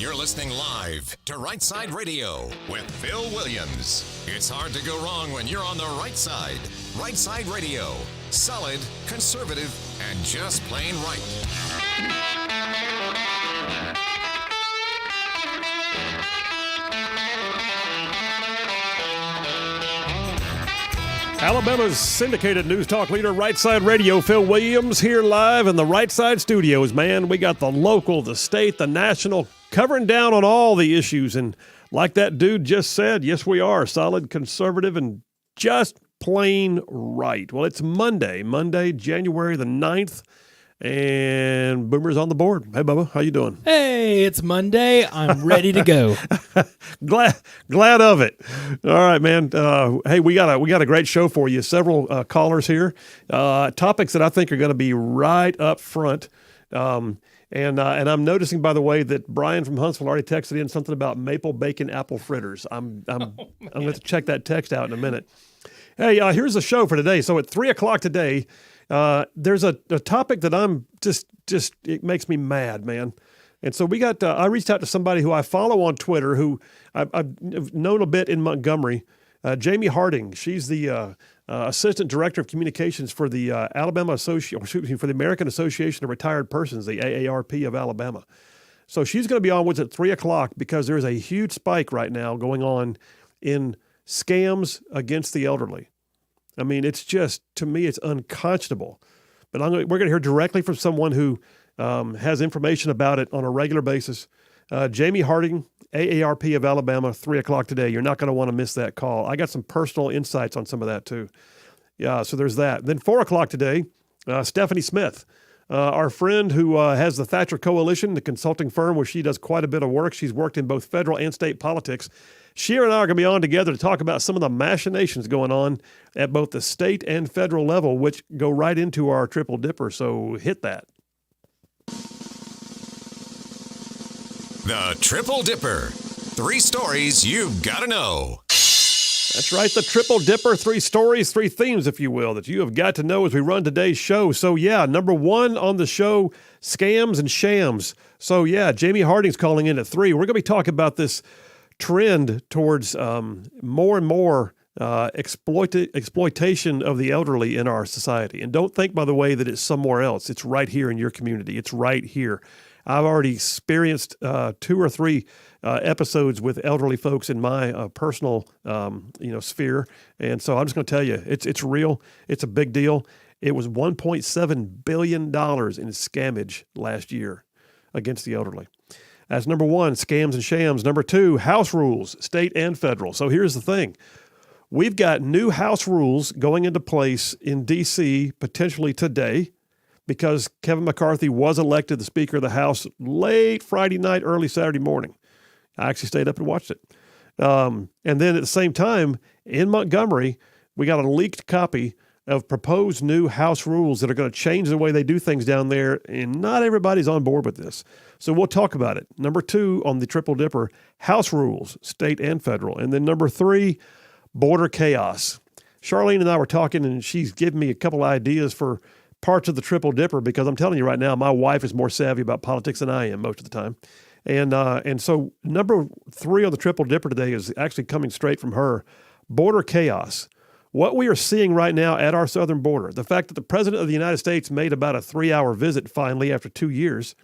You're listening live to Rightside Radio with Phil Williams. It's hard to go wrong when you're on the right side. Rightside Radio. Solid, conservative, and just plain right. Alabama's syndicated news talk leader, Rightside Radio, Phil Williams, here live in the Rightside studios, man. We got the local, the state, the national, covering down on all the issues. And like that dude just said, yes, we are solid, conservative, and just plain right. Well, it's Monday, January the 9th, and Boomer's on the board. Hey, Bubba, how you doing? Hey, it's Monday. I'm ready to go. Glad of it. All right, man. Hey, we got a great show for you. Several callers here. Topics that I think are going to be right up front. And I'm noticing, by the way, that Brian from Huntsville already texted in something about maple bacon apple fritters. I'm going to check that text out in a minute. Hey, here's the show for today. So at 3:00 today, there's a topic that I'm just it makes me mad, man. And so I reached out to somebody who I follow on Twitter, who I've known a bit in Montgomery, Jamie Harding. She's the Assistant Director of Communications for the for the American Association of Retired Persons, the AARP of Alabama. So she's going to be on with us at 3:00 because there's a huge spike right now going on in scams against the elderly. I mean, it's just, to me, it's unconscionable. But we're going to hear directly from someone who has information about it on a regular basis. Jamie Harding, AARP of Alabama, 3:00 today. You're not going to want to miss that call. I got some personal insights on some of that too. Yeah, so there's that. Then 4:00 today, Stephanie Smith, our friend who has the Thatcher Coalition, the consulting firm where she does quite a bit of work. She's worked in both federal and state politics. She and I are going to be on together to talk about some of the machinations going on at both the state and federal level, which go right into our triple dipper. So hit that. The Triple Dipper. 3 stories you've got to know. That's right, the Triple Dipper, 3 stories, 3 themes, if you will, that you have got to know as we run today's show. So yeah, number 1 on the show, scams and shams. So yeah, Jamie Harding's calling in at 3. We're going to be talking about this trend towards more and more exploitation of the elderly in our society. And don't think, by the way, that it's somewhere else. It's right here in your community. It's right here. I've already experienced 2 or 3 episodes with elderly folks in my personal sphere. And so I'm just going to tell you, it's real. It's a big deal. It was $1.7 billion in scammage last year against the elderly. That's number 1, scams and shams. Number 2, house rules, state and federal. So here's the thing. We've got new house rules going into place in D.C. potentially today because Kevin McCarthy was elected the Speaker of the House late Friday night, early Saturday morning. I actually stayed up and watched it. And then at the same time, in Montgomery, we got a leaked copy of proposed new House rules that are going to change the way they do things down there, and not everybody's on board with this. So we'll talk about it. Number 2 on the Triple Dipper, House rules, state and federal. And then number 3, border chaos. Charlene and I were talking, and she's given me a couple ideas for parts of the Triple Dipper because I'm telling you right now, my wife is more savvy about politics than I am most of the time. And so number 3 on the Triple Dipper today is actually coming straight from her, border chaos. What we are seeing right now at our southern border, the fact that the President of the United States made about a 3-hour visit finally after 2 years,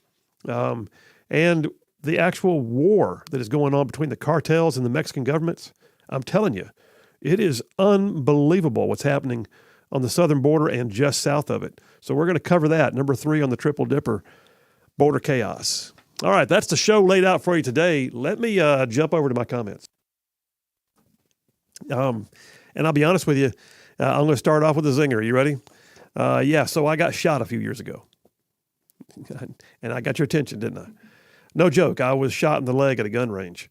and the actual war that is going on between the cartels and the Mexican governments, I'm telling you, it is unbelievable what's happening on the southern border and just south of it. So we're going to cover that, number 3 on the Triple Dipper, border chaos. All right, that's the show laid out for you today. Let me jump over to my comments. And I'll be honest with you, I'm going to start off with a zinger. You ready? So I got shot a few years ago. And I got your attention, didn't I? No joke. I was shot in the leg at a gun range.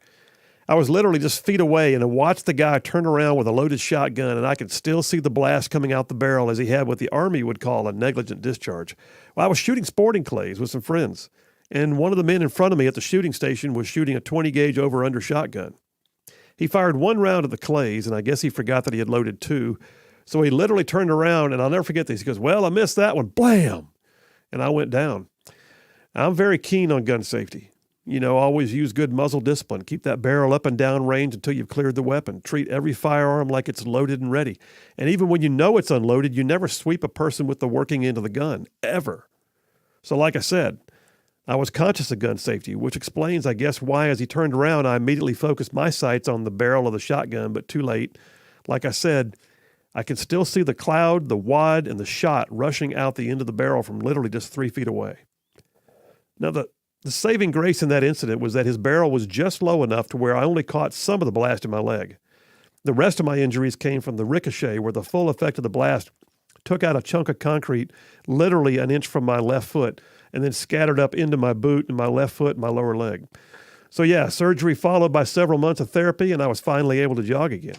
I was literally just feet away and I watched the guy turn around with a loaded shotgun, and I could still see the blast coming out the barrel as he had what the Army would call a negligent discharge. Well, I was shooting sporting clays with some friends, and one of the men in front of me at the shooting station was shooting a 20-gauge over-under shotgun. He fired 1 round at the clays, and I guess he forgot that he had loaded 2. So he literally turned around, and I'll never forget this. He goes, "Well, I missed that one." Blam! And I went down. I'm very keen on gun safety. Always use good muzzle discipline. Keep that barrel up and down range until you've cleared the weapon. Treat every firearm like it's loaded and ready. And even when you know it's unloaded, you never sweep a person with the working end of the gun, ever. So like I said, I was conscious of gun safety, which explains, I guess, why as he turned around, I immediately focused my sights on the barrel of the shotgun, but too late. Like I said, I could still see the cloud, the wad, and the shot rushing out the end of the barrel from literally just 3 feet away. Now, the saving grace in that incident was that his barrel was just low enough to where I only caught some of the blast in my leg. The rest of my injuries came from the ricochet, where the full effect of the blast took out a chunk of concrete literally an inch from my left foot and then scattered up into my boot and my left foot and my lower leg. So yeah, surgery followed by several months of therapy, and I was finally able to jog again.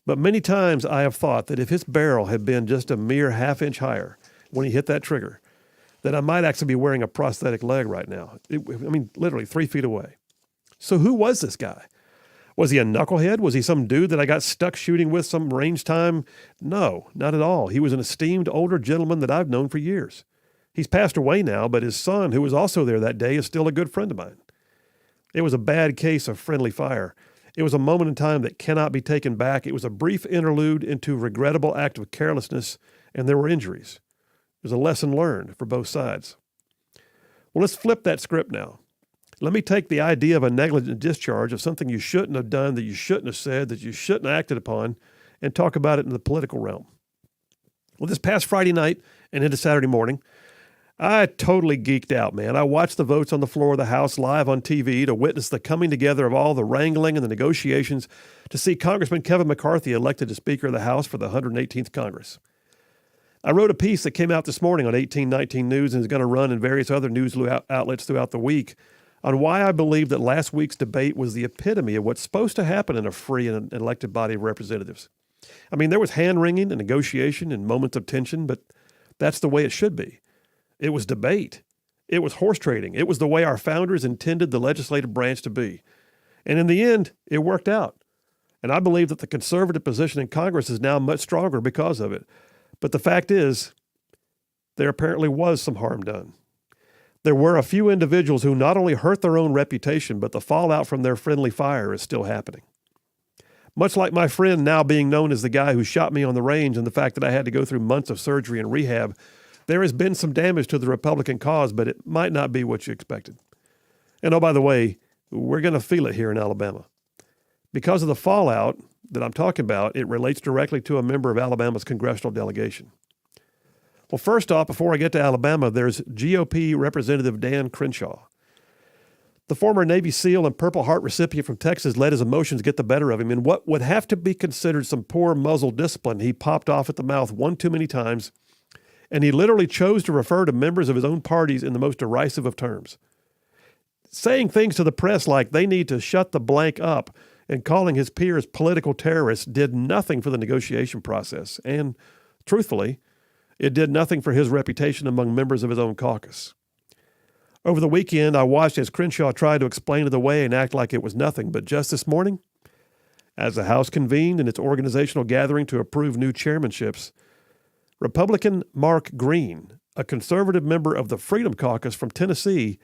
But many times I have thought that if his barrel had been just a mere half-inch higher when he hit that trigger, that I might actually be wearing a prosthetic leg right now. Literally 3 feet away. So who was this guy? Was he a knucklehead? Was he some dude that I got stuck shooting with some range time? No, not at all. He was an esteemed older gentleman that I've known for years. He's passed away now, but his son, who was also there that day, is still a good friend of mine. It was a bad case of friendly fire. It was a moment in time that cannot be taken back. It was a brief interlude into a regrettable act of carelessness, and there were injuries. There's a lesson learned for both sides. Well, let's flip that script now. Let me take the idea of a negligent discharge, of something you shouldn't have done, that you shouldn't have said, that you shouldn't have acted upon, and talk about it in the political realm. Well, this past Friday night and into Saturday morning, I totally geeked out, man. I watched the votes on the floor of the House live on TV to witness the coming together of all the wrangling and the negotiations to see Congressman Kevin McCarthy elected as Speaker of the House for the 118th Congress. I wrote a piece that came out this morning on 1819 News and is going to run in various other news outlets throughout the week on why I believe that last week's debate was the epitome of what's supposed to happen in a free and elected body of representatives. There was hand-wringing and negotiation and moments of tension, but that's the way it should be. It was debate. It was horse trading. It was the way our founders intended the legislative branch to be. And in the end, it worked out. And I believe that the conservative position in Congress is now much stronger because of it. But the fact is, there apparently was some harm done. There were a few individuals who not only hurt their own reputation, but the fallout from their friendly fire is still happening. Much like my friend now being known as the guy who shot me on the range and the fact that I had to go through months of surgery and rehab, there has been some damage to the Republican cause, but it might not be what you expected. And oh, by the way, we're going to feel it here in Alabama. Because of the fallout that I'm talking about, it relates directly to a member of Alabama's congressional delegation. Well, first off, before I get to Alabama, there's GOP Representative Dan Crenshaw. The former Navy SEAL and Purple Heart recipient from Texas let his emotions get the better of him. In what would have to be considered some poor muzzle discipline, he popped off at the mouth one too many times, and he literally chose to refer to members of his own parties in the most derisive of terms. Saying things to the press like they need to shut the blank up and calling his peers political terrorists did nothing for the negotiation process. And, truthfully, it did nothing for his reputation among members of his own caucus. Over the weekend, I watched as Crenshaw tried to explain it away and act like it was nothing. But just this morning, as the House convened in its organizational gathering to approve new chairmanships, Republican Mark Green, a conservative member of the Freedom Caucus from Tennessee,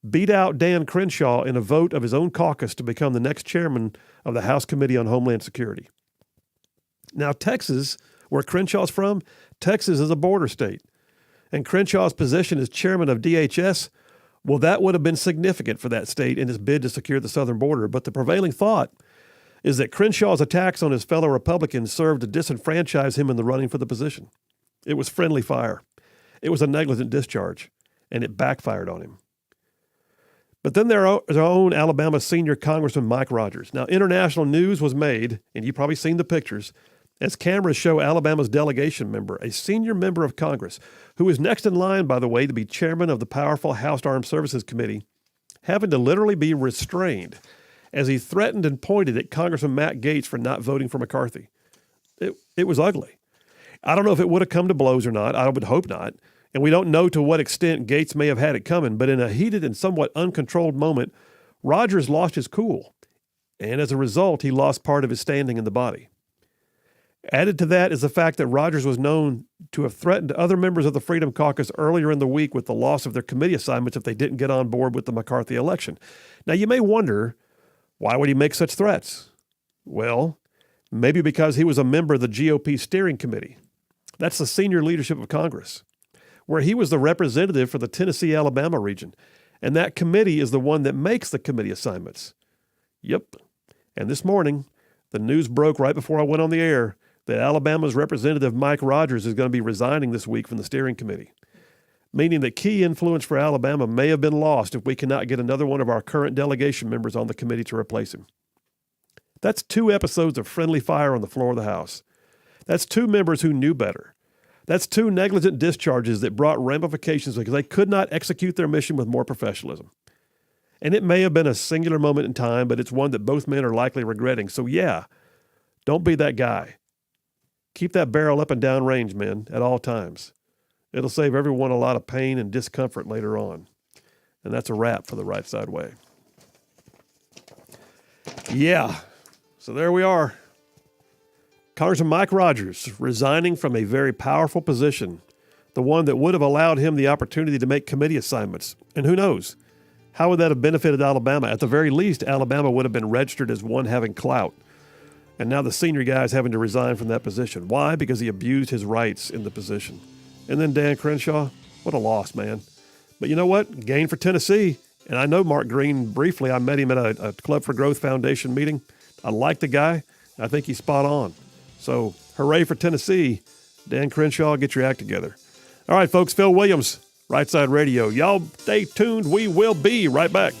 beat out Dan Crenshaw in a vote of his own caucus to become the next chairman of the House Committee on Homeland Security. Now, Texas, where Crenshaw's from, Texas is a border state. And Crenshaw's position as chairman of DHS, well, that would have been significant for that state in his bid to secure the southern border. But the prevailing thought is that Crenshaw's attacks on his fellow Republicans served to disenfranchise him in the running for the position. It was friendly fire. It was a negligent discharge, and it backfired on him. But then there's our own Alabama senior Congressman Mike Rogers. Now, international news was made, and you've probably seen the pictures, as cameras show Alabama's delegation member, a senior member of Congress, who is next in line, by the way, to be chairman of the powerful House Armed Services Committee, having to literally be restrained as he threatened and pointed at Congressman Matt Gaetz for not voting for McCarthy. It was ugly. I don't know if it would have come to blows or not. I would hope not. And we don't know to what extent Gaetz may have had it coming, but in a heated and somewhat uncontrolled moment, Rogers lost his cool. And as a result, he lost part of his standing in the body. Added to that is the fact that Rogers was known to have threatened other members of the Freedom Caucus earlier in the week with the loss of their committee assignments if they didn't get on board with the McCarthy election. Now, you may wonder, why would he make such threats? Well, maybe because he was a member of the GOP steering committee. That's the senior leadership of Congress, where he was the representative for the Tennessee-Alabama region. And that committee is the one that makes the committee assignments. Yep. And this morning, the news broke right before I went on the air that Alabama's Representative Mike Rogers is going to be resigning this week from the steering committee, meaning that key influence for Alabama may have been lost if we cannot get another one of our current delegation members on the committee to replace him. That's 2 episodes of friendly fire on the floor of the House. That's 2 members who knew better. That's 2 negligent discharges that brought ramifications because they could not execute their mission with more professionalism. And it may have been a singular moment in time, but it's one that both men are likely regretting. So yeah, don't be that guy. Keep that barrel up and down range, men, at all times. It'll save everyone a lot of pain and discomfort later on. And that's a wrap for the Right Side Way. Yeah, so there we are. Congressman Mike Rogers resigning from a very powerful position, the one that would have allowed him the opportunity to make committee assignments. And who knows, how would that have benefited Alabama? At the very least, Alabama would have been registered as one having clout. And now the senior guy is having to resign from that position. Why? Because he abused his rights in the position. And then Dan Crenshaw, what a loss, man. But you know what? Gain for Tennessee. And I know Mark Green briefly. I met him at a Club for Growth Foundation meeting. I like the guy. I think he's spot on. So hooray for Tennessee. Dan Crenshaw, get your act together. All right, folks, Phil Williams, Right Side Radio. Y'all stay tuned. We will be right back.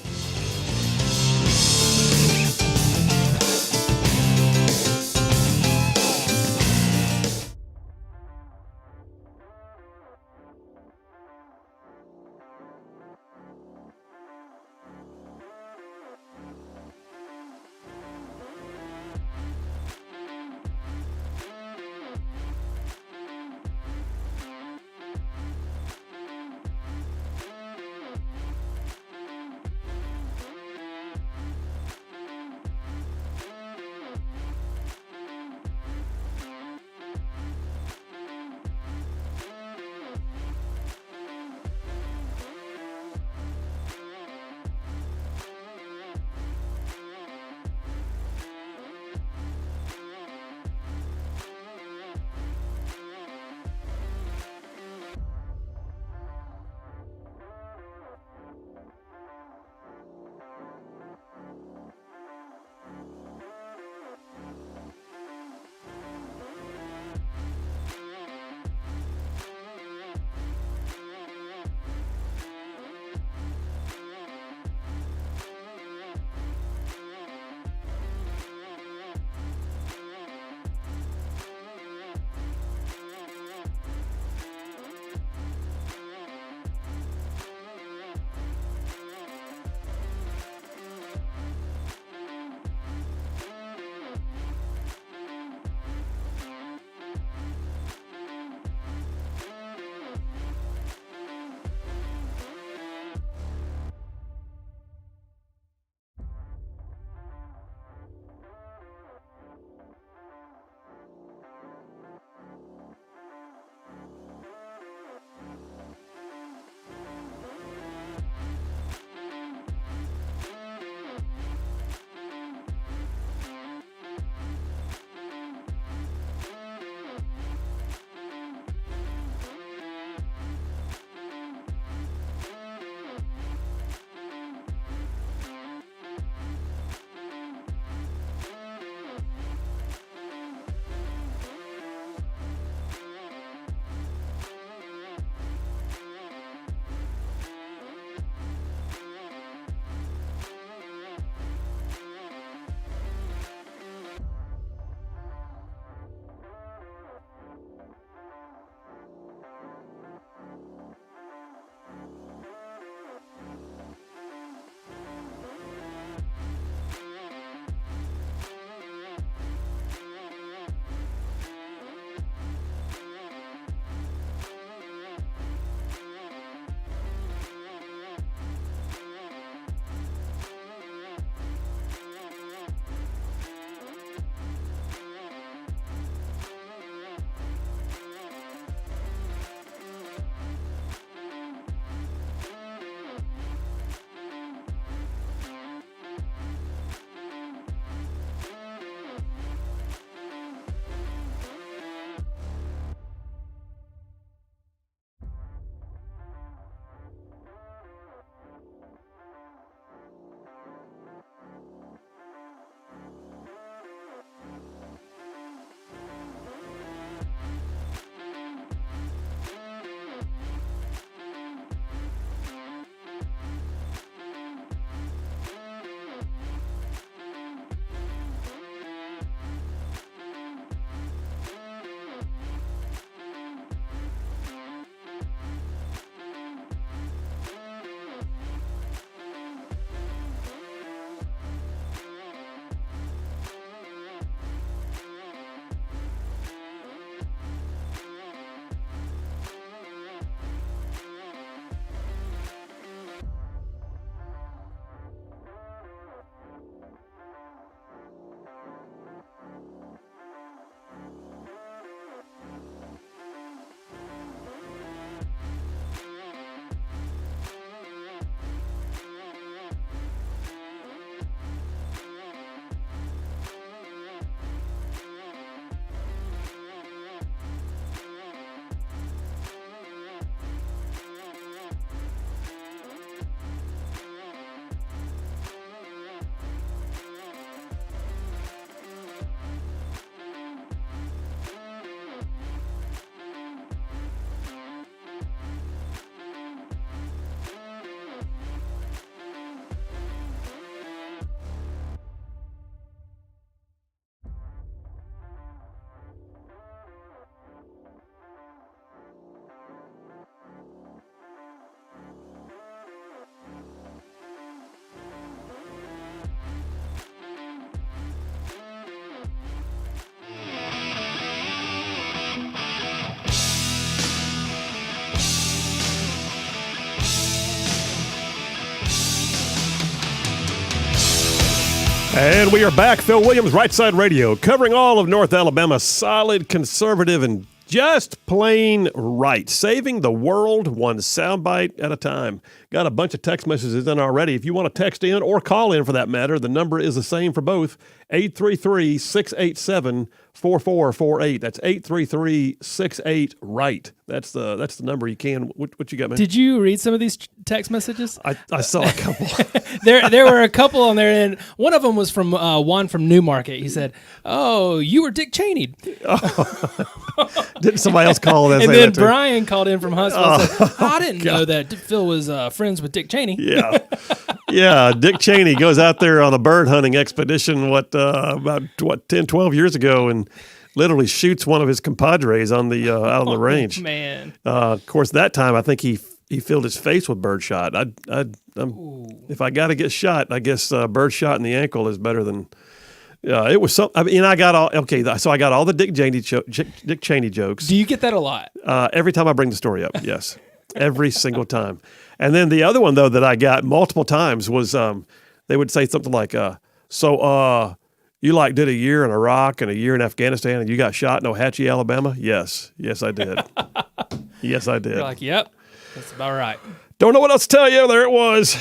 And we are back. Phil Williams, Rightside Radio, covering all of North Alabama. Solid, conservative, and just plain right. Saving the world one soundbite at a time. Got a bunch of text messages in already. If you want to text in or call in for that matter, the number is the same for both. 833-687-4448. That's 833-68-RIGHT. That's the number you can. What you got, man? Did you read some of these text messages? I saw a couple. There were a couple on there, and one of them was from Juan from Newmarket. He said, "Oh, you were Dick Cheney." Didn't somebody else call that? And then Brian called in from Huntsville and said, I didn't know that Phil was friends with Dick Cheney. Yeah. Dick Cheney goes out there on a bird hunting expedition, about 10, 12 years ago, and literally shoots one of his compadres on the out on the range. Man. Of course, that time I think he filled his face with birdshot. If I got to get shot, I guess birdshot in the ankle is better than. It was so. I mean, I got all so I got all the Dick Cheney jokes. Do you get that a lot? Every time I bring the story up, yes, every single time. And then the other one though that I got multiple times was they would say something like, "So you did a year in Iraq and a year in Afghanistan and you got shot in Ohatchee, Alabama?" Yes, I did. Yes, I did. You're like, yep, that's about right. Don't know what else to tell you. There it was.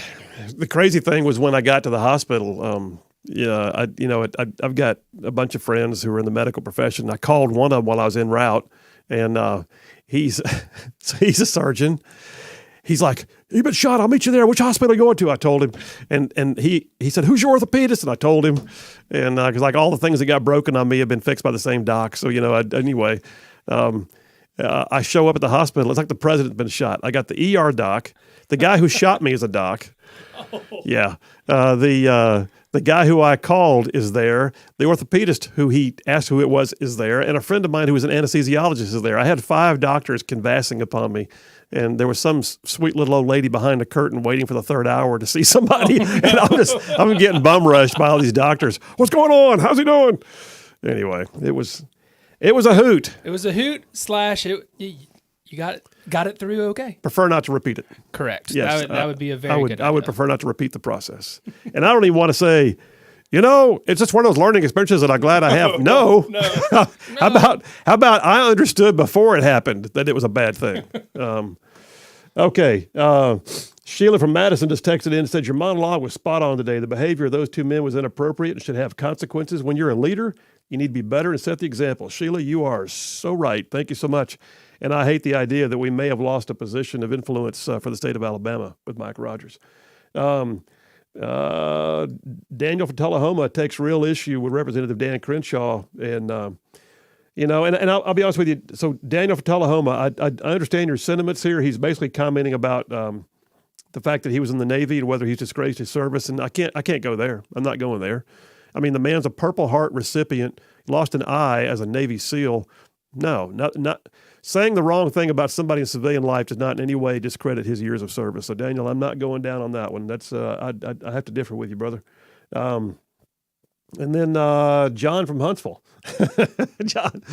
The crazy thing was when I got to the hospital. I've got a bunch of friends who are in the medical profession. I called one of them while I was en route, and he's a surgeon. He's like, "You've been shot. I'll meet you there. Which hospital are you going to?" I told him, and he said, "Who's your orthopedist?" And I told him, and because all the things that got broken on me have been fixed by the same doc. So anyway, I show up at the hospital. It's like the president's been shot. I got the ER doc. The guy who shot me is a doc. Yeah. The guy who I called is there. The orthopedist who he asked who it was is there. And a friend of mine who was an anesthesiologist is there. I had 5 doctors convalescing upon me. And there was some sweet little old lady behind the curtain waiting for the third hour to see somebody. And I'm getting bum rushed by all these doctors. "What's going on? How's he doing?" Anyway, it was a hoot. It was a hoot / you got it through okay. Prefer not to repeat it. Correct. Yes, that would be a very good idea. I would prefer not to repeat the process. And I don't even want to say, it's just one of those learning experiences that I'm glad I have. No. How about I understood before it happened that it was a bad thing? Okay. Sheila from Madison just texted in and said, "Your monologue was spot on today. The behavior of those 2 men was inappropriate and should have consequences. When you're a leader, you need to be better and set the example." Sheila, you are so right. Thank you so much. And I hate the idea that we may have lost a position of influence for the state of Alabama with Mike Rogers. Daniel from Tullahoma takes real issue with Representative Dan Crenshaw. And, and I'll be honest with you. So Daniel from Tullahoma, I understand your sentiments here. He's basically commenting about the fact that he was in the Navy and whether he's disgraced his service. And I can't go there. I'm not going there. I mean, the man's a Purple Heart recipient, lost an eye as a Navy SEAL. No, not saying the wrong thing about somebody in civilian life does not in any way discredit his years of service. So Daniel, I'm not going down on that one. That's I have to differ with you, brother. And then John from Huntsville. John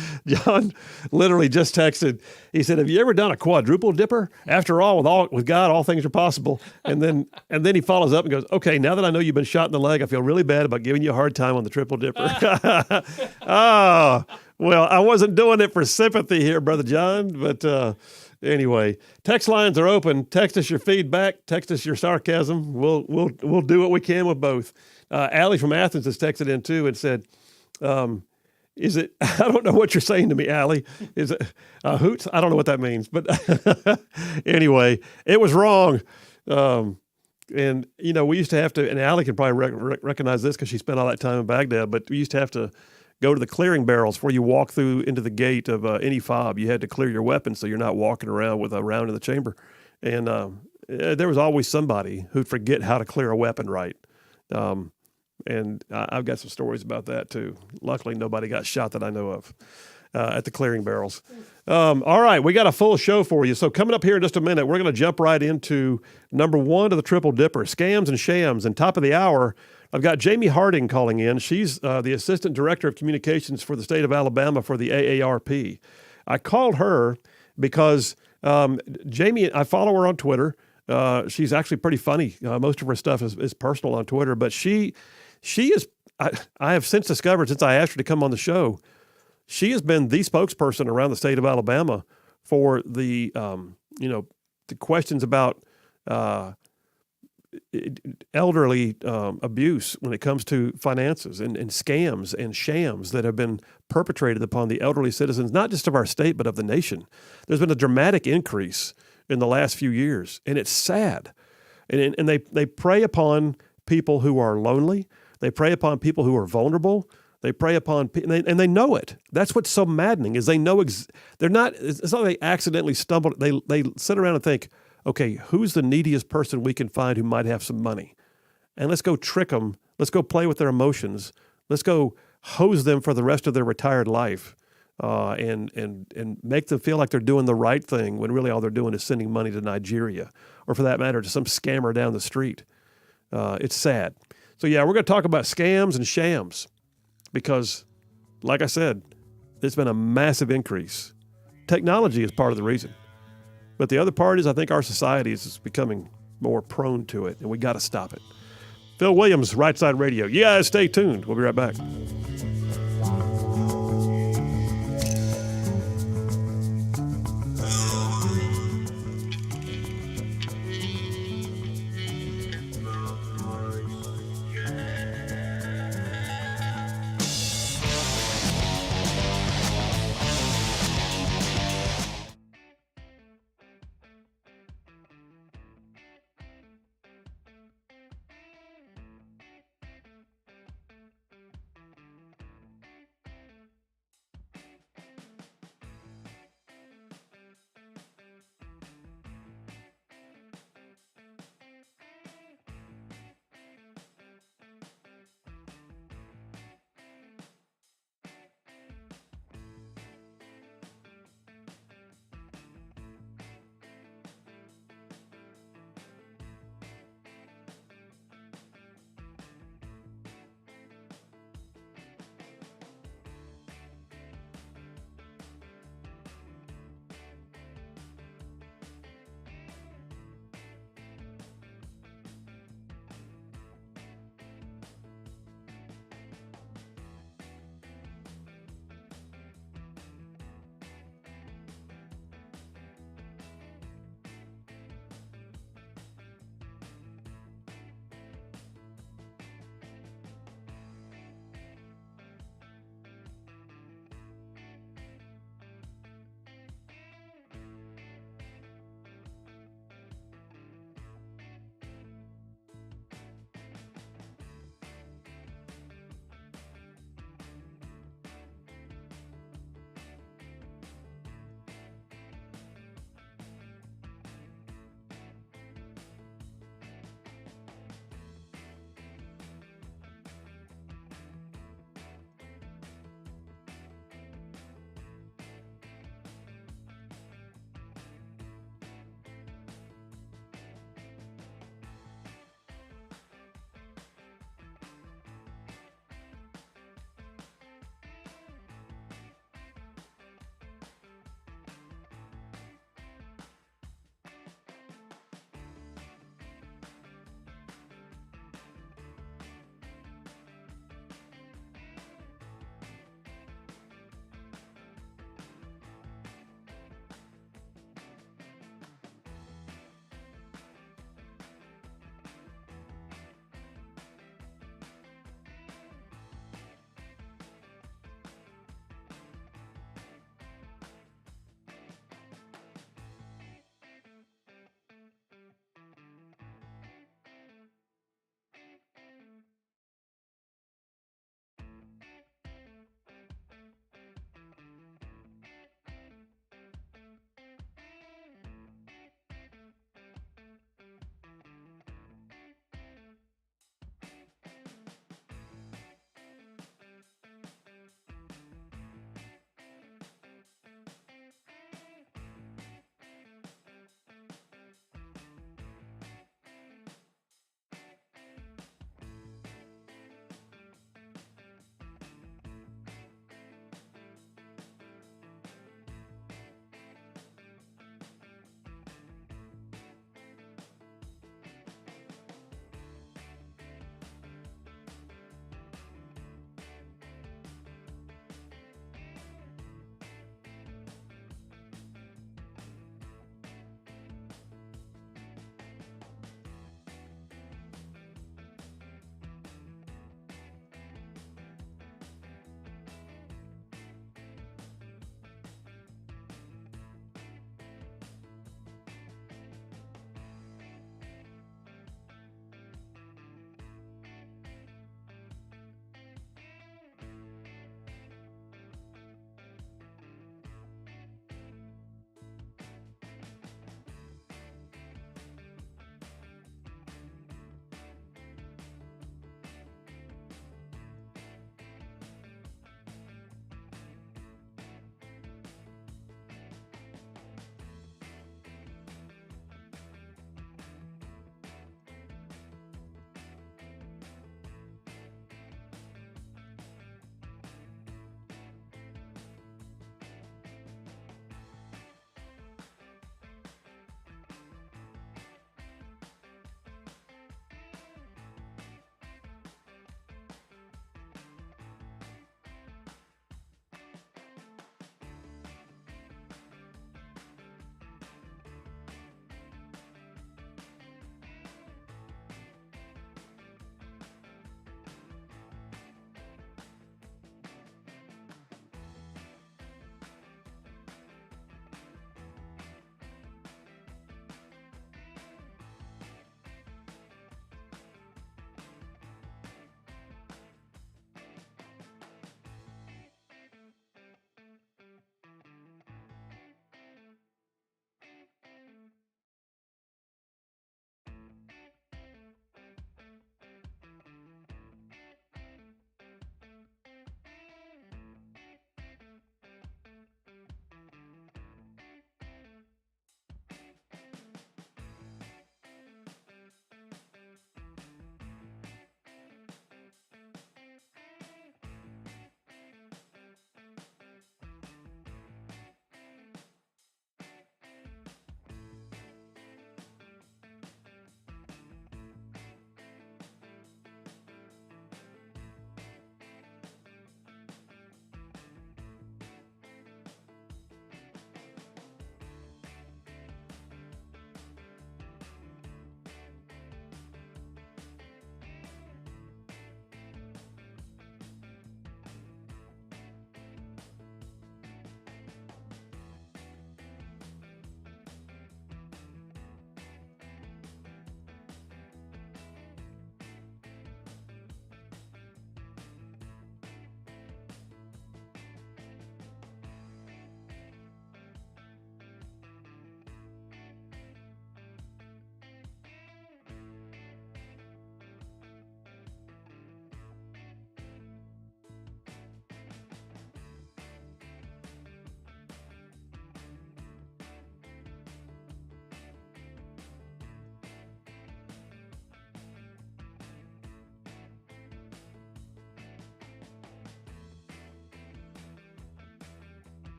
literally just texted. He said, "Have you ever done a quadruple dipper? After all, with God, all things are possible." And then he follows up and goes, "Okay, now that I know you've been shot in the leg, I feel really bad about giving you a hard time on the triple dipper." Oh, well, I wasn't doing it for sympathy here, Brother John, but anyway, text lines are open. Text us your feedback. Text us your sarcasm. We'll do what we can with both. Allie from Athens has texted in too and said, "Is it?" I don't know what you're saying to me, Allie. Is it hoots? I don't know what that means, but anyway, it was wrong. And we used to have to, and Allie can probably recognize this because she spent all that time in Baghdad. But we used to have to go to the clearing barrels before you walk through into the gate of any fob. You had to clear your weapon so you're not walking around with a round in the chamber. And there was always somebody who'd forget how to clear a weapon right. And I've got some stories about that too. Luckily, nobody got shot that I know of at the clearing barrels. All right, we got a full show for you. So coming up here in just a minute, we're going to jump right into number 1 of the Triple Dipper, Scams and Shams. And top of the hour, I've got Jamie Harding calling in. She's the Assistant Director of Communications for the state of Alabama for the AARP. I called her because Jamie, I follow her on Twitter. She's actually pretty funny. Most of her stuff is personal on Twitter, but she is I have since discovered, since I asked her to come on the show, she has been the spokesperson around the state of Alabama for the the questions about elderly abuse when it comes to finances and scams and shams that have been perpetrated upon the elderly citizens, not just of our state, but of the nation. There's been a dramatic increase in the last few years, and it's sad. And they prey upon people who are lonely. They prey upon people who are vulnerable. They prey upon, and they know it. That's what's so maddening is they know they're not. It's not like they accidentally stumbled. They sit around and think, okay, who's the neediest person we can find who might have some money, and let's go trick them. Let's go play with their emotions. Let's go hose them for the rest of their retired life, and make them feel like they're doing the right thing when really all they're doing is sending money to Nigeria, or for that matter, to some scammer down the street. It's sad. So yeah, we're going to talk about scams and shams because, like I said, there's been a massive increase. Technology is part of the reason. But the other part is I think our society is becoming more prone to it, and we got to stop it. Phil Williams, Rightside Radio. You guys stay tuned. We'll be right back.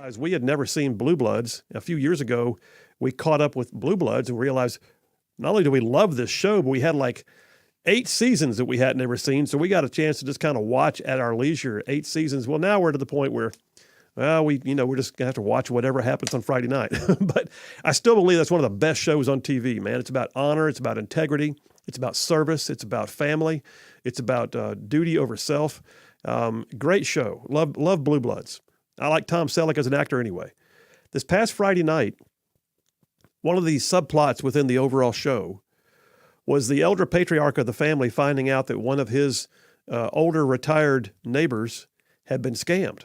As we had never seen Blue Bloods. A few years ago, we caught up with Blue Bloods and realized not only do we love this show, but we had like 8 seasons that we hadn't ever seen. So we got a chance to just kind of watch at our leisure 8 seasons. Well, now we're to the point where, well, we're just gonna have to watch whatever happens on Friday night. But I still believe that's one of the best shows on TV, man. It's about honor. It's about integrity. It's about service. It's about family. It's about duty over self. Great show. Love Blue Bloods. I like Tom Selleck as an actor anyway. This past Friday night, one of the subplots within the overall show was the elder patriarch of the family finding out that one of his older retired neighbors had been scammed.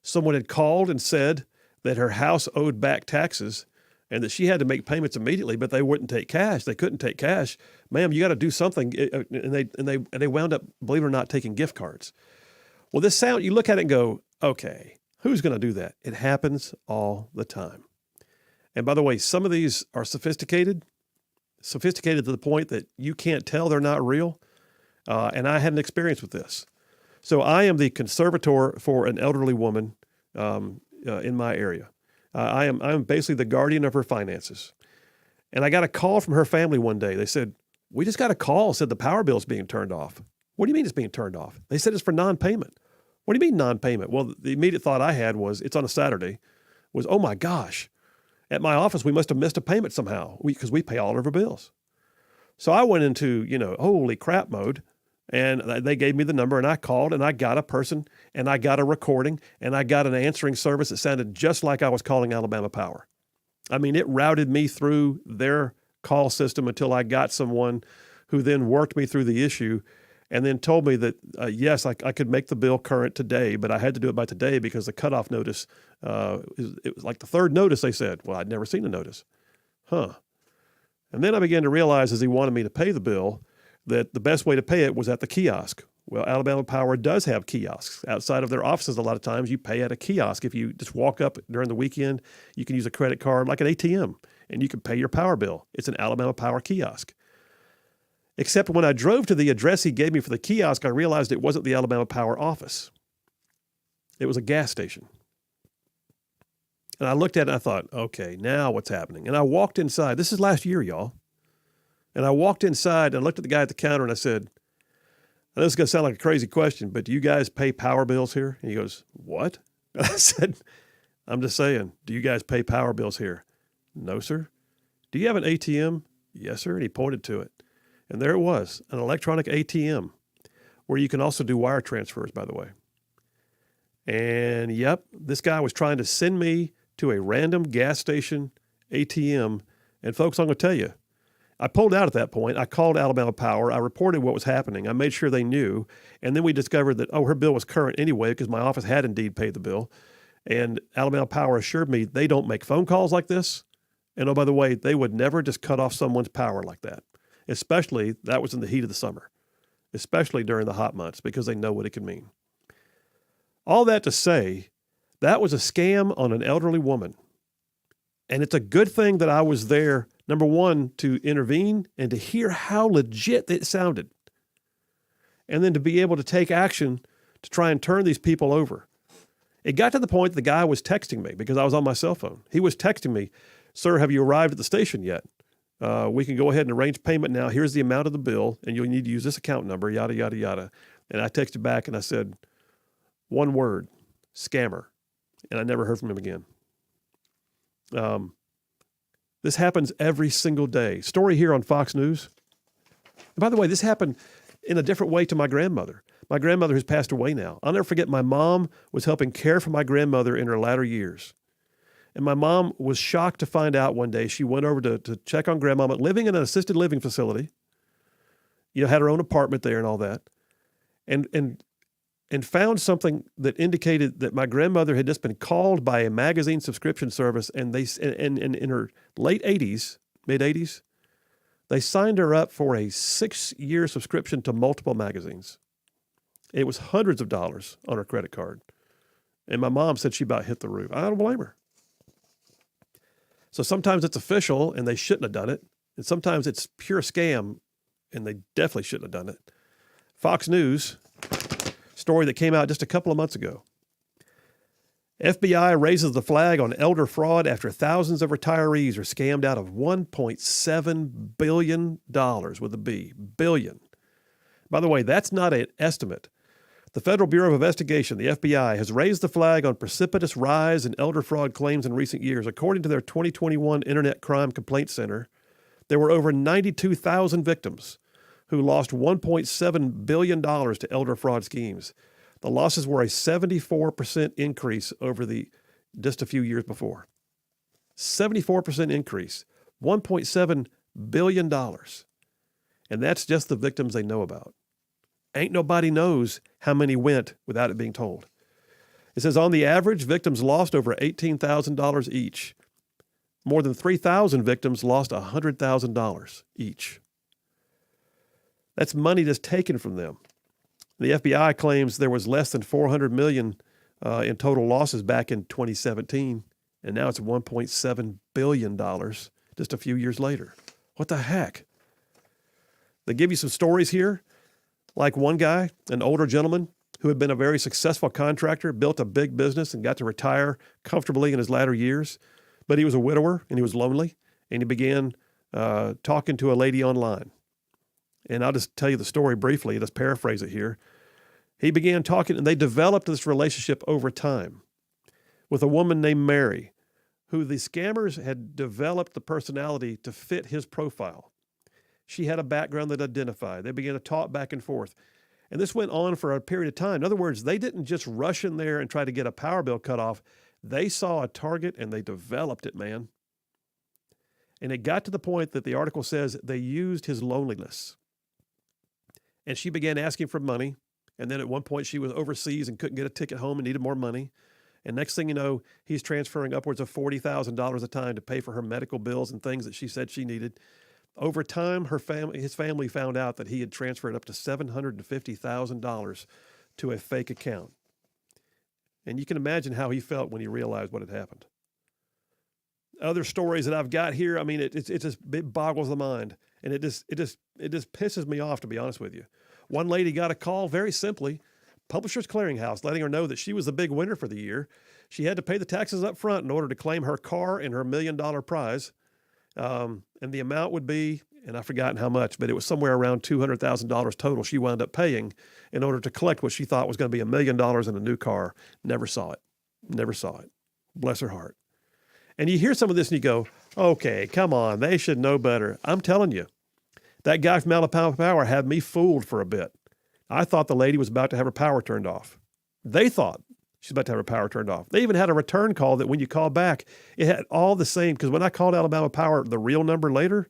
Someone had called and said that her house owed back taxes and that she had to make payments immediately, but they wouldn't take cash. They couldn't take cash. Ma'am, you got to do something. And they wound up, believe it or not, taking gift cards. Well, this sound, you look at it and go, okay, who's going to do that? It happens all the time. And by the way, some of these are sophisticated to the point that you can't tell they're not real. And I had an experience with this. So I am the conservator for an elderly woman in my area. I'm basically the guardian of her finances. And I got a call from her family one day. They said, we just got a call, said the power bill's being turned off. What do you mean it's being turned off? They said it's for non-payment. What do you mean non-payment? Well, the immediate thought I had was, it's on a Saturday, was, oh my gosh, at my office we must have missed a payment somehow because we pay all of our bills. So I went into, holy crap mode. And they gave me the number and I called and I got a person and I got a recording and I got an answering service that sounded just like I was calling Alabama Power. I mean, it routed me through their call system until I got someone who then worked me through the issue and then told me that, yes, I could make the bill current today, but I had to do it by today because the cutoff notice, it was like the third notice they said. Well, I'd never seen a notice. And then I began to realize as he wanted me to pay the bill, that the best way to pay it was at the kiosk. Well, Alabama Power does have kiosks. Outside of their offices, a lot of times you pay at a kiosk. If you just walk up during the weekend, you can use a credit card like an ATM, and you can pay your power bill. It's an Alabama Power kiosk. Except when I drove to the address he gave me for the kiosk, I realized it wasn't the Alabama Power office. It was a gas station. And I looked at it and I thought, okay, now what's happening? And I walked inside. This is last year, y'all. And I walked inside and I looked at the guy at the counter and I said, I know this is going to sound like a crazy question, but do you guys pay power bills here? And he goes, what? And I said, I'm just saying, do you guys pay power bills here? No, sir. Do you have an ATM? Yes, sir. And he pointed to it. And there it was, an electronic ATM, where you can also do wire transfers, by the way. And yep, this guy was trying to send me to a random gas station ATM. And folks, I'm going to tell you, I pulled out at that point. I called Alabama Power. I reported what was happening. I made sure they knew. And then we discovered that, her bill was current anyway because my office had indeed paid the bill. And Alabama Power assured me they don't make phone calls like this. And oh, by the way, they would never just cut off someone's power like that. Especially, that was in the heat of the summer. Especially during the hot months because they know what it can mean. All that to say, that was a scam on an elderly woman. And it's a good thing that I was there, number one, to intervene and to hear how legit it sounded. And then to be able to take action to try and turn these people over. It got to the point the guy was texting me because I was on my cell phone. He was texting me, sir, have you arrived at the station yet? We can go ahead and arrange payment now. Here's the amount of the bill, and you'll need to use this account number, yada, yada, yada. And I texted back and I said, one word, scammer. And I never heard from him again. This happens every single day. Story here on Fox News. And by the way, this happened in a different way to my grandmother. My grandmother has passed away now. I'll never forget my mom was helping care for my grandmother in her latter years. And my mom was shocked to find out one day she went over to check on grandmama, living in an assisted living facility, had her own apartment there and all that, and found something that indicated that my grandmother had just been called by a magazine subscription service, and in her late 80s, mid-80s, they signed her up for a 6-year subscription to multiple magazines. It was hundreds of dollars on her credit card. And my mom said she about hit the roof. I don't blame her. So sometimes it's official and they shouldn't have done it. And sometimes it's pure scam and they definitely shouldn't have done it. Fox News, story that came out just a couple of months ago. FBI raises the flag on elder fraud after thousands of retirees are scammed out of $1.7 billion with a B. Billion. By the way, that's not an estimate. The Federal Bureau of Investigation, the FBI, has raised the flag on precipitous rise in elder fraud claims in recent years. According to their 2021 Internet Crime Complaint Center, there were over 92,000 victims who lost $1.7 billion to elder fraud schemes. The losses were a 74% increase over just a few years before. 74% increase, $1.7 billion. And that's just the victims they know about. Ain't nobody knows how many went without it being told. It says on the average, victims lost over $18,000 each. More than 3,000 victims lost $100,000 each. That's money just taken from them. The FBI claims there was less than $400 million in total losses back in 2017, and now it's $1.7 billion just a few years later. What the heck? They give you some stories here, like one guy, an older gentleman who had been a very successful contractor, built a big business and got to retire comfortably in his latter years, but he was a widower and he was lonely, and he began talking to a lady online. And I'll just tell you the story briefly, just paraphrase it here. He began talking, and they developed this relationship over time with a woman named Mary, who the scammers had developed the personality to fit his profile. She had a background that identified. They began to talk back and forth. And this went on for a period of time. In other words, they didn't just rush in there and try to get a power bill cut off. They saw a target and they developed it, man. And it got to the point that the article says they used his loneliness. And she began asking for money. And then at one point she was overseas and couldn't get a ticket home and needed more money. And next thing you know, he's transferring upwards of $40,000 a time to pay for her medical bills and things that she said she needed. Over time, his family found out that he had transferred up to $750,000 to a fake account. And you can imagine how he felt when he realized what had happened. Other stories that I've got here, I mean, it boggles the mind. And it just pisses me off, to be honest with you. One lady got a call, very simply, Publishers Clearinghouse, letting her know that she was the big winner for the year. She had to pay the taxes up front in order to claim her car and her $1 million prize. And the amount would be, and I've forgotten how much, but it was somewhere around $200,000 total she wound up paying in order to collect what she thought was going to be $1 million in a new car. Never saw it. Never saw it. Bless her heart. And you hear some of this and you go, okay, come on, they should know better. I'm telling you, that guy from Alabama Power had me fooled for a bit. I thought the lady was about to have her power turned off. They thought she's about to have her power turned off. They even had a return call that when you call back, it had all the same, because when I called Alabama Power, the real number later,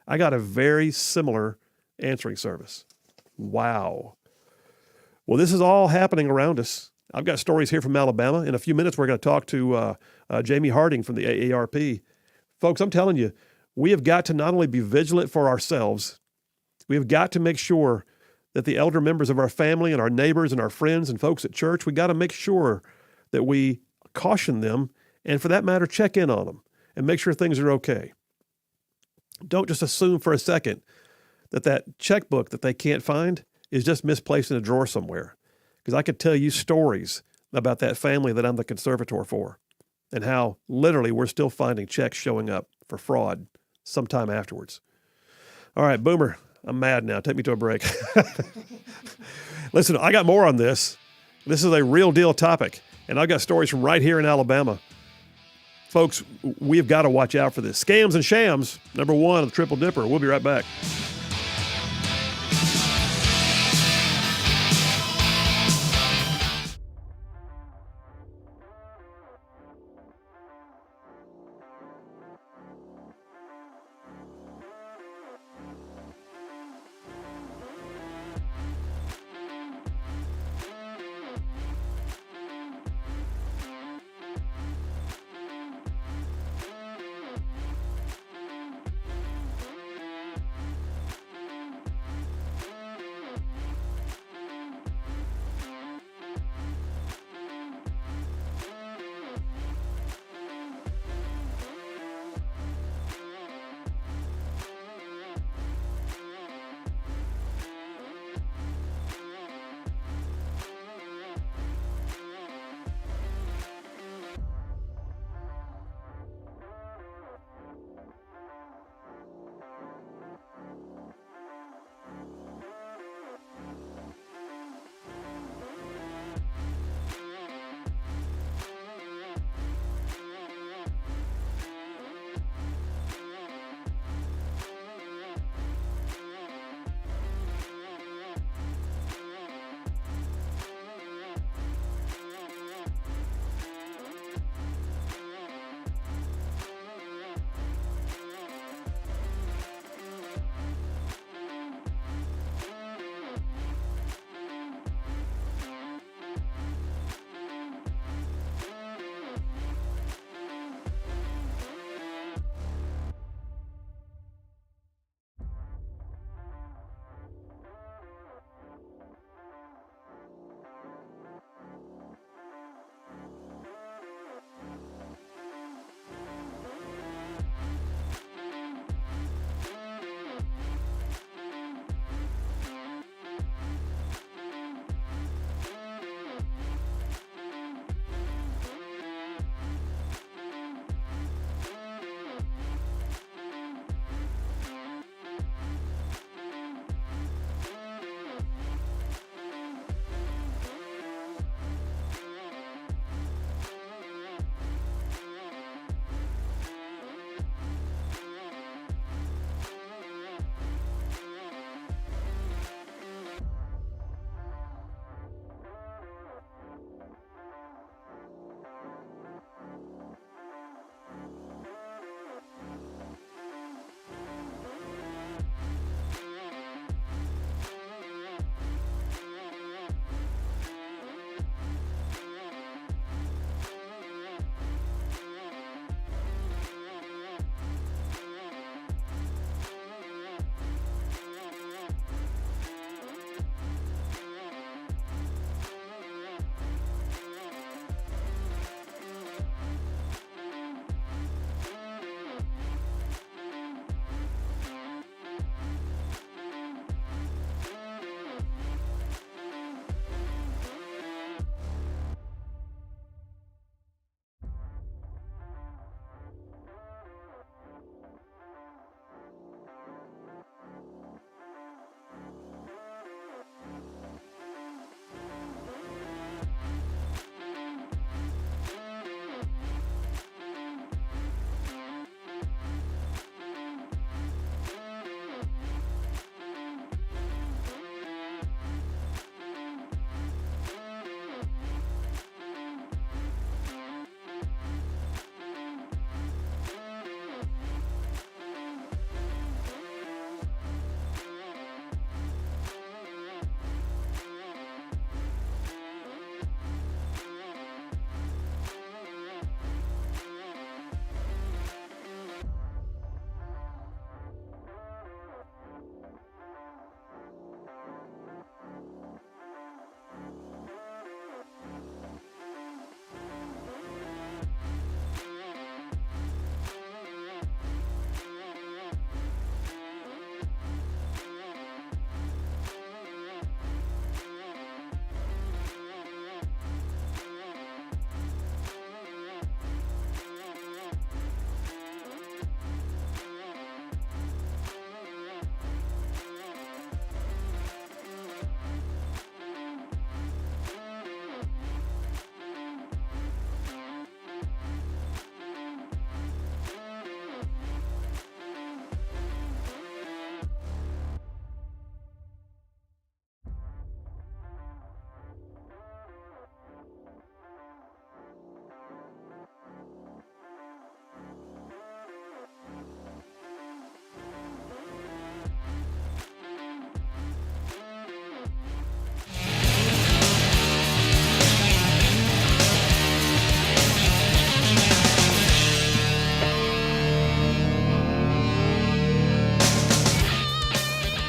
I got a very similar answering service. Wow. Well, this is all happening around us. I've got stories here from Alabama. In a few minutes, we're going to talk to Jamie Harding from the AARP. Folks, I'm telling you, we have got to not only be vigilant for ourselves, we have got to make sure that the elder members of our family and our neighbors and our friends and folks at church, we got to make sure that we caution them and, for that matter, check in on them and make sure things are okay. Don't just assume for a second that that checkbook that they can't find is just misplaced in a drawer somewhere. Because I could tell you stories about that family that I'm the conservator for and how literally we're still finding checks showing up for fraud sometime afterwards. All right, Boomer, I'm mad now. Take me to a break. Listen, I got more on this. This is a real deal topic, and I've got stories from right here in Alabama. Folks, we've got to watch out for this. Scams and shams, number one of the Triple Dipper. We'll be right back.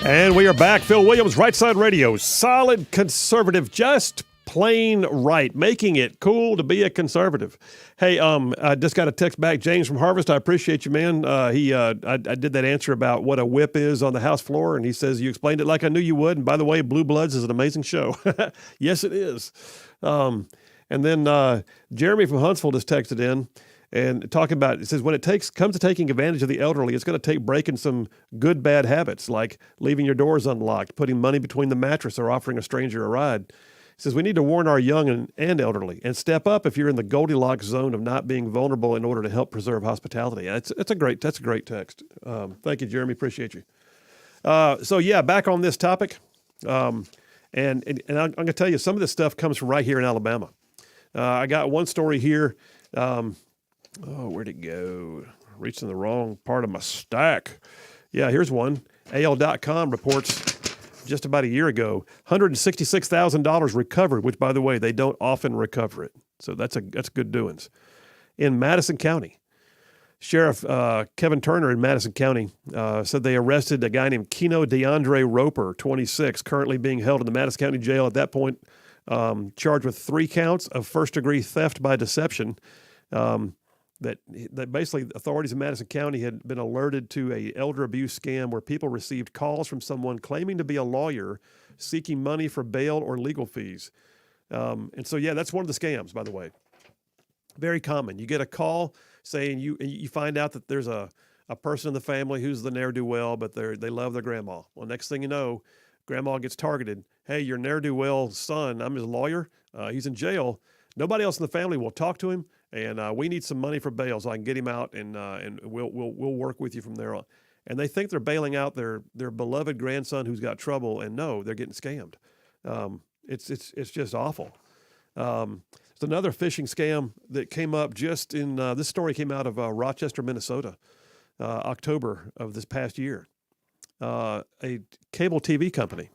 And we are back. Phil Williams, Rightside Radio. Solid conservative, just plain right, making it cool to be a conservative. Hey, I just got a text back, James from Harvest. I appreciate you, man. I did that answer about what a whip is on the House floor, and he says you explained it like I knew you would. And by the way, Blue Bloods is an amazing show. Yes, it is. And then Jeremy from Huntsville just texted in and talking about, it says, when it comes to taking advantage of the elderly, it's going to take breaking some good, bad habits, like leaving your doors unlocked, putting money between the mattress, or offering a stranger a ride. It says, we need to warn our young and elderly and step up if you're in the Goldilocks zone of not being vulnerable in order to help preserve hospitality. That's a great text. Thank you, Jeremy. Appreciate you. So yeah, back on this topic. And I'm going to tell you, some of this stuff comes from right here in Alabama. I got one story here. Where'd it go? Reaching the wrong part of my stack. Yeah, here's one. AL.com reports just about a year ago, $166,000 recovered, which, by the way, they don't often recover it. So that's good doings. In Madison County, Sheriff Kevin Turner in Madison County said they arrested a guy named Keno DeAndre Roper, 26, currently being held in the Madison County Jail at that point, charged with 3 counts of first-degree theft by deception. That basically authorities in Madison County had been alerted to a elder abuse scam where people received calls from someone claiming to be a lawyer seeking money for bail or legal fees. And so, yeah, that's one of the scams, by the way. Very common. You get a call saying you find out that there's a person in the family who's the ne'er-do-well, but they love their grandma. Well, next thing you know, grandma gets targeted. Hey, your ne'er-do-well son, I'm his lawyer. He's in jail. Nobody else in the family will talk to him. And we need some money for bail so I can get him out, and we'll work with you from there on. And they think they're bailing out their beloved grandson who's got trouble, and no, they're getting scammed. It's just awful. It's another phishing scam that came up just in this story came out of Rochester, Minnesota, October of this past year. A cable TV company,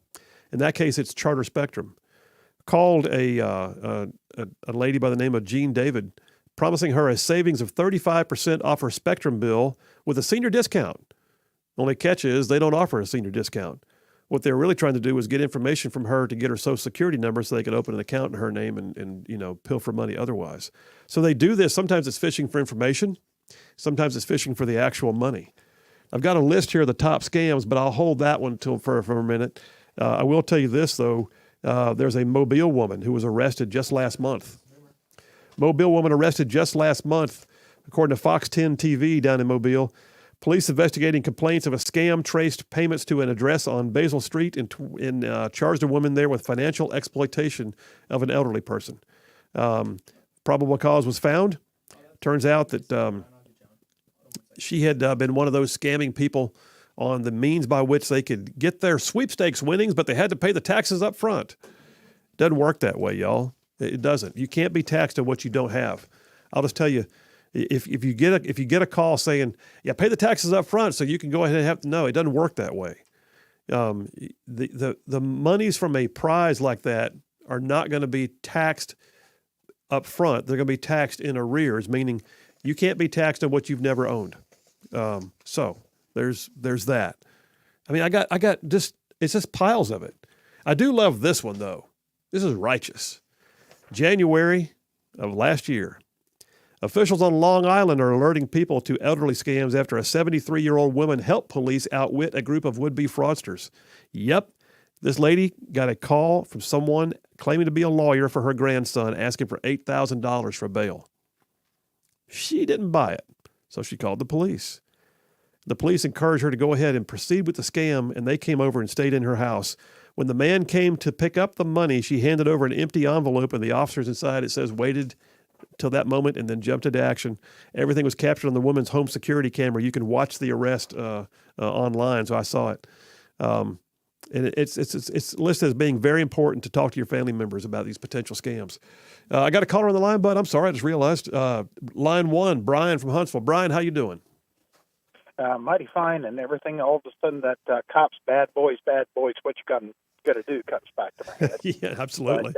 in that case it's Charter Spectrum, called a lady by the name of Jean David, promising her a savings of 35% off her Spectrum bill with a senior discount. Only catch is they don't offer a senior discount. What they were really trying to do was get information from her to get her Social Security number so they could open an account in her name and pilfer money otherwise. So they do this. Sometimes it's phishing for information. Sometimes it's phishing for the actual money. I've got a list here of the top scams, but I'll hold that one for a minute. I will tell you this, though. There's a Mobile woman who was arrested just last month. Mobile woman arrested just last month, according to Fox 10 TV down in Mobile. Police investigating complaints of a scam traced payments to an address on Basil Street and charged a woman there with financial exploitation of an elderly person. Probable cause was found. Turns out that she had been one of those scamming people on the means by which they could get their sweepstakes winnings, but they had to pay the taxes up front. Doesn't work that way, y'all. It doesn't. You can't be taxed on what you don't have. I'll just tell you, if you get a call saying, "Yeah, pay the taxes up front so you can go ahead and have," no, it doesn't work that way. The monies from a prize like that are not going to be taxed up front. They're going to be taxed in arrears, meaning you can't be taxed on what you've never owned. So there's that. I mean, I got it's just piles of it. I do love this one though. This is righteous. January of last year, officials on Long Island are alerting people to elderly scams after a 73-year-old woman helped police outwit a group of would-be fraudsters. Yep, this lady got a call from someone claiming to be a lawyer for her grandson, asking for $8,000 for bail. She didn't buy it, so she called the police. The police encouraged her to go ahead and proceed with the scam, and they came over and stayed in her house. When the man came to pick up the money, she handed over an empty envelope, and the officers inside, it says, waited till that moment and then jumped into action. Everything was captured on the woman's home security camera. You can watch the arrest online, so I saw it. And it's listed as being very important to talk to your family members about these potential scams. I got a caller on the line, bud. I'm sorry, I just realized. Line 1, Brian from Huntsville. Brian, how you doing? Mighty fine, and everything. All of a sudden, that cops, bad boys, what you got to do comes back to my head. Yeah, absolutely.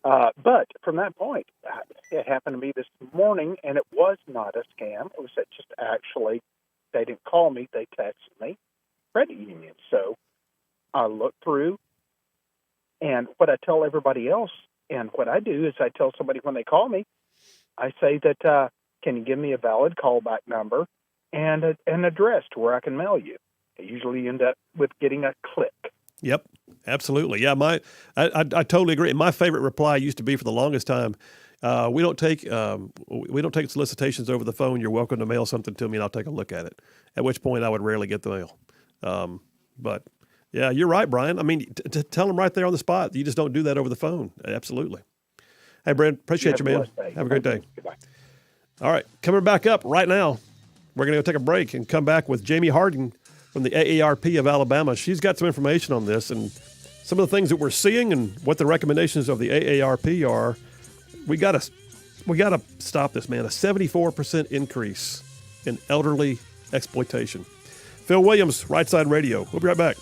But from that point, it happened to me this morning, and it was not a scam. It was just actually, they didn't call me, they texted me, credit union. So I look through, and what I tell everybody else, and what I do is I tell somebody when they call me, I say that, can you give me a valid callback number and an address to where I can mail you? I usually end up with getting a click. Yep, absolutely. Yeah, I totally agree. My favorite reply used to be for the longest time, we don't take solicitations over the phone. You're welcome to mail something to me, and I'll take a look at it. At which point, I would rarely get the mail. But yeah, you're right, Brian. I mean, tell them right there on the spot. You just don't do that over the phone. Absolutely. Hey, Brent, appreciate you, man. Have a great day. Goodbye. All right, coming back up right now, we're going to go take a break and come back with Jamie Harding from the AARP of Alabama. She's got some information on this and some of the things that we're seeing and what the recommendations of the AARP are. We got to stop this, man. A 74% increase in elderly exploitation. Phil Williams, Rightside Radio. We'll be right back.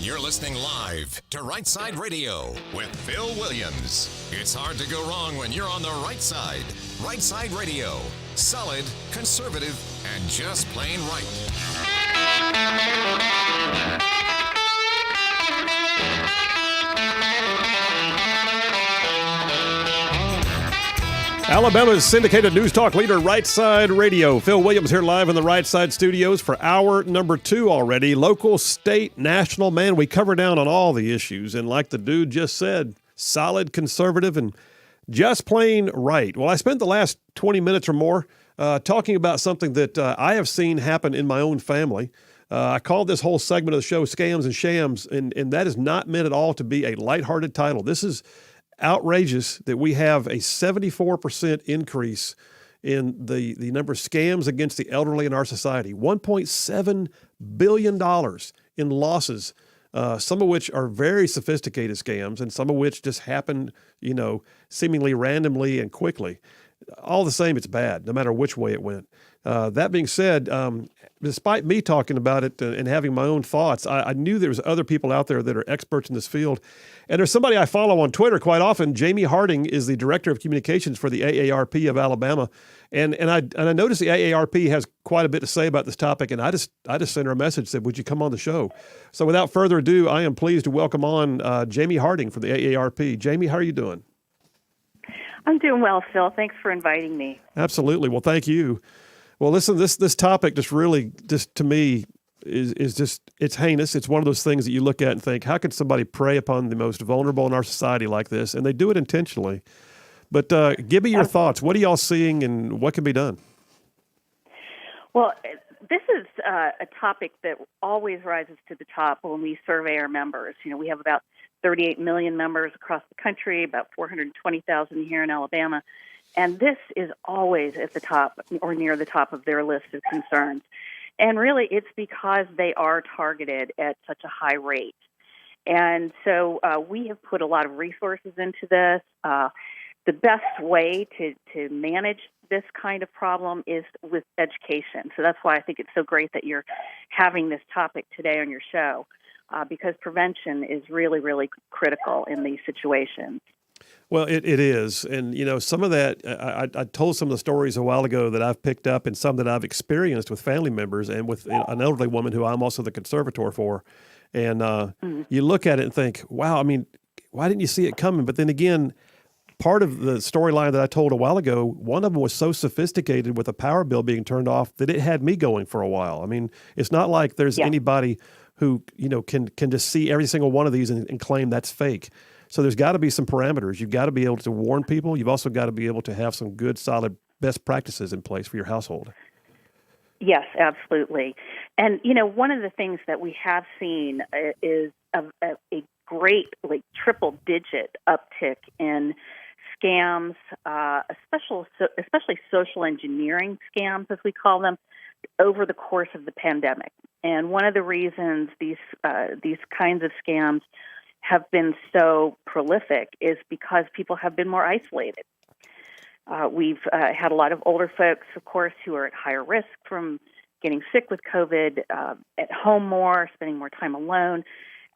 You're listening live to Rightside Radio with Phil Williams. It's hard to go wrong when you're on the right side. Rightside Radio. Solid, conservative, and just plain right. Alabama's syndicated news talk leader, Rightside Radio. Phil Williams here live in the Rightside studios for hour number 2 already. Local, state, national. Man, we cover down on all the issues. And like the dude just said, solid, conservative, and just plain right. Well, I spent the last 20 minutes or more talking about something that I have seen happen in my own family. I called this whole segment of the show Scams and Shams, and that is not meant at all to be a lighthearted title. This is outrageous that we have a 74% increase in the number of scams against the elderly in our society. $1.7 billion in losses, some of which are very sophisticated scams and some of which just happen, seemingly randomly and quickly. All the same, it's bad, no matter which way it went. That being said, despite me talking about it and having my own thoughts, I knew there was other people out there that are experts in this field. And there's somebody I follow on Twitter quite often. Jamie Harding is the director of communications for the AARP of Alabama. And I noticed the AARP has quite a bit to say about this topic. And I just sent her a message, said, would you come on the show? So without further ado, I am pleased to welcome on Jamie Harding from the AARP. Jamie, how are you doing? I'm doing well, Phil. Thanks for inviting me. Absolutely. Well, thank you. Well, listen, this topic just to me is just, it's heinous. It's one of those things that you look at and think, how could somebody prey upon the most vulnerable in our society like this? And they do it intentionally. But give me your thoughts. What are y'all seeing and what can be done? Well, this is a topic that always rises to the top when we survey our members. We have about 38 million members across the country, about 420,000 here in Alabama. And this is always at the top or near the top of their list of concerns. And really, it's because they are targeted at such a high rate. And so we have put a lot of resources into this. The best way to manage this kind of problem is with education. So that's why I think it's so great that you're having this topic today on your show, because prevention is really, really critical in these situations. Well, it is. And, some of that, I told some of the stories a while ago that I've picked up and some that I've experienced with family members and with an elderly woman who I'm also the conservator for. And you look at it and think, wow, I mean, why didn't you see it coming? But then again, part of the storyline that I told a while ago, one of them was so sophisticated with a power bill being turned off that it had me going for a while. I mean, it's not like there's anybody who, can just see every single one of these and claim that's fake. So there's got to be some parameters. You've got to be able to warn people. You've also got to be able to have some good, solid best practices in place for your household. Yes, absolutely. And, one of the things that we have seen is a great, triple-digit uptick in scams, especially social engineering scams, as we call them, over the course of the pandemic. And one of the reasons these kinds of scams have been so prolific is because people have been more isolated. We've had a lot of older folks, of course, who are at higher risk from getting sick with COVID, at home more, spending more time alone.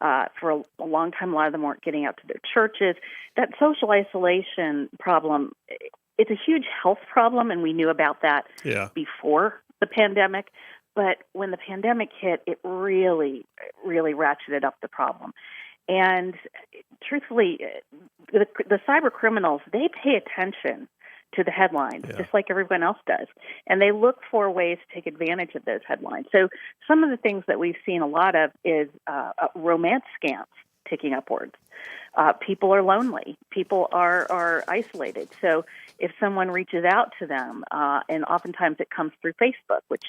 For a long time, a lot of them weren't getting out to their churches. That social isolation problem, it's a huge health problem, and we knew about that before the pandemic. But when the pandemic hit, it really, really ratcheted up the problem. And truthfully, the cyber criminals, they pay attention to the headlines, just like everyone else does. And they look for ways to take advantage of those headlines. So some of the things that we've seen a lot of is romance scams ticking upwards. People are lonely. People are isolated. So if someone reaches out to them, and oftentimes it comes through Facebook, which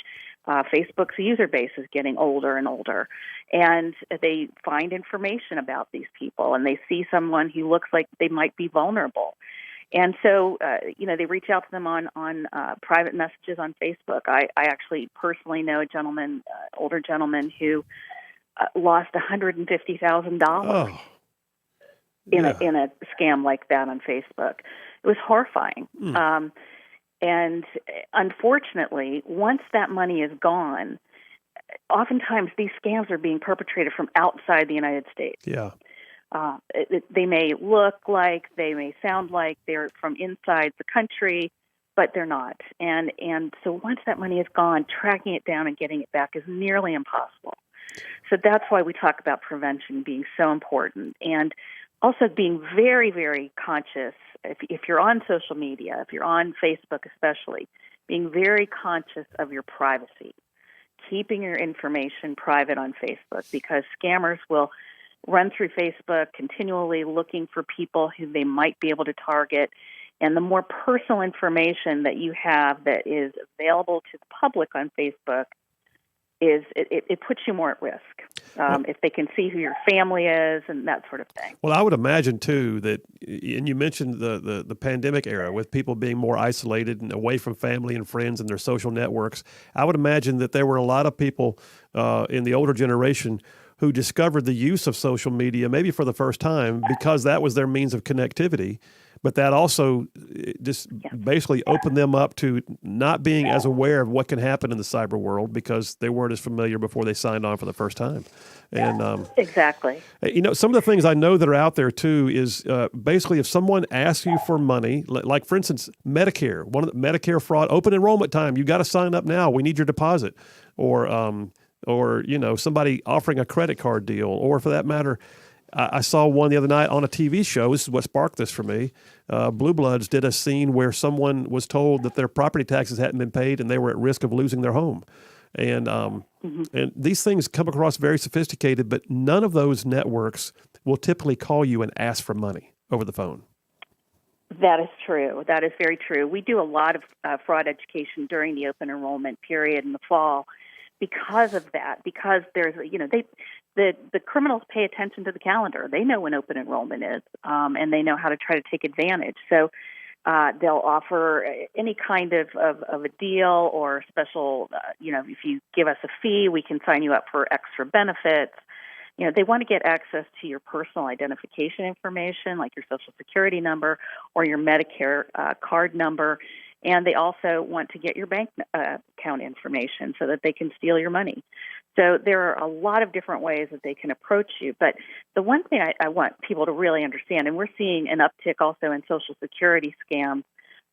Facebook's user base is getting older and older, and they find information about these people, and they see someone who looks like they might be vulnerable. And so, they reach out to them on private messages on Facebook. I actually personally know a gentleman, older gentleman, who lost $150,000 in a scam like that on Facebook. It was horrifying. And unfortunately, once that money is gone, oftentimes these scams are being perpetrated from outside the United States. Yeah. They may look like, they may sound like they're from inside the country, but they're not. And so once that money is gone, tracking it down and getting it back is nearly impossible. So that's why we talk about prevention being so important, and also being very, very conscious. If you're on social media, if you're on Facebook especially, being very conscious of your privacy, keeping your information private on Facebook, because scammers will run through Facebook continually looking for people who they might be able to target. And the more personal information that you have that is available to the public on Facebook, it puts you more at risk if they can see who your family is and that sort of thing. Well, I would imagine, too, that, and you mentioned the pandemic era with people being more isolated and away from family and friends and their social networks. I would imagine that there were a lot of people in the older generation who discovered the use of social media maybe for the first time because that was their means of connectivity. But that also just basically opened them up to not being as aware of what can happen in the cyber world because they weren't as familiar before they signed on for the first time. And exactly. Some of the things I know that are out there too is basically if someone asks you for money, like for instance, Medicare, one of the Medicare fraud, open enrollment time, you got to sign up now. We need your deposit, or somebody offering a credit card deal, or for that matter. I saw one the other night on a TV show. This is what sparked this for me. Blue Bloods did a scene where someone was told that their property taxes hadn't been paid and they were at risk of losing their home. And and these things come across very sophisticated, but none of those networks will typically call you and ask for money over the phone. That is true. That is very true. We do a lot of fraud education during the open enrollment period in the fall because of that, because there's, the criminals pay attention to the calendar. They know when open enrollment is, and they know how to try to take advantage. So they'll offer any kind of a deal or special, if you give us a fee, we can sign you up for extra benefits. They want to get access to your personal identification information, like your Social Security number or your Medicare card number. And they also want to get your bank account information so that they can steal your money. So there are a lot of different ways that they can approach you. But the one thing I want people to really understand, and we're seeing an uptick also in Social Security scams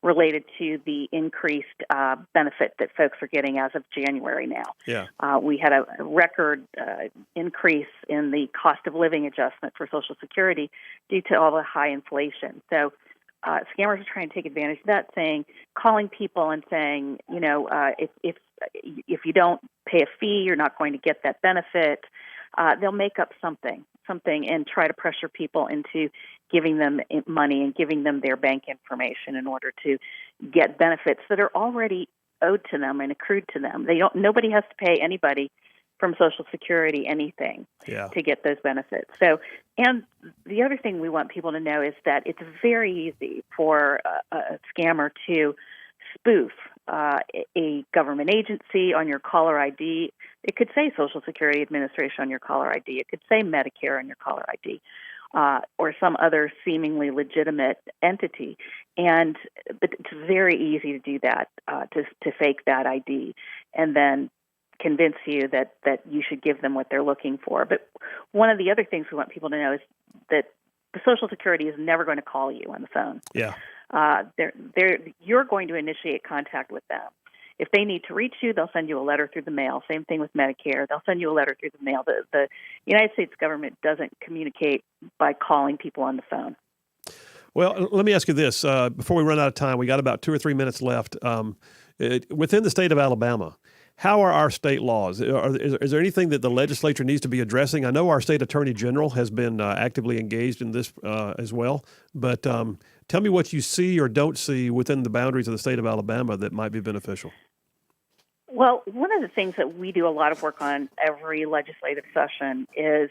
related to the increased benefit that folks are getting as of January now. Yeah. We had a record increase in the cost of living adjustment for Social Security due to all the high inflation. So scammers are trying to take advantage of that, calling people and saying, if you don't pay a fee, you're not going to get that benefit. They'll make up something and try to pressure people into giving them money and giving them their bank information in order to get benefits that are already owed to them and accrued to them. Nobody has to pay anybody from Social Security anything to get those benefits. So, and the other thing we want people to know is that it's very easy for a scammer to spoof a government agency on your caller ID. It could say Social Security Administration on your caller ID. It could say Medicare on your caller ID, or some other seemingly legitimate entity. But it's very easy to do that, to fake that ID, and then convince you that you should give them what they're looking for. But one of the other things we want people to know is that the Social Security is never going to call you on the phone. Yeah. You're going to initiate contact with them. If they need to reach you, they'll send you a letter through the mail. Same thing with Medicare. They'll send you a letter through the mail. The United States government doesn't communicate by calling people on the phone. Well, let me ask you this. Before we run out of time, we got about 2 or 3 minutes left. Within the state of Alabama, how are our state laws? Is there anything that the legislature needs to be addressing? I know our state attorney general has been actively engaged in this as well, but tell me what you see or don't see within the boundaries of the state of Alabama that might be beneficial. Well, one of the things that we do a lot of work on every legislative session is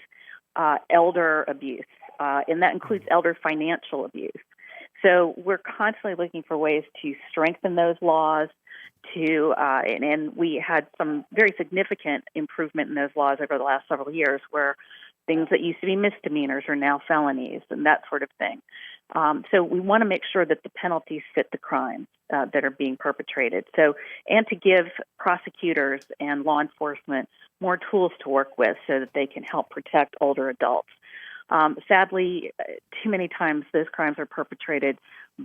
elder abuse, and that includes elder financial abuse. So we're constantly looking for ways to strengthen those laws, and we had some very significant improvement in those laws over the last several years, where things that used to be misdemeanors are now felonies and that sort of thing. So we want to make sure that the penalties fit the crimes. that are being perpetrated. So, and to give prosecutors and law enforcement more tools to work with so that they can help protect older adults. Sadly, too many times those crimes are perpetrated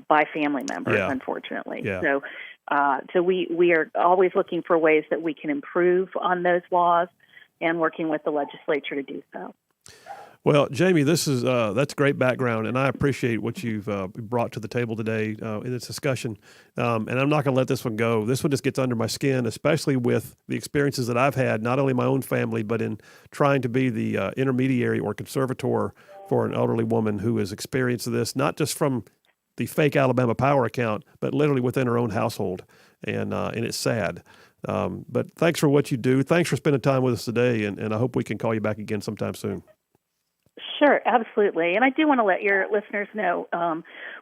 by family members, unfortunately. Yeah. So we are always looking for ways that we can improve on those laws and working with the legislature to do so. Well, Jamie, this is that's great background, and I appreciate what you've brought to the table today in this discussion. And I'm not going to let this one go. This one just gets under my skin, especially with the experiences that I've had, not only in my own family, but in trying to be the intermediary or conservator for an elderly woman who has experienced this, not just from the fake Alabama Power account, but literally within her own household, and it's sad. But thanks for what you do. Thanks for spending time with us today, and I hope we can call you back again sometime soon. Sure, absolutely. And I do want to let your listeners know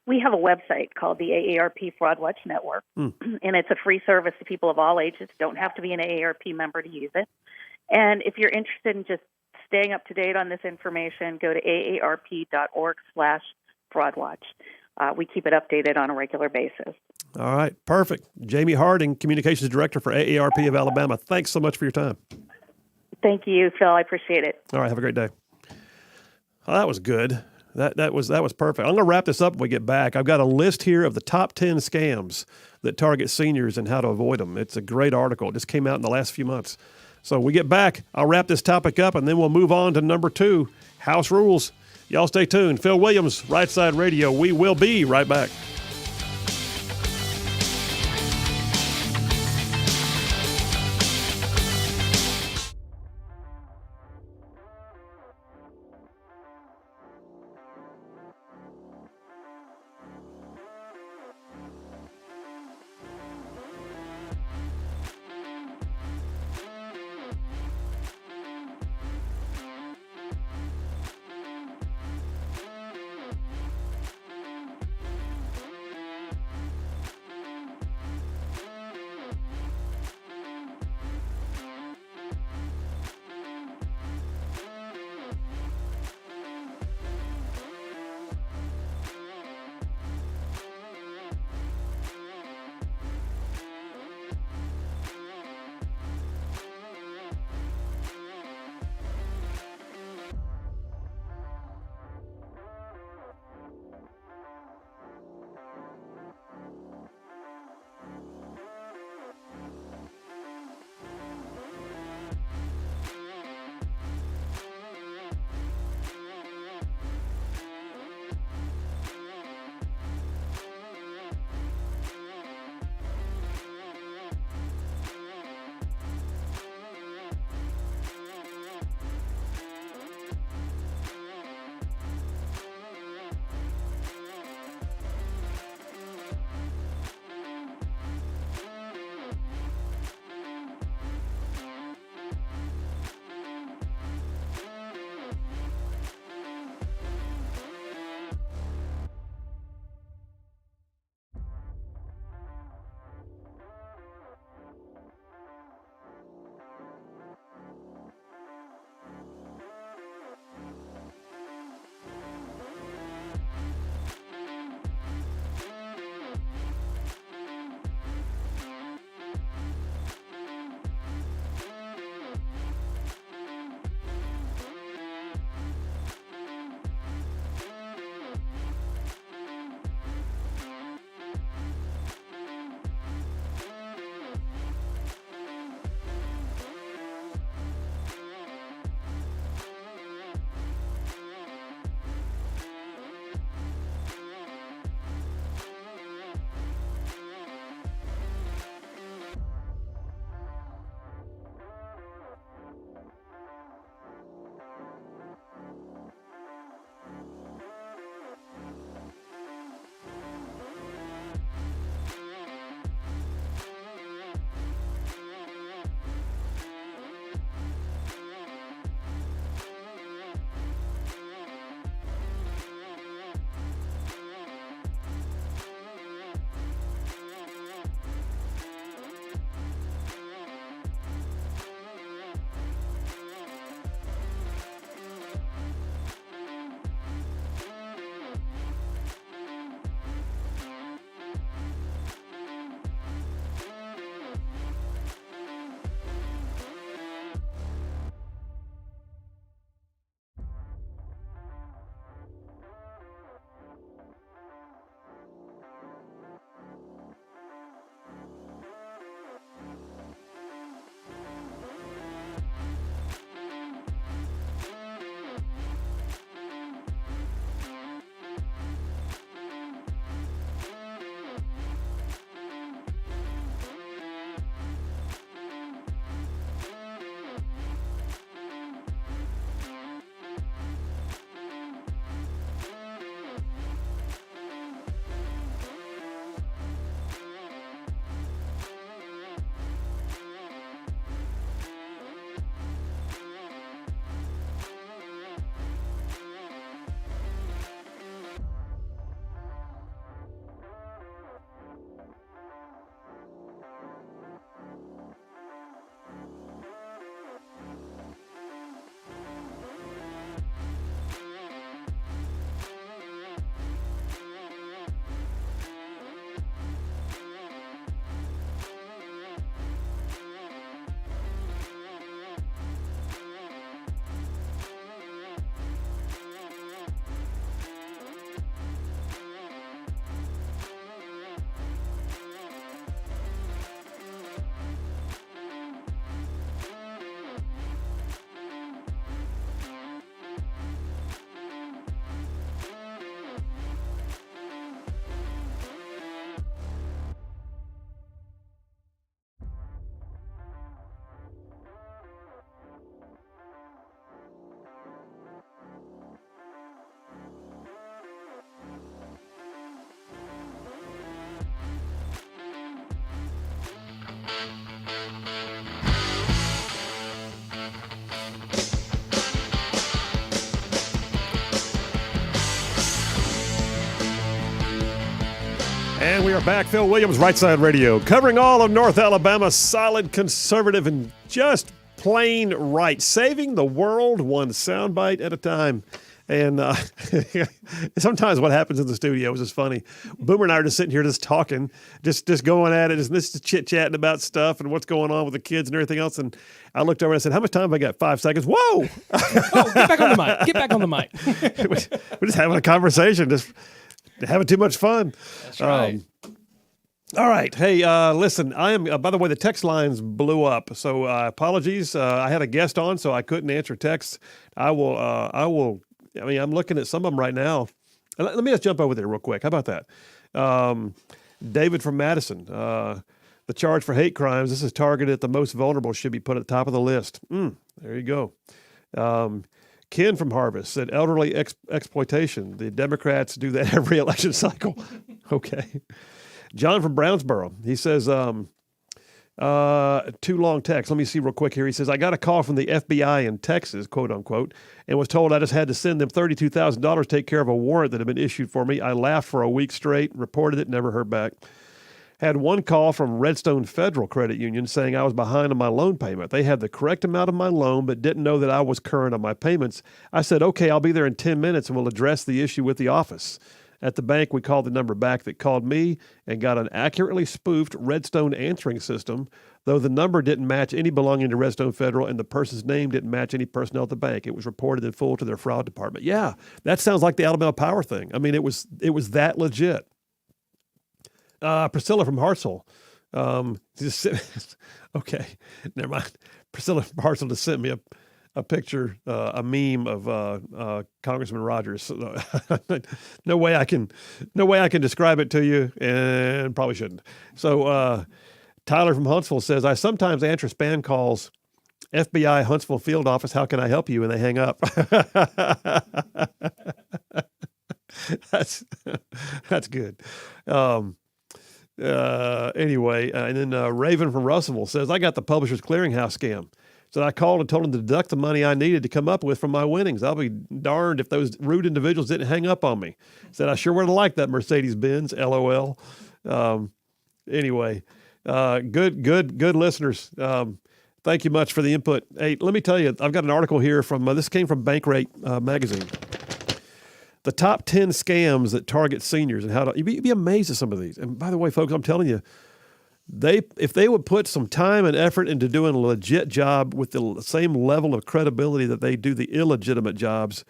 we have a website called the AARP Fraud Watch Network, and it's a free service to people of all ages. Don't have to be an AARP member to use it. And if you're interested in just staying up to date on this information, go to aarp.org/fraudwatch. We keep it updated on a regular basis. All right, perfect. Jamie Harding, Communications Director for AARP of Alabama. Thanks so much for your time. Thank you, Phil. I appreciate it. All right, have a great day. Oh, that was good. That was perfect. I'm going to wrap this up when we get back. I've got a list here of the top 10 scams that target seniors and how to avoid them. It's a great article. It just came out in the last few months. So when we get back, I'll wrap this topic up, and then we'll move on to number 2, house rules. Y'all stay tuned. Phil Williams, Rightside Radio. We will be right back. And we are back. Phil Williams, Rightside Radio, covering all of North Alabama, solid, conservative, and just plain right. Saving the world one soundbite at a time. And sometimes what happens in the studio is just funny. Boomer and I are just sitting here just talking, just going at it, just chit-chatting about stuff and what's going on with the kids and everything else. And I looked over and I said, how much time have I got? 5 seconds. Whoa! Oh, get back on the mic. Get back on the mic. We're just having a conversation, just having too much fun. That's right. All right. Hey, listen, I am, by the way, the text lines blew up. So apologies. I had a guest on, so I couldn't answer texts. I mean, I'm looking at some of them right now. Let me just jump over there real quick. How about that? David from Madison. The charge for hate crimes, this is targeted at the most vulnerable, should be put at the top of the list. There you go. Ken from Harvest said elderly exploitation. The Democrats do that every election cycle. Okay. John from Brownsboro, he says, too long text. Let me see real quick here. He says, I got a call from the FBI in Texas, quote unquote, and was told I just had to send them $32,000 to take care of a warrant that had been issued for me. I laughed for a week straight, reported it, never heard back. Had one call from Redstone Federal Credit Union saying I was behind on my loan payment. They had the correct amount of my loan, but didn't know that I was current on my payments. I said, okay, I'll be there in 10 minutes and we'll address the issue with the office. At the bank, we called the number back that called me and got an accurately spoofed Redstone answering system, though the number didn't match any belonging to Redstone Federal and the person's name didn't match any personnel at the bank. It was reported in full to their fraud department. Yeah, that sounds like the Alabama Power thing. I mean, it was that legit. Priscilla from Hartselle. Okay, never mind. Priscilla from Hartselle just sent me a picture, a meme of Congressman Rogers. No way I can describe it to you, and probably shouldn't. So Tyler from Huntsville says, I sometimes answer spam calls. FBI Huntsville field office. How can I help you? And they hang up. That's good. Anyway, and then Raven from Russellville says, I got the Publishers Clearinghouse scam. So I called and told them to deduct the money I needed to come up with from my winnings. I'll be darned if those rude individuals didn't hang up on me. Said I sure would have liked that Mercedes-Benz, LOL. Anyway, good listeners. Thank you much for the input. Hey, let me tell you, I've got an article here from, this came from Bankrate magazine. The top 10 scams that target seniors and how to, you'd be amazed at some of these. And by the way, folks, I'm telling you, if they would put some time and effort into doing a legit job with the same level of credibility that they do the illegitimate jobs,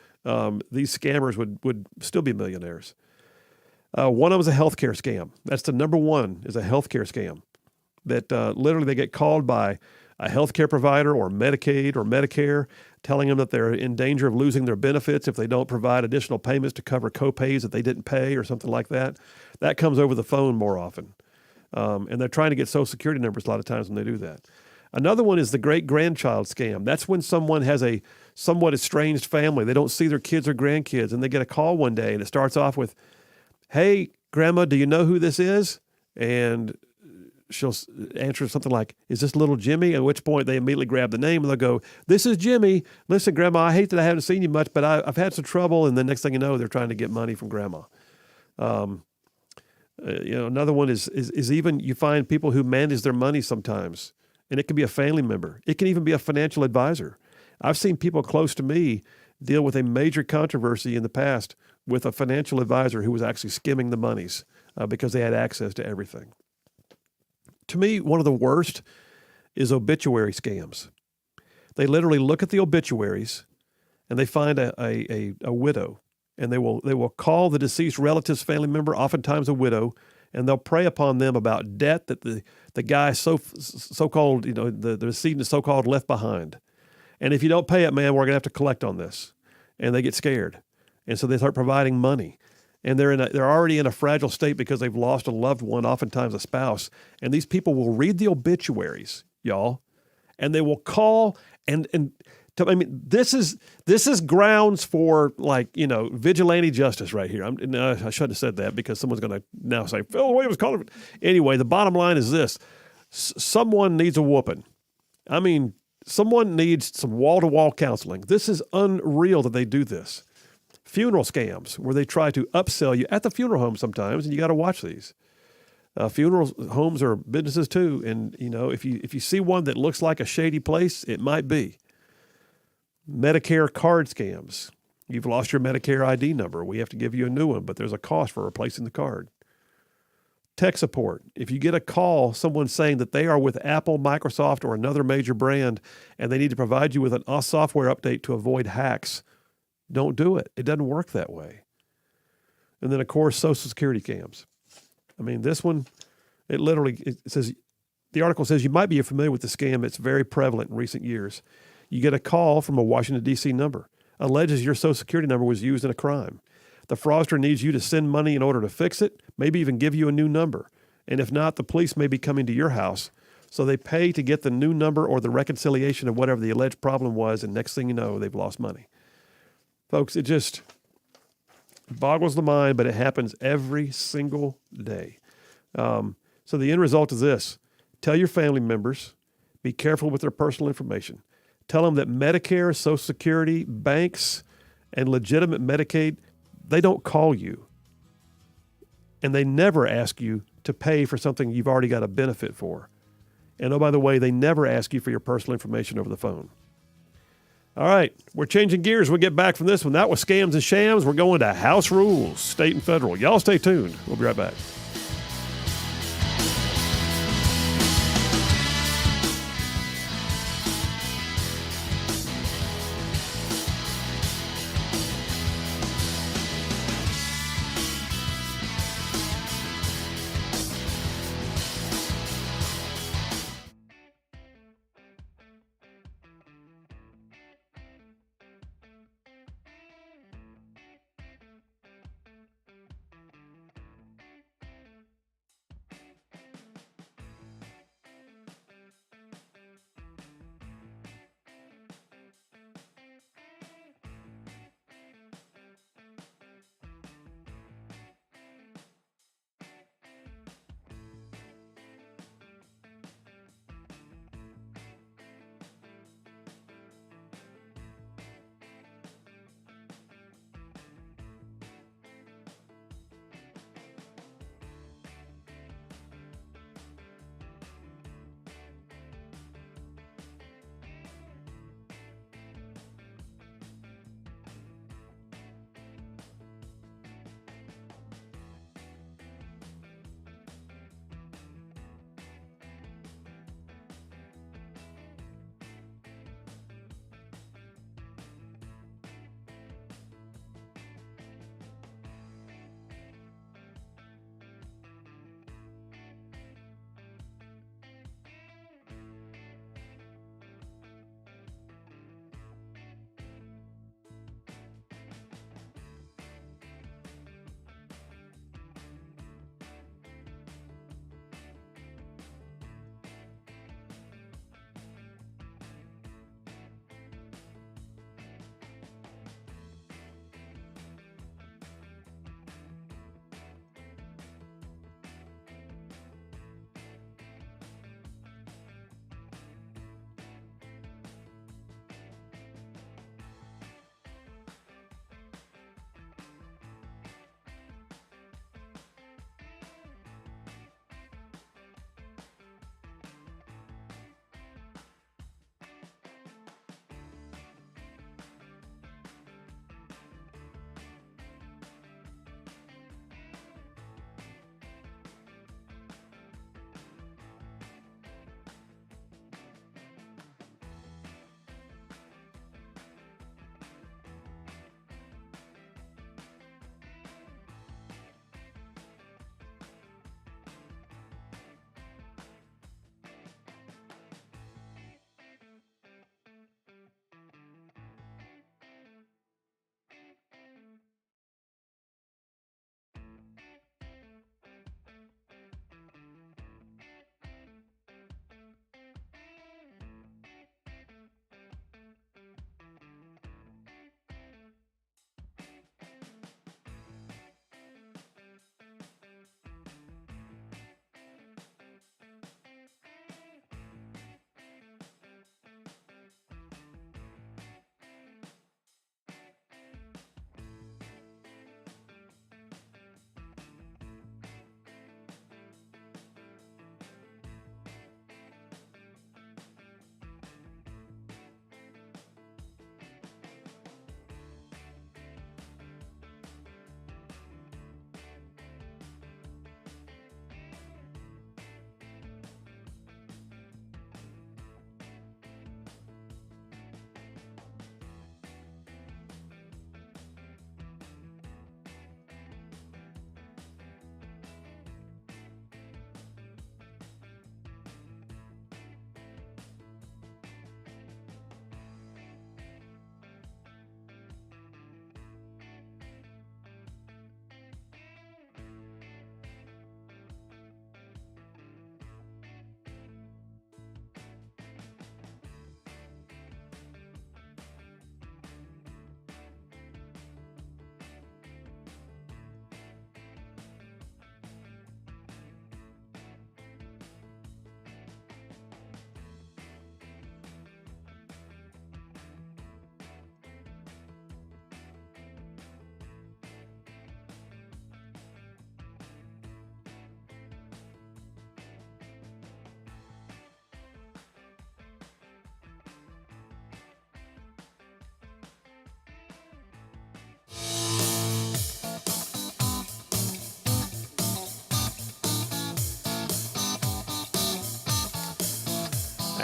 these scammers would still be millionaires. One of them is a healthcare scam. That's the number one, is a healthcare scam. That literally they get called by a healthcare provider or Medicaid or Medicare, telling them that they're in danger of losing their benefits if they don't provide additional payments to cover co-pays that they didn't pay or something like that. That comes over the phone more often. And they're trying to get Social Security numbers a lot of times when they do that. Another one is the great-grandchild scam. That's when someone has a somewhat estranged family. They don't see their kids or grandkids, and they get a call one day, and it starts off with, hey, Grandma, do you know who this is? And she'll answer something like, is this little Jimmy? At which point they immediately grab the name and they'll go, this is Jimmy. Listen, Grandma, I hate that I haven't seen you much, but I've had some trouble. And the next thing you know, they're trying to get money from Grandma. Another one is even you find people who manage their money sometimes, and it can be a family member. It can even be a financial advisor. I've seen people close to me deal with a major controversy in the past with a financial advisor who was actually skimming the monies because they had access to everything. To me, one of the worst is obituary scams. They literally look at the obituaries and they find a widow, and they will call the deceased relative's family member, oftentimes a widow, and they'll prey upon them about debt that the guy so-called, the decedent is so-called left behind. And if you don't pay it, man, we're going to have to collect on this. And they get scared. And so they start providing money. And they're already in a fragile state because they've lost a loved one, oftentimes a spouse. And these people will read the obituaries, y'all, and they will call this is grounds for vigilante justice right here. I shouldn't have said that because someone's going to now say, Phil Williams called it. Anyway, the bottom line is this. Someone needs a whooping. I mean, someone needs some wall-to-wall counseling. This is unreal that they do this. Funeral scams where they try to upsell you at the funeral home sometimes, and you got to watch these. Funeral homes are businesses too, and if you see one that looks like a shady place, it might be. Medicare card scams. You've lost your Medicare ID number. We have to give you a new one, but there's a cost for replacing the card. Tech support. If you get a call, someone saying that they are with Apple, Microsoft, or another major brand, and they need to provide you with a software update to avoid hacks, don't do it. It doesn't work that way. And then, of course, Social Security scams. I mean, this one, it says, the article says you might be familiar with the scam. It's very prevalent in recent years. You get a call from a Washington, D.C. number, alleges your Social Security number was used in a crime. The fraudster needs you to send money in order to fix it, maybe even give you a new number. And if not, the police may be coming to your house. So they pay to get the new number or the reconciliation of whatever the alleged problem was, and next thing you know, they've lost money. Folks, it just boggles the mind, but it happens every single day. So the end result is this. Tell your family members, be careful with their personal information. Tell them that Medicare, Social Security, banks, and legitimate Medicaid, they don't call you. And they never ask you to pay for something you've already got a benefit for. And oh, by the way, they never ask you for your personal information over the phone. All right, we're changing gears. We'll get back from this one. That was Scams and Shams. We're going to House Rules, state and federal. Y'all stay tuned. We'll be right back.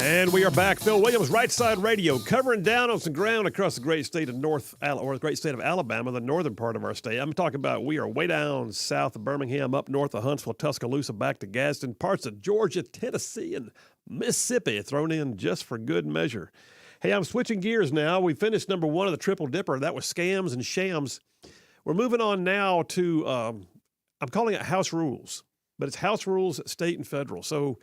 And we are back. Phil Williams, Rightside Radio, covering down on some ground across the great state of the great state of Alabama, the northern part of our state. I'm talking about we are way down south of Birmingham, up north of Huntsville, Tuscaloosa, back to Gadsden, parts of Georgia, Tennessee, and Mississippi thrown in just for good measure. Hey, I'm switching gears now. We finished number one of the Triple Dipper. That was Scams and Shams. We're moving on now to, I'm calling it House Rules, but it's House Rules, state and federal. So,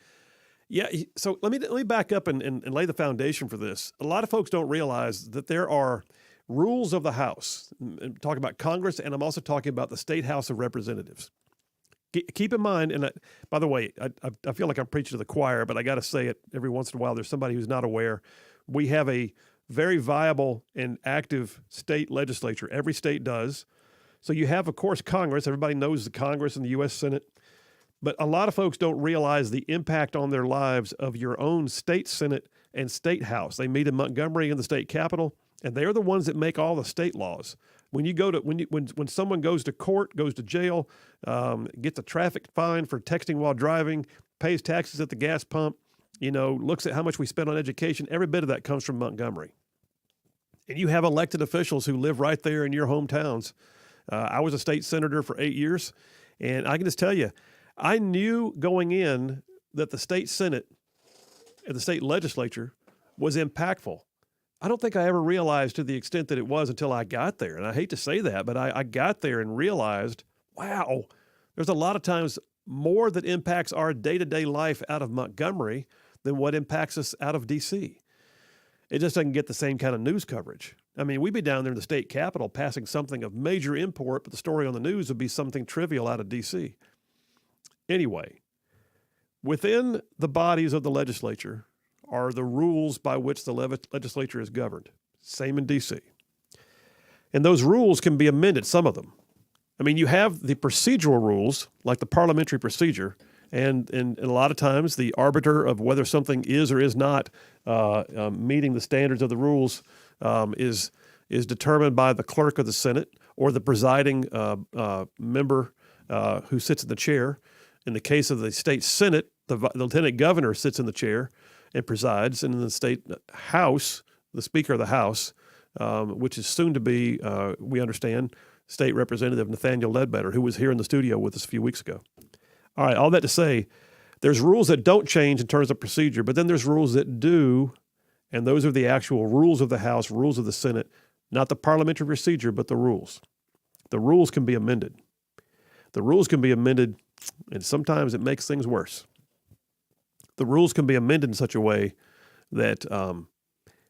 yeah, so let me back up and lay the foundation for this. A lot of folks don't realize that there are rules of the House. I'm talking about Congress, and I'm also talking about the State House of Representatives. Keep in mind, and by the way, I feel like I'm preaching to the choir, but I got to say it every once in a while. There's somebody who's not aware. We have a very viable and active state legislature. Every state does. So you have, of course, Congress. Everybody knows the Congress and the U.S. Senate. But a lot of folks don't realize the impact on their lives of your own state Senate and state House. They meet in Montgomery in the state capitol, and they're the ones that make all the state laws. When you go to when someone goes to court, goes to jail, gets a traffic fine for texting while driving, pays taxes at the gas pump, looks at how much we spend on education, every bit of that comes from Montgomery. And you have elected officials who live right there in your hometowns. I was a state senator for 8 years, and I can just tell you, I knew going in that the state Senate and the state legislature was impactful. I don't think I ever realized to the extent that it was until I got there. And I hate to say that, but I got there and realized, wow, there's a lot of times more that impacts our day-to-day life out of Montgomery than what impacts us out of D.C. It just doesn't get the same kind of news coverage. I mean, we'd be down there in the state capitol passing something of major import, but the story on the news would be something trivial out of D.C. Anyway, within the bodies of the legislature are the rules by which the legislature is governed. Same in D.C. And those rules can be amended, some of them. I mean, you have the procedural rules, like the parliamentary procedure, and a lot of times the arbiter of whether something is or is not meeting the standards of the rules is determined by the clerk of the Senate or the presiding member who sits in the chair. In the case of the state Senate, the lieutenant governor sits in the chair and presides. And in the state House, the Speaker of the House, which is soon to be, we understand, State Representative Nathaniel Ledbetter, who was here in the studio with us a few weeks ago. All right, all that to say, there's rules that don't change in terms of procedure, but then there's rules that do, and those are the actual rules of the House, rules of the Senate, not the parliamentary procedure, but the rules. The rules can be amended. The rules can be amended, and sometimes it makes things worse. The rules can be amended in such a way that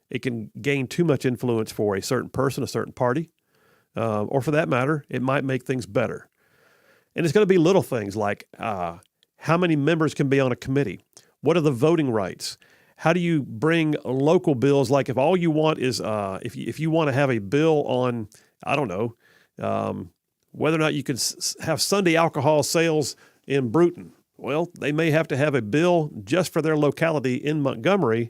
it can gain too much influence for a certain person, a certain party, or for that matter, it might make things better. And it's going to be little things like how many members can be on a committee? What are the voting rights? How do you bring local bills? Like if all you want is, if you want to have a bill on, I don't know, whether or not you can have Sunday alcohol sales in Bruton. Well, they may have to have a bill just for their locality in Montgomery,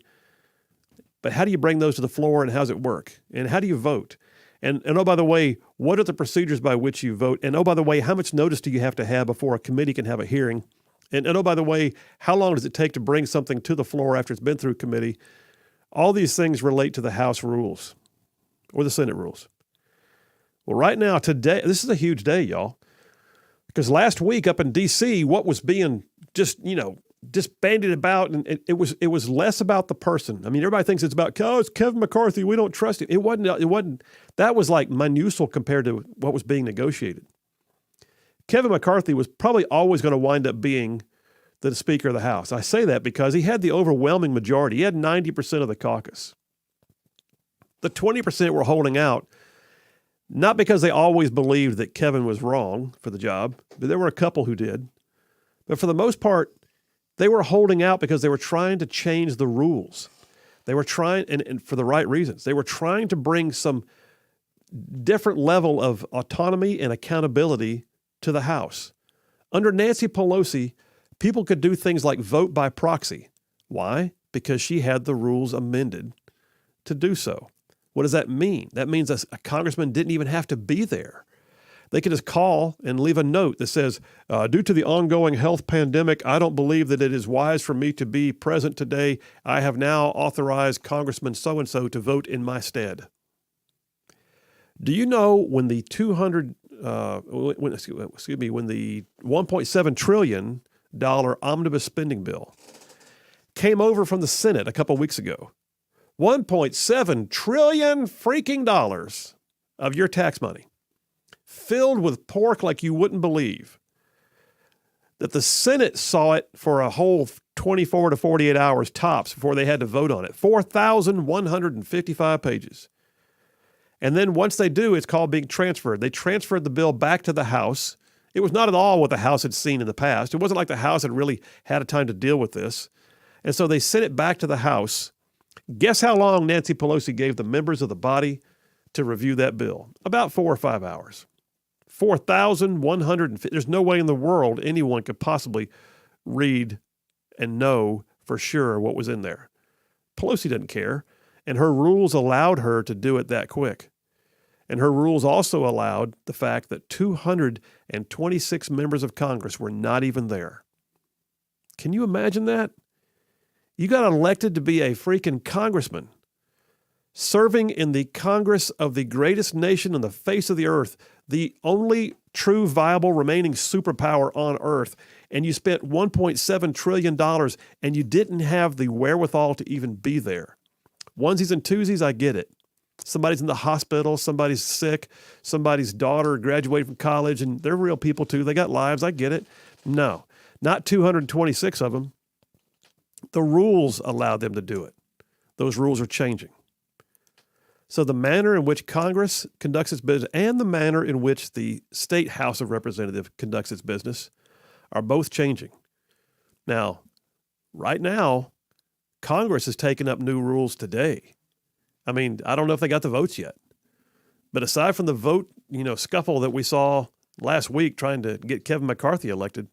but how do you bring those to the floor and how does it work? And how do you vote? And oh, by the way, what are the procedures by which you vote? And oh, by the way, how much notice do you have to have before a committee can have a hearing? And oh, by the way, how long does it take to bring something to the floor after it's been through committee? All these things relate to the House rules or the Senate rules. Well, right now, today, this is a huge day, y'all. Because last week up in D.C., what was being just bandied about, and it was less about the person. I mean, everybody thinks it's about, it's Kevin McCarthy, we don't trust him. It wasn't. That was like minuscule compared to what was being negotiated. Kevin McCarthy was probably always going to wind up being the Speaker of the House. I say that because he had the overwhelming majority. He had 90% of the caucus. The 20% were holding out, not because they always believed that Kevin was wrong for the job, but there were a couple who did. But for the most part, they were holding out because they were trying to change the rules. They were trying, and for the right reasons, they were trying to bring some different level of autonomy and accountability to the House. Under Nancy Pelosi, people could do things like vote by proxy. Why? Because she had the rules amended to do so. What does that mean? That means a congressman didn't even have to be there. They can just call and leave a note that says, due to the ongoing health pandemic, I don't believe that it is wise for me to be present today. I have now authorized Congressman so-and-so to vote in my stead. Do you know when the when the $1.7 trillion omnibus spending bill came over from the Senate a couple weeks ago? $1.7 trillion freaking dollars of your tax money, filled with pork like you wouldn't believe, that the Senate saw it for a whole 24 to 48 hours tops before they had to vote on it. 4,155 pages. And then once they do, it's called being transferred. They transferred the bill back to the House. It was not at all what the House had seen in the past. It wasn't like the House had really had a time to deal with this. And so they sent it back to the House. Guess how long Nancy Pelosi gave the members of the body to review that bill? About 4 or 5 hours. 4,150. There's no way in the world anyone could possibly read and know for sure what was in there. Pelosi didn't care, and her rules allowed her to do it that quick. And her rules also allowed the fact that 226 members of Congress were not even there. Can you imagine that? You got elected to be a freaking congressman, serving in the Congress of the greatest nation on the face of the earth, the only true viable remaining superpower on earth, and you spent $1.7 trillion and you didn't have the wherewithal to even be there. Onesies and twosies, I get it. Somebody's in the hospital, somebody's sick, somebody's daughter graduated from college, and they're real people too. They got lives, I get it. No, not 226 of them. The rules allowed them to do it. Those rules are changing. So the manner in which Congress conducts its business and the manner in which the state House of Representatives conducts its business are both changing. Now, right now, Congress has taken up new rules today. I mean, I don't know if they got the votes yet. But aside from the vote, scuffle that we saw last week trying to get Kevin McCarthy elected,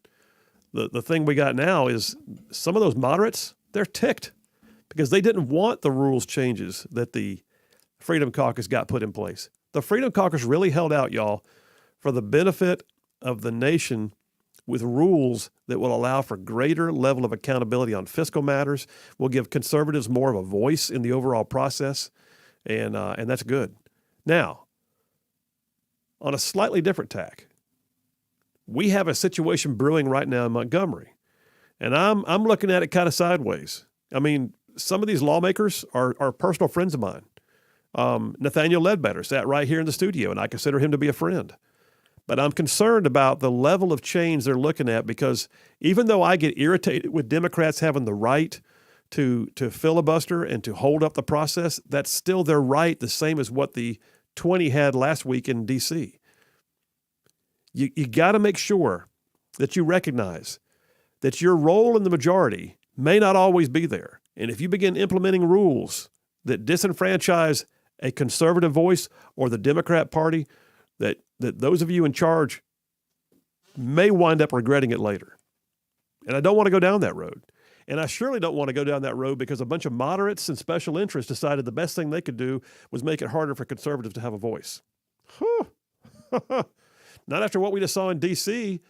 the thing we got now is some of those moderates, they're ticked because they didn't want the rules changes that the Freedom Caucus got put in place. The Freedom Caucus really held out, y'all, for the benefit of the nation with rules that will allow for greater level of accountability on fiscal matters, will give conservatives more of a voice in the overall process, and that's good. Now, on a slightly different tack, we have a situation brewing right now in Montgomery, and I'm looking at it kind of sideways. I mean, some of these lawmakers are personal friends of mine. Nathaniel Ledbetter sat right here in the studio, and I consider him to be a friend. But I'm concerned about the level of change they're looking at, because even though I get irritated with Democrats having the right to filibuster and to hold up the process, that's still their right, the same as what the 20 had last week in D.C. You got to make sure that you recognize that your role in the majority may not always be there. And if you begin implementing rules that disenfranchise a conservative voice or the Democrat Party, that those of you in charge may wind up regretting it later. And I don't want to go down that road. And I surely don't want to go down that road because a bunch of moderates and special interests decided the best thing they could do was make it harder for conservatives to have a voice. Not after what we just saw in D.C.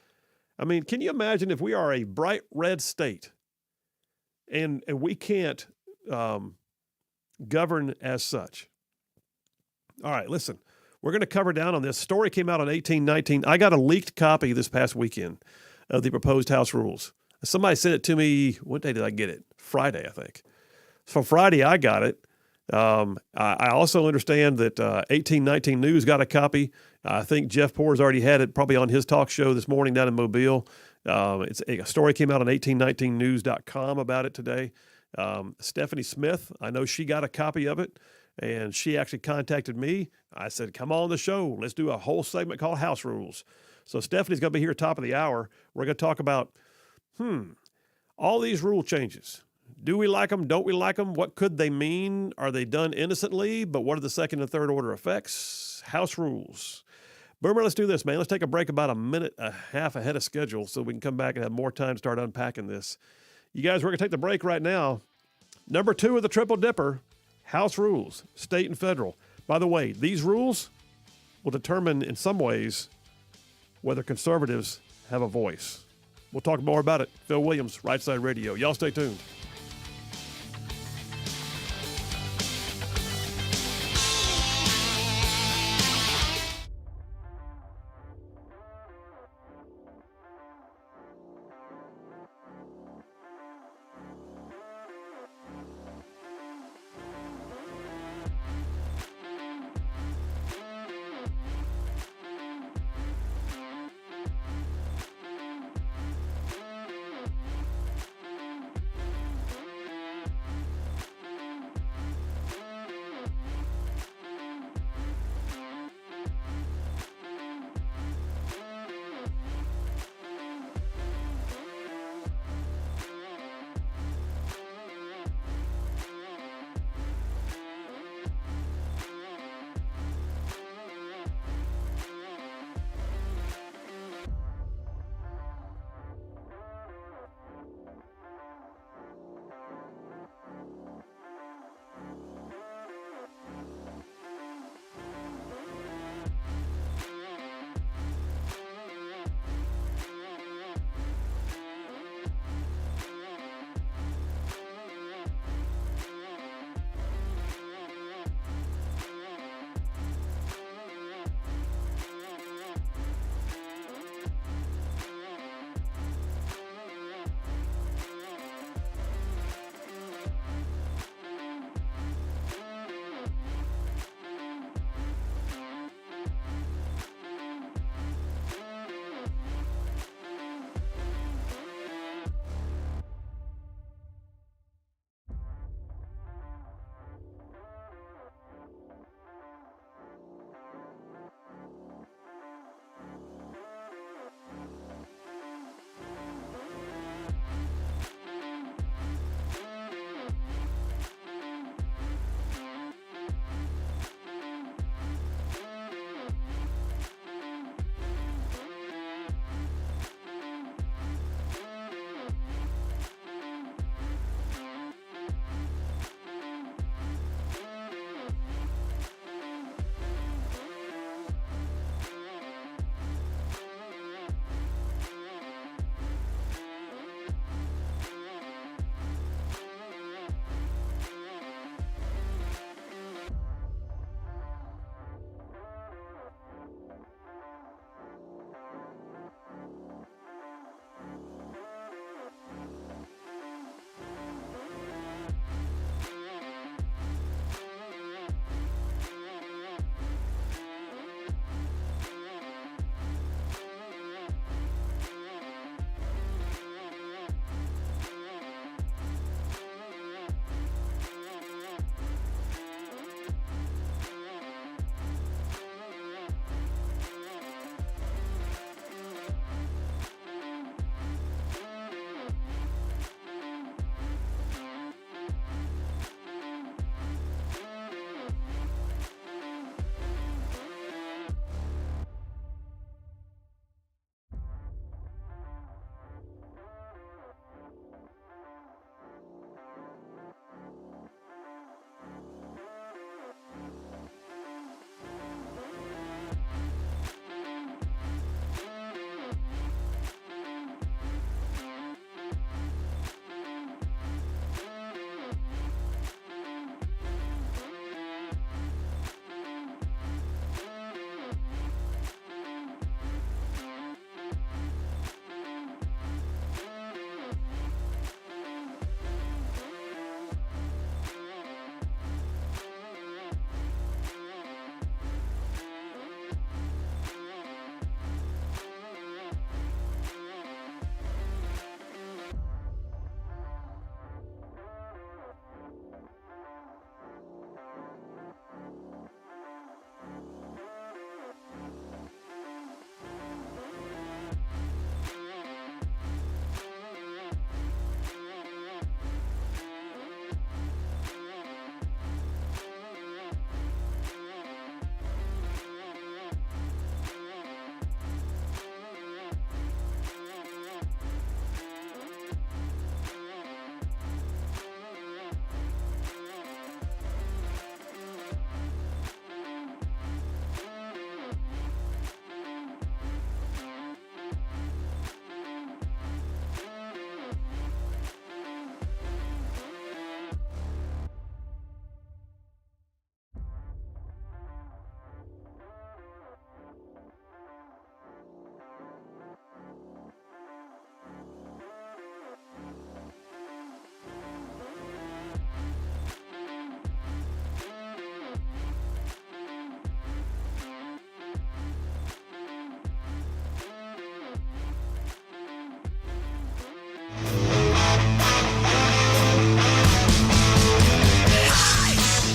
I mean, can you imagine if we are a bright red state and we can't govern as such? All right, listen. We're going to cover down on this. Story came out on 1819. I got a leaked copy this past weekend of the proposed House rules. Somebody sent it to me. What day did I get it? Friday, I think. So Friday, I got it. I also understand that 1819 News got a copy. I think Jeff Poor's already had it probably on his talk show this morning down in Mobile. It's a story came out on 1819news.com about it today. Stephanie Smith, I know she got a copy of it. And she actually contacted me. I said, come on the show. Let's do a whole segment called House Rules. So Stephanie's going to be here top of the hour. We're going to talk about, all these rule changes. Do we like them? Don't we like them? What could they mean? Are they done innocently? But what are the second and third order effects? House rules. Boomer, let's do this, man. Let's take a break about a minute and a half ahead of schedule so we can come back and have more time to start unpacking this. You guys, we're going to take the break right now. Number 2 of the Triple Dipper. House rules, state and federal. By the way, these rules will determine in some ways whether conservatives have a voice. We'll talk more about it. Phil Williams, Right Side Radio. Y'all stay tuned.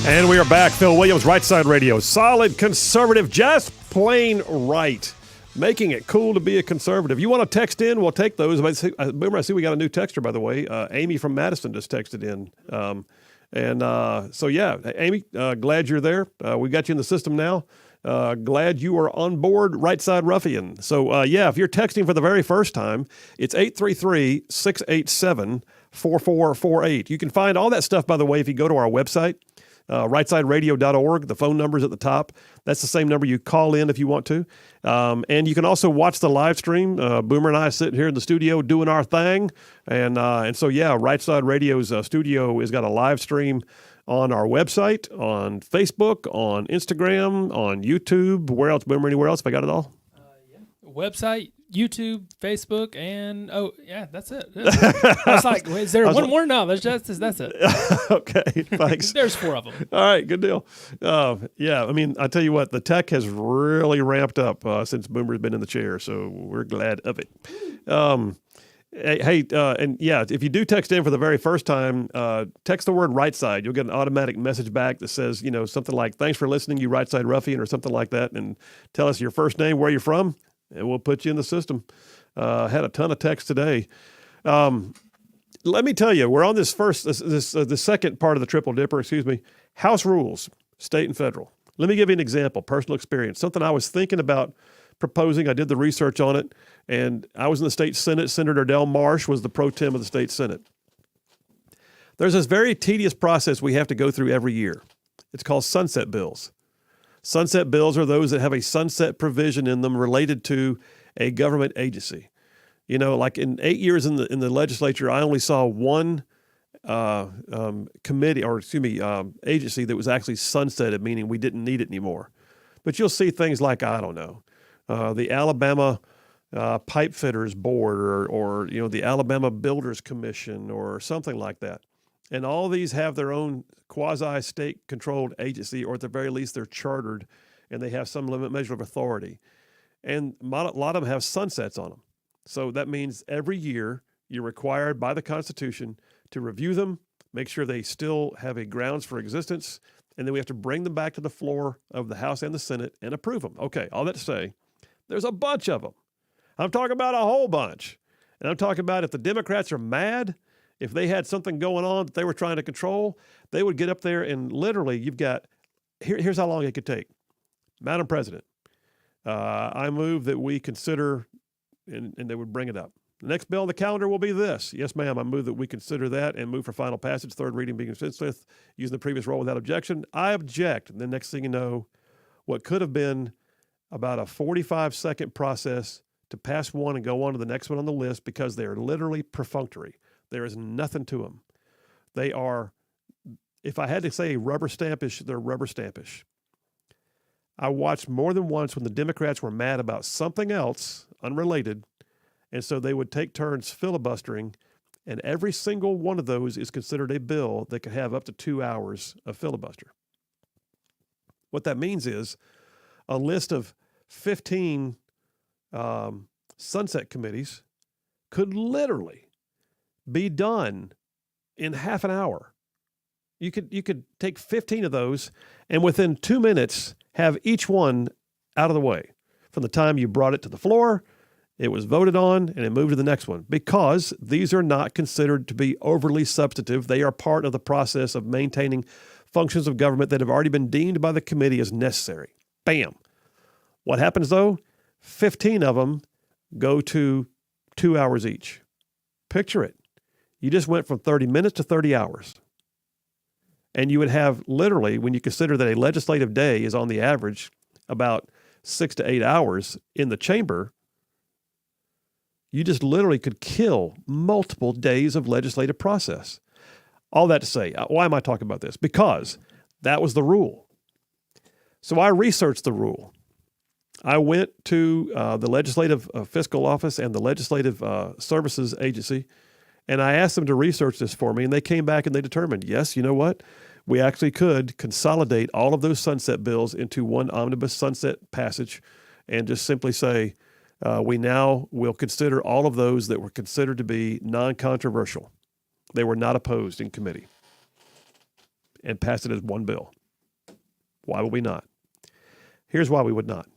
And we are back. Phil Williams, Rightside Radio. Solid conservative, just plain right. Making it cool to be a conservative. You want to text in? We'll take those. Boomer, I see we got a new texter, by the way. Amy from Madison just texted in. So, yeah, Amy, glad you're there. We got you in the system now. Glad you are on board, Rightside Ruffian. So, if you're texting for the very first time, it's 833-687-4448. You can find all that stuff, by the way, if you go to our website. rightsideradio.org. The phone number's at the top. That's the same number you call in if you want to. And you can also watch the live stream. Boomer and I sitting here in the studio doing our thing. And so, Rightside Radio's studio has got a live stream on our website, on Facebook, on Instagram, on YouTube. Where else, Boomer? Anywhere else? Have I got it all? Website, YouTube, Facebook, and that's it. I was like, wait, is there one more? No, that's it. Okay, thanks. There's 4 of them. All right, good deal. I mean, I tell you what, the tech has really ramped up since Boomer's been in the chair, so we're glad of it. If you do text in for the very first time, text the word Rightside. You'll get an automatic message back that says, something like, thanks for listening, you Rightside Ruffian, or something like that, and tell us your first name, where you're from, and we'll put you in the system. Had a ton of texts today. Let me tell you, we're on the second part of the Triple Dipper, House rules, state and federal. Let me give you an example, personal experience, something I was thinking about proposing. I did the research on it, and I was in the state Senate. Senator Del Marsh was the pro tem of the state Senate. There's this very tedious process we have to go through every year. It's called sunset bills. Sunset bills are those that have a sunset provision in them related to a government agency. Like in 8 years in the legislature, I only saw one agency that was actually sunsetted, meaning we didn't need it anymore. But you'll see things like, I don't know, the Alabama Pipe Fitters Board or the Alabama Builders Commission or something like that. And all these have their own quasi-state-controlled agency, or at the very least, they're chartered, and they have some measure of authority. And a lot of them have sunsets on them. So that means every year you're required by the Constitution to review them, make sure they still have a grounds for existence, and then we have to bring them back to the floor of the House and the Senate and approve them. Okay, all that to say, there's a bunch of them. I'm talking about a whole bunch. And I'm talking about if the Democrats are mad, if they had something going on that they were trying to control, they would get up there and literally here's how long it could take. Madam President, I move that we consider, and they would bring it up. The next bill on the calendar will be this. Yes, ma'am, I move that we consider that and move for final passage, third reading being consistent, using the previous rule without objection. I object. And the next thing you know, what could have been about a 45-second process to pass one and go on to the next one on the list, because they are literally perfunctory. There is nothing to them. They are, if I had to say rubber stampish, they're rubber stampish. I watched more than once when the Democrats were mad about something else, unrelated, and so they would take turns filibustering, and every single one of those is considered a bill that could have up to 2 hours of filibuster. What that means is a list of 15 sunset committees could literally be done in half an hour. You could take 15 of those and within 2 minutes have each one out of the way. From the time you brought it to the floor, it was voted on, and it moved to the next one, because these are not considered to be overly substantive. They are part of the process of maintaining functions of government that have already been deemed by the committee as necessary. Bam. What happens though? 15 of them go to 2 hours each. Picture it. You just went from 30 minutes to 30 hours. And you would have literally, when you consider that a legislative day is on the average about 6 to 8 hours in the chamber, you just literally could kill multiple days of legislative process. All that to say, why am I talking about this? Because that was the rule. So I researched the rule. I went to the Legislative Fiscal Office and the Legislative Services Agency, and I asked them to research this for me, and they came back and they determined, yes, you know what? We actually could consolidate all of those sunset bills into one omnibus sunset passage and just simply say, we now will consider all of those that were considered to be non-controversial. They were not opposed in committee. and pass it as one bill. Why would we not? Here's why we would not.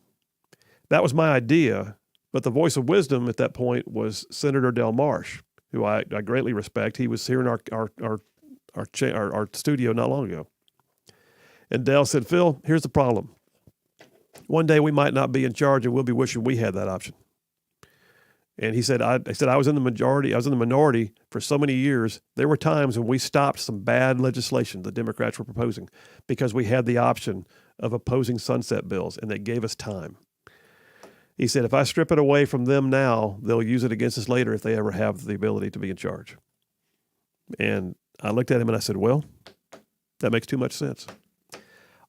That was my idea, but the voice of wisdom at that point was Senator Del Marsh, who I greatly respect. He was here in our studio not long ago. And Del said, Phil, here's the problem. One day we might not be in charge and we'll be wishing we had that option. And he said, I was in the majority, I was in the minority for so many years. There were times when we stopped some bad legislation the Democrats were proposing because we had the option of opposing sunset bills, and they gave us time. He said, if I strip it away from them now, they'll use it against us later if they ever have the ability to be in charge. And I looked at him and I said, well, that makes too much sense.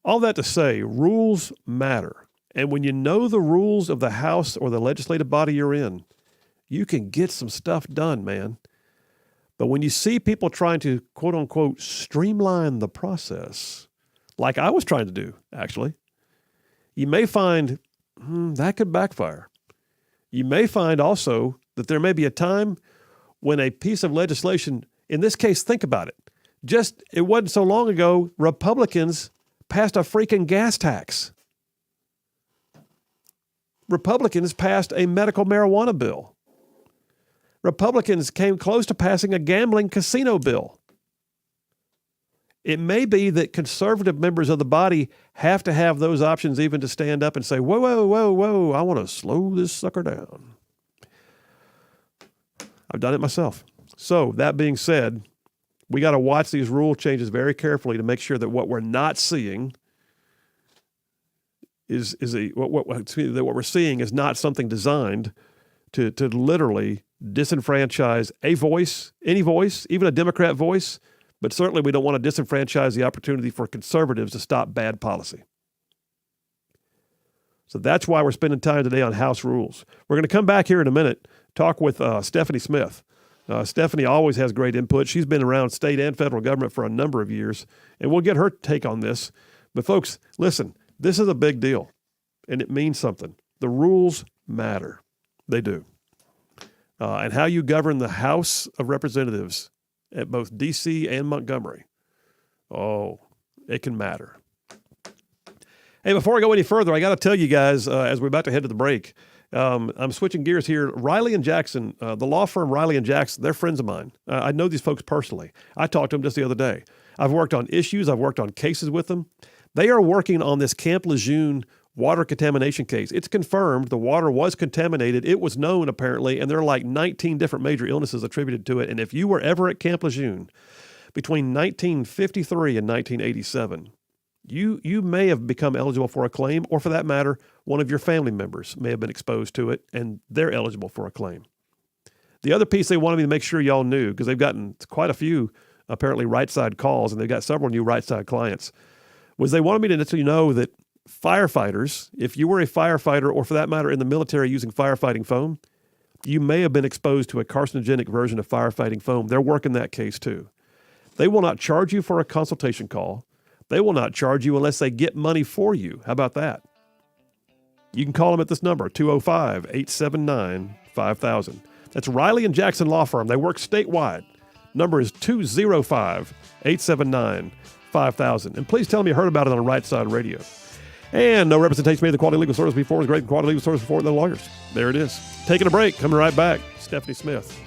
All that to say, rules matter. And when you know the rules of the House or the legislative body you're in, you can get some stuff done, man. But when you see people trying to, quote unquote, streamline the process, like I was trying to do, actually, you may find that could backfire. You may find also that there may be a time when a piece of legislation, in this case, think about it. It wasn't so long ago, Republicans passed a freaking gas tax. Republicans passed a medical marijuana bill. Republicans came close to passing a gambling casino bill. It may be that conservative members of the body have to have those options even to stand up and say, whoa, whoa, whoa, whoa, I want to slow this sucker down. I've done it myself. So that being said, we got to watch these rule changes very carefully to make sure that what we're not seeing what we're seeing is not something designed to literally disenfranchise a voice, any voice, even a Democrat voice, but certainly we don't want to disenfranchise the opportunity for conservatives to stop bad policy. So that's why we're spending time today on House rules. We're going to come back here in a minute, talk with Stephanie Smith. Stephanie always has great input. She's been around state and federal government for a number of years, and we'll get her take on this. But folks, listen, this is a big deal, and it means something. The rules matter. They do. And how you govern the House of Representatives at both D.C. and Montgomery, it can matter. Hey, before I go any further, I got to tell you guys, as we're about to head to the break, I'm switching gears here. Riley and Jackson, the law firm Riley and Jackson, they're friends of mine. I know these folks personally. I talked to them just the other day. I've worked on issues. I've worked on cases with them. They are working on this Camp Lejeune water contamination case. It's confirmed the water was contaminated. It was known, apparently, and there are like 19 different major illnesses attributed to it. And if you were ever at Camp Lejeune between 1953 and 1987, you may have become eligible for a claim, or for that matter, one of your family members may have been exposed to it, and they're eligible for a claim. The other piece they wanted me to make sure y'all knew, because they've gotten quite a few, apparently, Rightside calls, and they've got several new Rightside clients, was they wanted me to let you know that firefighters, if you were a firefighter, or for that matter, in the military using firefighting foam, you may have been exposed to a carcinogenic version of firefighting foam. They're working that case too. They will not charge you for a consultation call. They will not charge you unless they get money for you. How about that? You can call them at this number, 205-879-5000. That's Riley and Jackson Law Firm. They work statewide. Number is 205-879-5000. And please tell them you heard about it on Rightside Radio. And no representation made. The quality legal service before is great. The quality legal service before the lawyers. There it is. Taking a break. Coming right back. Stephanie Smith.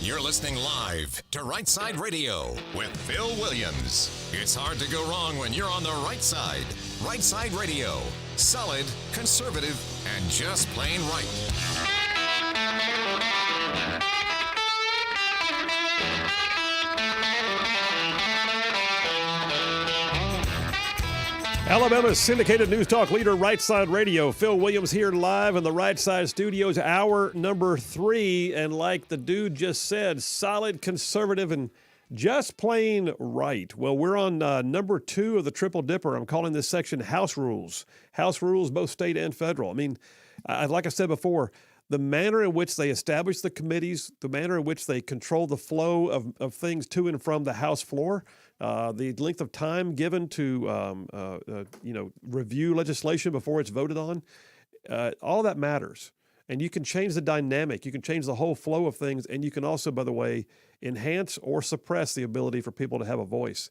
You're listening live to Rightside Radio with Phil Williams. It's hard to go wrong when you're on the right side. Rightside Radio. Solid, conservative, and just plain right. Alabama's syndicated news talk leader, Rightside Radio. Phil Williams here live in the Rightside Studios, hour number 3. And like the dude just said, solid, conservative, and just plain right. Well, we're on number 2 of the Triple Dipper. I'm calling this section House Rules. House Rules, both state and federal. I mean, like I said before, the manner in which they establish the committees, the manner in which they control the flow of things to and from the House floor, the length of time given to review legislation before it's voted on, all that matters. And you can change the dynamic. You can change the whole flow of things. And you can also, by the way, enhance or suppress the ability for people to have a voice.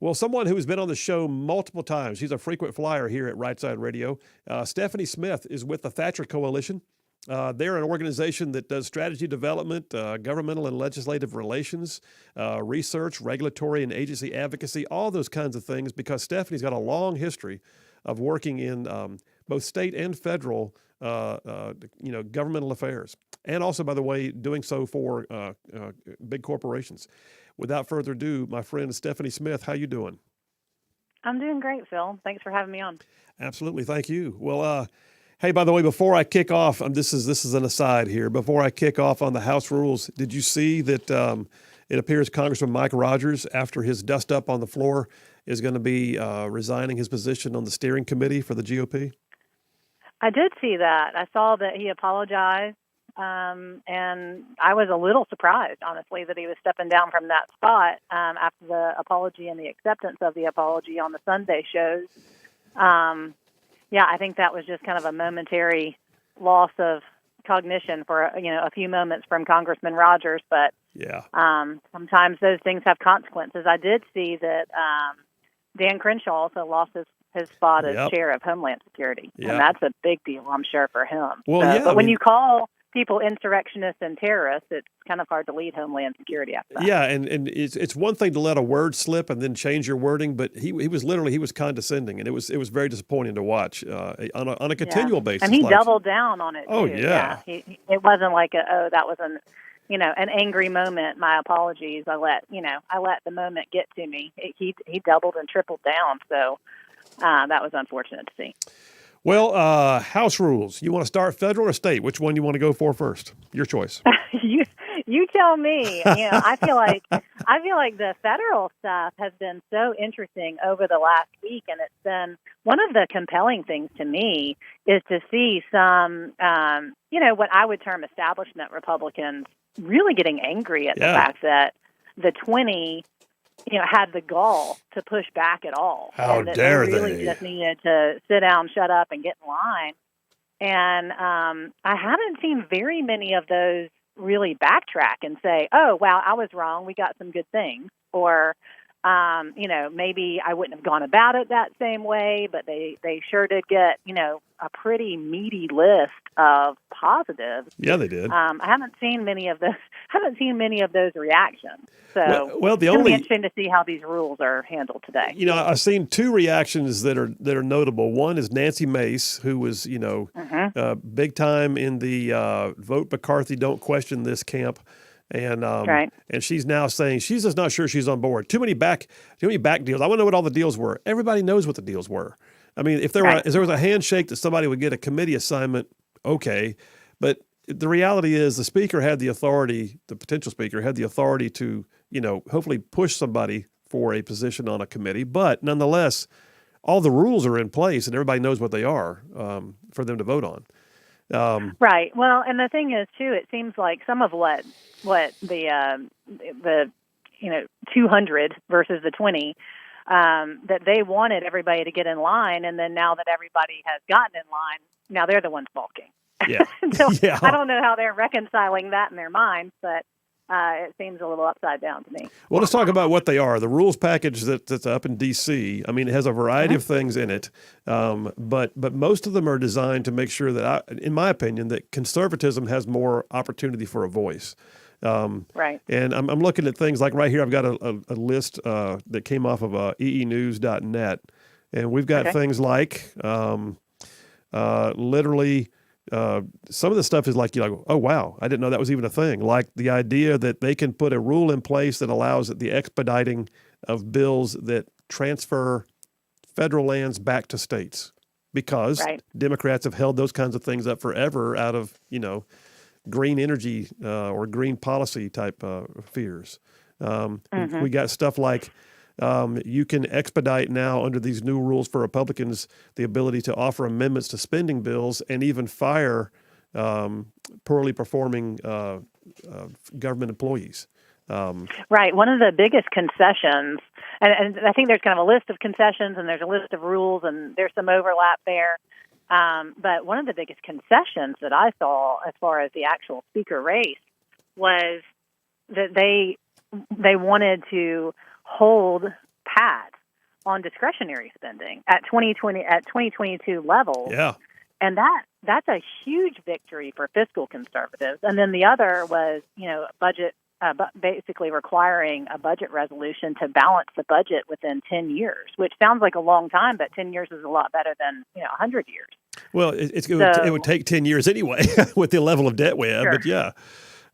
Well, someone who has been on the show multiple times, she's a frequent flyer here at Rightside Radio. Stephanie Smith is with the Thatcher Coalition. They're an organization that does strategy development, governmental and legislative relations, research, regulatory and agency advocacy, all those kinds of things, because Stephanie's got a long history of working in both state and federal, governmental affairs, and also, by the way, doing so for big corporations. Without further ado, my friend Stephanie Smith, how you doing? I'm doing great, Phil. Thanks for having me on. Absolutely, thank you. Well, hey, by the way, before I kick off, this is an aside here. Before I kick off on the House rules, did you see that it appears Congressman Mike Rogers, after his dust up on the floor, is going to be resigning his position on the steering committee for the GOP? I did see that. I saw that he apologized, and I was a little surprised, honestly, that he was stepping down from that spot after the apology and the acceptance of the apology on the Sunday shows. Yeah, I think that was just kind of a momentary loss of cognition for a few moments from Congressman Rogers. But yeah, sometimes those things have consequences. I did see that Dan Crenshaw also lost his spot as chair of Homeland Security, and that's a big deal, I'm sure, for him. Well, but when you call people insurrectionists and terrorists, it's kind of hard to lead Homeland Security after that. Yeah, and it's one thing to let a word slip and then change your wording, but he was condescending, and it was very disappointing to watch on a continual basis. And he doubled down on it. Oh too. yeah. It wasn't like that was an angry moment. My apologies. I let the moment get to me. He doubled and tripled down. So that was unfortunate to see. Well, House rules. You want to start federal or state? Which one do you want to go for first? Your choice. You tell me. I feel like the federal stuff has been so interesting over the last week, and it's been one of the compelling things to me is to see some, what I would term establishment Republicans really getting angry at the fact that the 20 had the gall to push back at all. How and that dare they really just needed to sit down, shut up, and get in line. And I haven't seen very many of those really backtrack and say, oh, wow, I was wrong. We got some good things. Or, maybe I wouldn't have gone about it that same way, but they sure did get, a pretty meaty list of positives. Yeah, they did. I haven't seen many of those reactions. So well, it's going to be interesting to see how these rules are handled today. I've seen 2 reactions that are notable. One is Nancy Mace, who was, big time in the vote McCarthy, don't question this camp. And and she's now saying she's just not sure she's on board. Too many back deals. I want to know what all the deals were. Everybody knows what the deals were. I mean, if there was a handshake that somebody would get a committee assignment, okay. But the reality is the potential speaker had the authority to, hopefully push somebody for a position on a committee. But nonetheless, all the rules are in place and everybody knows what they are for them to vote on. Right. Well, and the thing is, too, it seems like some of what the 200 versus the 20, that they wanted everybody to get in line, and then now that everybody has gotten in line, now they're the ones balking. Yeah. So I don't know how they're reconciling that in their minds, but it seems a little upside down to me. Well, let's talk about what they are. The rules package that's up in D.C., I mean, it has a variety of things in it, but most of them are designed to make sure that, in my opinion, that conservatism has more opportunity for a voice. Right. And I'm looking at things like right here. I've got a list that came off of eenews.net, and we've got things like literally. Some of the stuff is like, you're like, oh, wow, I didn't know that was even a thing. Like the idea that they can put a rule in place that allows the expediting of bills that transfer federal lands back to states, because Democrats have held those kinds of things up forever out of, green energy or green policy type fears. We got stuff like you can expedite now under these new rules for Republicans the ability to offer amendments to spending bills and even fire poorly performing government employees. Right. One of the biggest concessions, and I think there's kind of a list of concessions and there's a list of rules and there's some overlap there. But one of the biggest concessions that I saw as far as the actual speaker race was that they wanted to hold pat on discretionary spending at 2022 levels. Yeah. And that's a huge victory for fiscal conservatives. And then the other was, budget, basically requiring a budget resolution to balance the budget within 10 years, which sounds like a long time, but 10 years is a lot better than, 100 years. Well, it would take 10 years anyway with the level of debt we have, but yeah.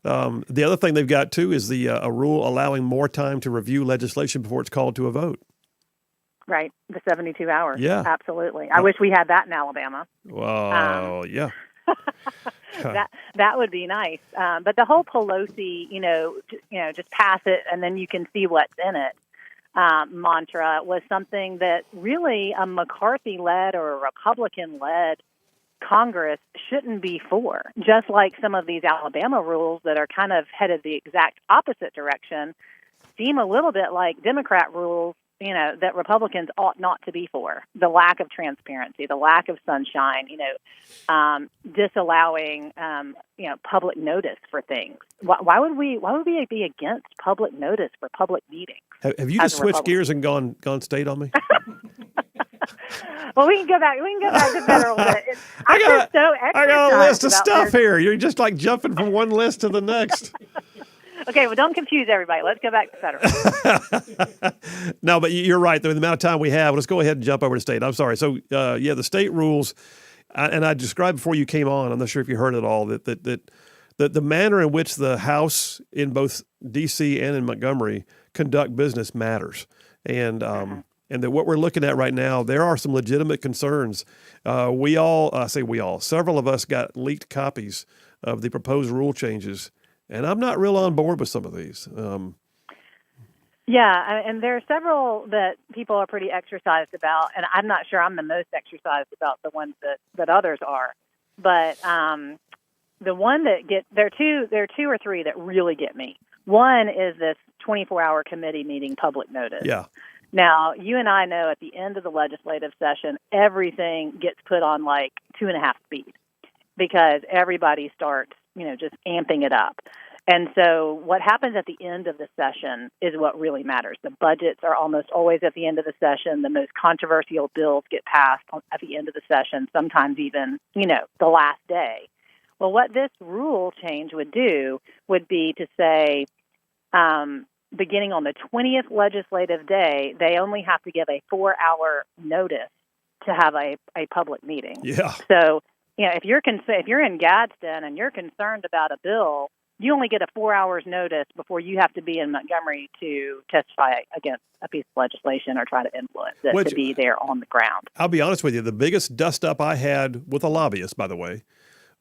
The other thing they've got, too, is a rule allowing more time to review legislation before it's called to a vote. Right, the 72 hours. Yeah. Absolutely. I wish we had that in Alabama. Well, yeah. That would be nice. But the whole Pelosi, just pass it and then you can see what's in it mantra was something that really a McCarthy-led or a Republican-led Congress shouldn't be for. Just like some of these Alabama rules that are kind of headed the exact opposite direction seem a little bit like Democrat rules, that Republicans ought not to be for. The lack of transparency, the lack of sunshine, disallowing, public notice for things. Why would we be against public notice for public meetings? Have you just switched gears and gone state on me? Well, we can go back to federal. I got a list of stuff here. You're just like jumping from one list to the next. Okay, well, don't confuse everybody. Let's go back to federal. No, but you're right. The amount of time we have, let's go ahead and jump over to state. I'm sorry. So, the state rules, and I described before you came on, I'm not sure if you heard it all, that the manner in which the House in both D.C. and in Montgomery conduct business matters. And that what we're looking at right now, there are some legitimate concerns. Several of us got leaked copies of the proposed rule changes, and I'm not real on board with some of these. Yeah, and there are several that people are pretty exercised about, and I'm not sure I'm the most exercised about the ones that others are. But the one that there are two or three that really get me. One is this 24-hour committee meeting public notice. Yeah. Now, you and I know at the end of the legislative session, everything gets put on like 2.5 speed because everybody starts, just amping it up. And so what happens at the end of the session is what really matters. The budgets are almost always at the end of the session. The most controversial bills get passed at the end of the session, sometimes even, the last day. Well, what this rule change would do would be to say, beginning on the 20th legislative day, they only have to give a 4-hour notice to have a public meeting. Yeah. So, if you're in Gadsden and you're concerned about a bill, you only get a 4 hours notice before you have to be in Montgomery to testify against a piece of legislation or try to influence it to be there on the ground. I'll be honest with you. The biggest dust up I had with a lobbyist, by the way,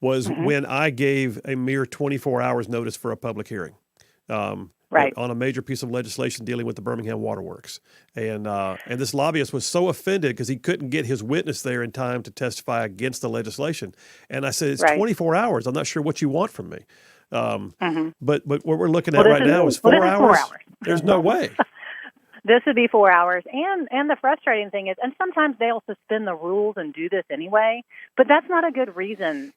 was when I gave a mere 24 hours notice for a public hearing. Right. On a major piece of legislation dealing with the Birmingham Waterworks. And this lobbyist was so offended because he couldn't get his witness there in time to testify against the legislation. And I said, it's 24 hours. I'm not sure what you want from me. But what we're looking at right now is 4 hours. There's no way. This would be 4 hours. And the frustrating thing is, and sometimes they'll suspend the rules and do this anyway, but that's not a good reason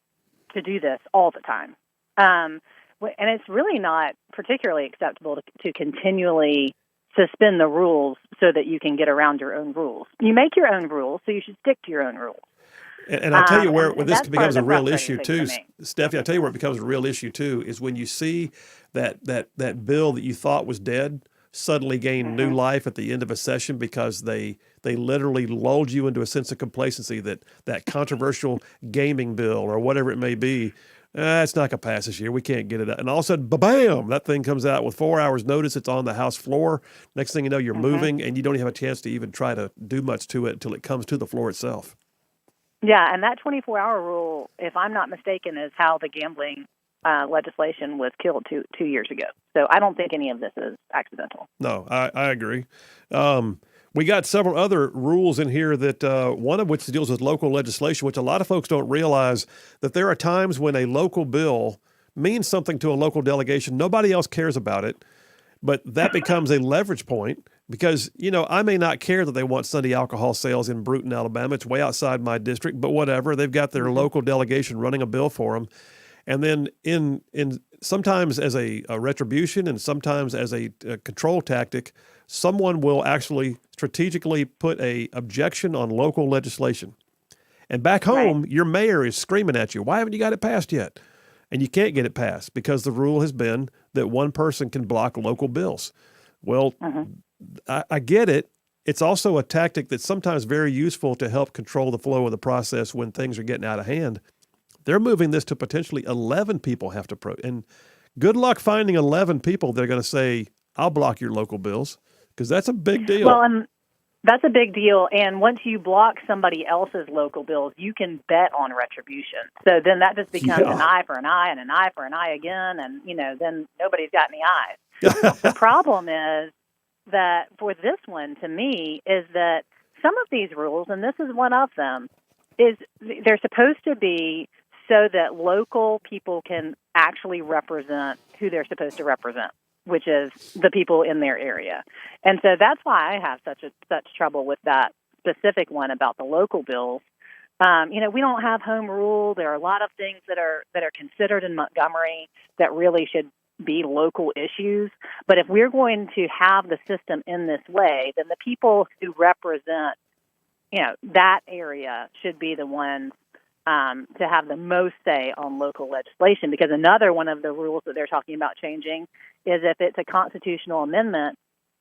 to do this all the time. And it's really not particularly acceptable to continually suspend the rules so that you can get around your own rules. You make your own rules, so you should stick to your own rules. And I'll tell you where and this that's part becomes of a the real frustrating issue thing too, for me. Stephanie. I'll tell you where it becomes a real issue too is when you see that bill that you thought was dead suddenly gain new life at the end of a session because they literally lulled you into a sense of complacency that controversial gaming bill or whatever it may be. It's not going to pass this year. We can't get it out. And all of a sudden, bam, that thing comes out with 4 hours notice. It's on the House floor. Next thing you know, you're moving and you don't even have a chance to even try to do much to it until it comes to the floor itself. Yeah, and that 24-hour rule, if I'm not mistaken, is how the gambling legislation was killed 2 years ago. So I don't think any of this is accidental. No, I agree. We got several other rules in here that one of which deals with local legislation, which a lot of folks don't realize that there are times when a local bill means something to a local delegation. Nobody else cares about it, but that becomes a leverage point because, I may not care that they want Sunday alcohol sales in Bruton, Alabama. It's way outside my district, but whatever. They've got their local delegation running a bill for them. And then in sometimes as a retribution and sometimes as a control tactic, someone will actually strategically put a objection on local legislation. And back home, your mayor is screaming at you, why haven't you got it passed yet? And you can't get it passed because the rule has been that one person can block local bills. Well, I get it. It's also a tactic that's sometimes very useful to help control the flow of the process when things are getting out of hand. They're moving this to potentially 11 people have to and good luck finding 11 people that are going to say, I'll block your local bills, because that's a big deal. Well, that's a big deal. And once you block somebody else's local bills, you can bet on retribution. So then that just becomes an eye for an eye and an eye for an eye again. And, then nobody's got any eyes. The problem is that for this one, to me, is that some of these rules, and this is one of them, is they're supposed to be so that local people can actually represent who they're supposed to represent, which is the people in their area. And so that's why I have such trouble with that specific one about the local bills. We don't have home rule. There are a lot of things that are considered in Montgomery that really should be local issues. But if we're going to have the system in this way, then the people who represent, that area should be the ones to have the most say on local legislation, because another one of the rules that they're talking about changing is if it's a constitutional amendment,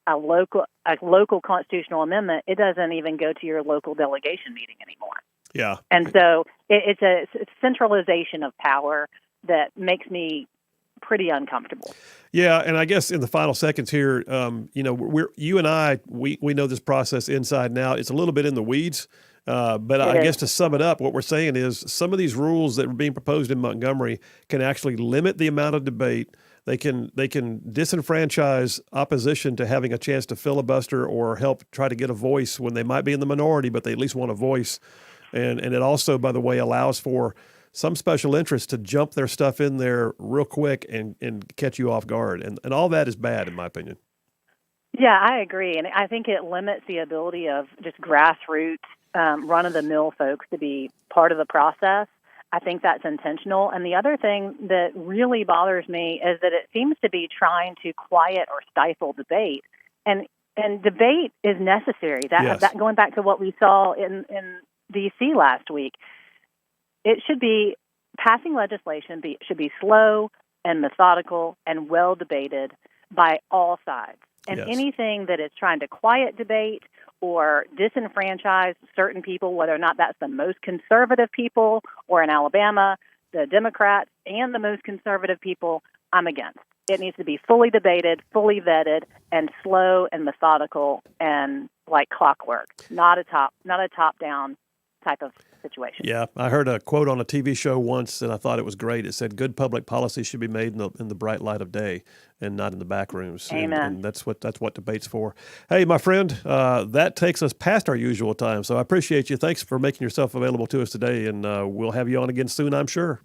a local constitutional amendment, it doesn't even go to your local delegation meeting anymore. Yeah. And so it's a centralization of power that makes me pretty uncomfortable. Yeah, and I guess in the final seconds here, you and I know this process inside and out. It's a little bit in the weeds. But I guess to sum it up, what we're saying is some of these rules that are being proposed in Montgomery can actually limit the amount of debate. They can disenfranchise opposition to having a chance to filibuster or help try to get a voice when they might be in the minority, but they at least want a voice. And it also, by the way, allows for some special interests to jump their stuff in there real quick and catch you off guard. And all that is bad, in my opinion. Yeah, I agree. And I think it limits the ability of just grassroots run-of-the-mill folks to be part of the process. I think that's intentional. And the other thing that really bothers me is that it seems to be trying to quiet or stifle debate. And debate is necessary. That going back to what we saw in D.C. last week, it should be passing legislation should be slow and methodical and well debated by all sides. And anything that is trying to quiet debate or disenfranchise certain people, whether or not that's the most conservative people, or in Alabama, the Democrats and the most conservative people, I'm against. It needs to be fully debated, fully vetted, and slow and methodical and like clockwork, not a top-down type of situation. Yeah, I heard a quote on a TV show once, and I thought it was great. It said, "Good public policy should be made in the bright light of day, and not in the back rooms." Amen. And that's what debate's for. Hey, my friend, that takes us past our usual time, so I appreciate you. Thanks for making yourself available to us today, and we'll have you on again soon, I'm sure.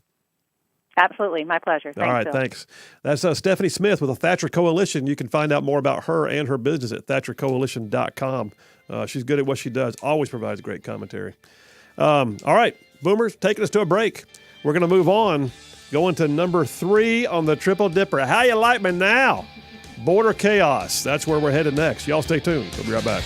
Absolutely. My pleasure. Thanks, all right, Phil. Thanks. That's Stephanie Smith with the Thatcher Coalition. You can find out more about her and her business at thatchercoalition.com. She's good at what she does, always provides great commentary. All right, Boomers, taking us to a break. We're going to move on, going to number 3 on the Triple Dipper. How you like me now? Border chaos. That's where we're headed next. Y'all stay tuned. We'll be right back.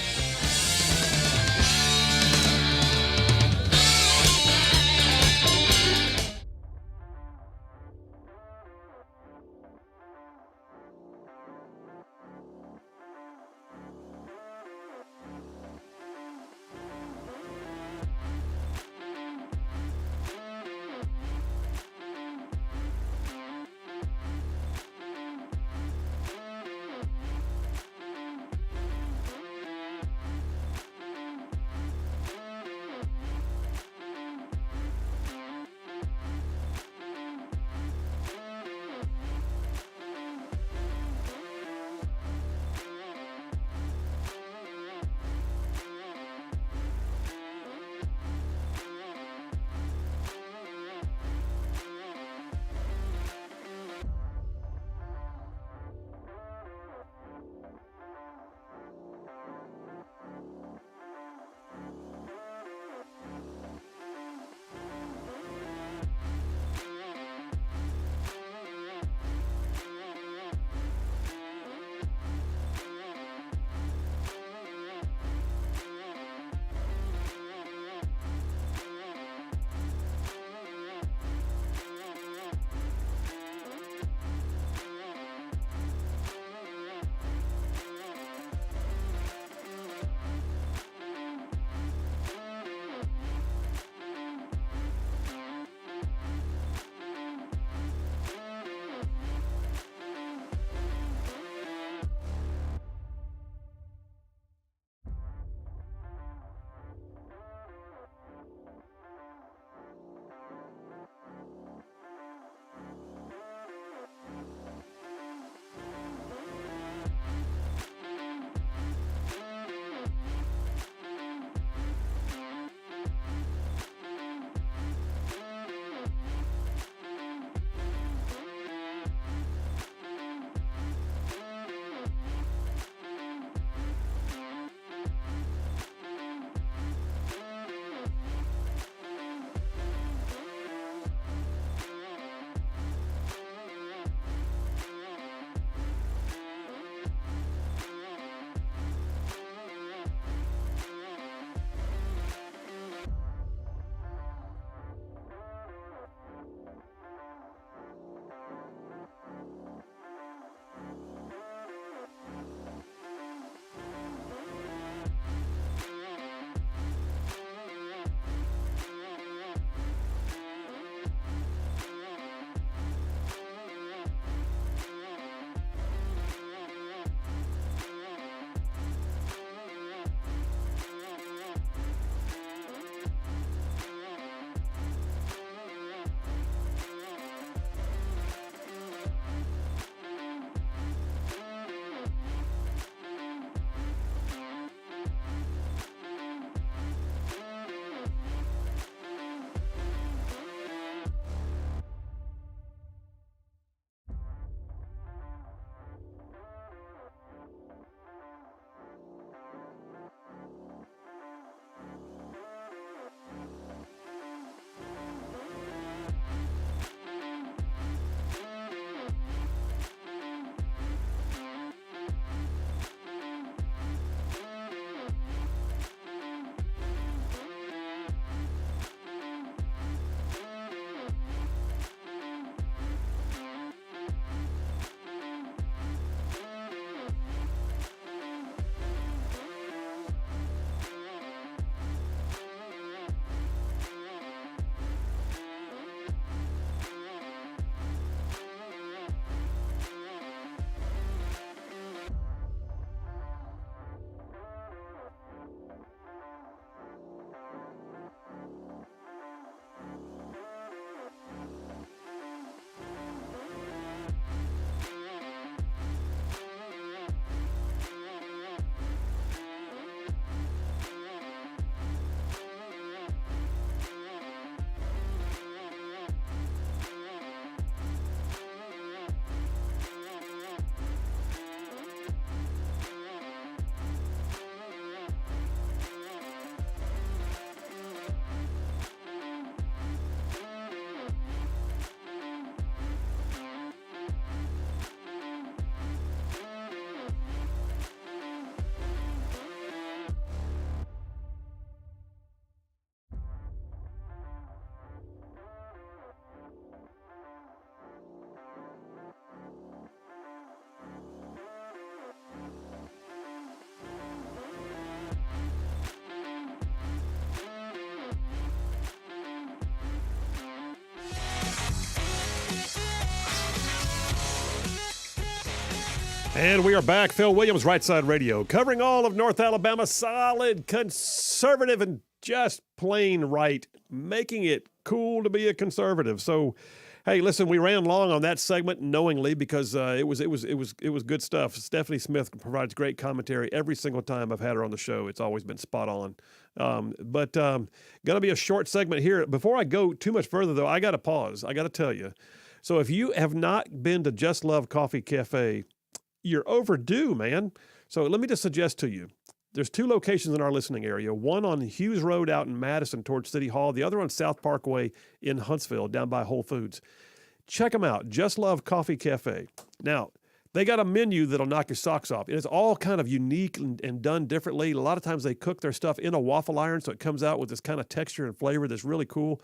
And we are back. Phil Williams, Rightside Radio, covering all of North Alabama, solid, conservative, and just plain right, making it cool to be a conservative. So, hey, listen, we ran long on that segment knowingly because it was good stuff. Stephanie Smith provides great commentary every single time I've had her on the show. It's always been spot on. But gonna be a short segment here. Before I go too much further, though, I got to pause. I got to tell you. So if you have not been to Just Love Coffee Cafe, you're overdue, man. So let me just suggest to you, there's 2 locations in our listening area, one on Hughes Road out in Madison towards City Hall, the other on South Parkway in Huntsville down by Whole Foods. Check them out, Just Love Coffee Cafe. Now, they got a menu that'll knock your socks off. It's all kind of unique and done differently. A lot of times they cook their stuff in a waffle iron, so it comes out with this kind of texture and flavor that's really cool.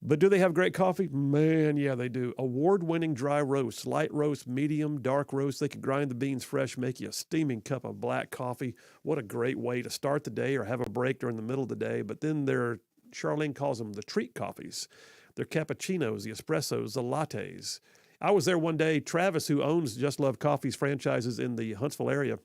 But do they have great coffee? Man, yeah, they do. Award-winning dry roast, light roast, medium, dark roast. They can grind the beans fresh, make you a steaming cup of black coffee. What a great way to start the day or have a break during the middle of the day. But then Charlene calls them the treat coffees. They're cappuccinos, the espressos, the lattes. I was there one day. Travis, who owns Just Love Coffee's franchises in the Huntsville area,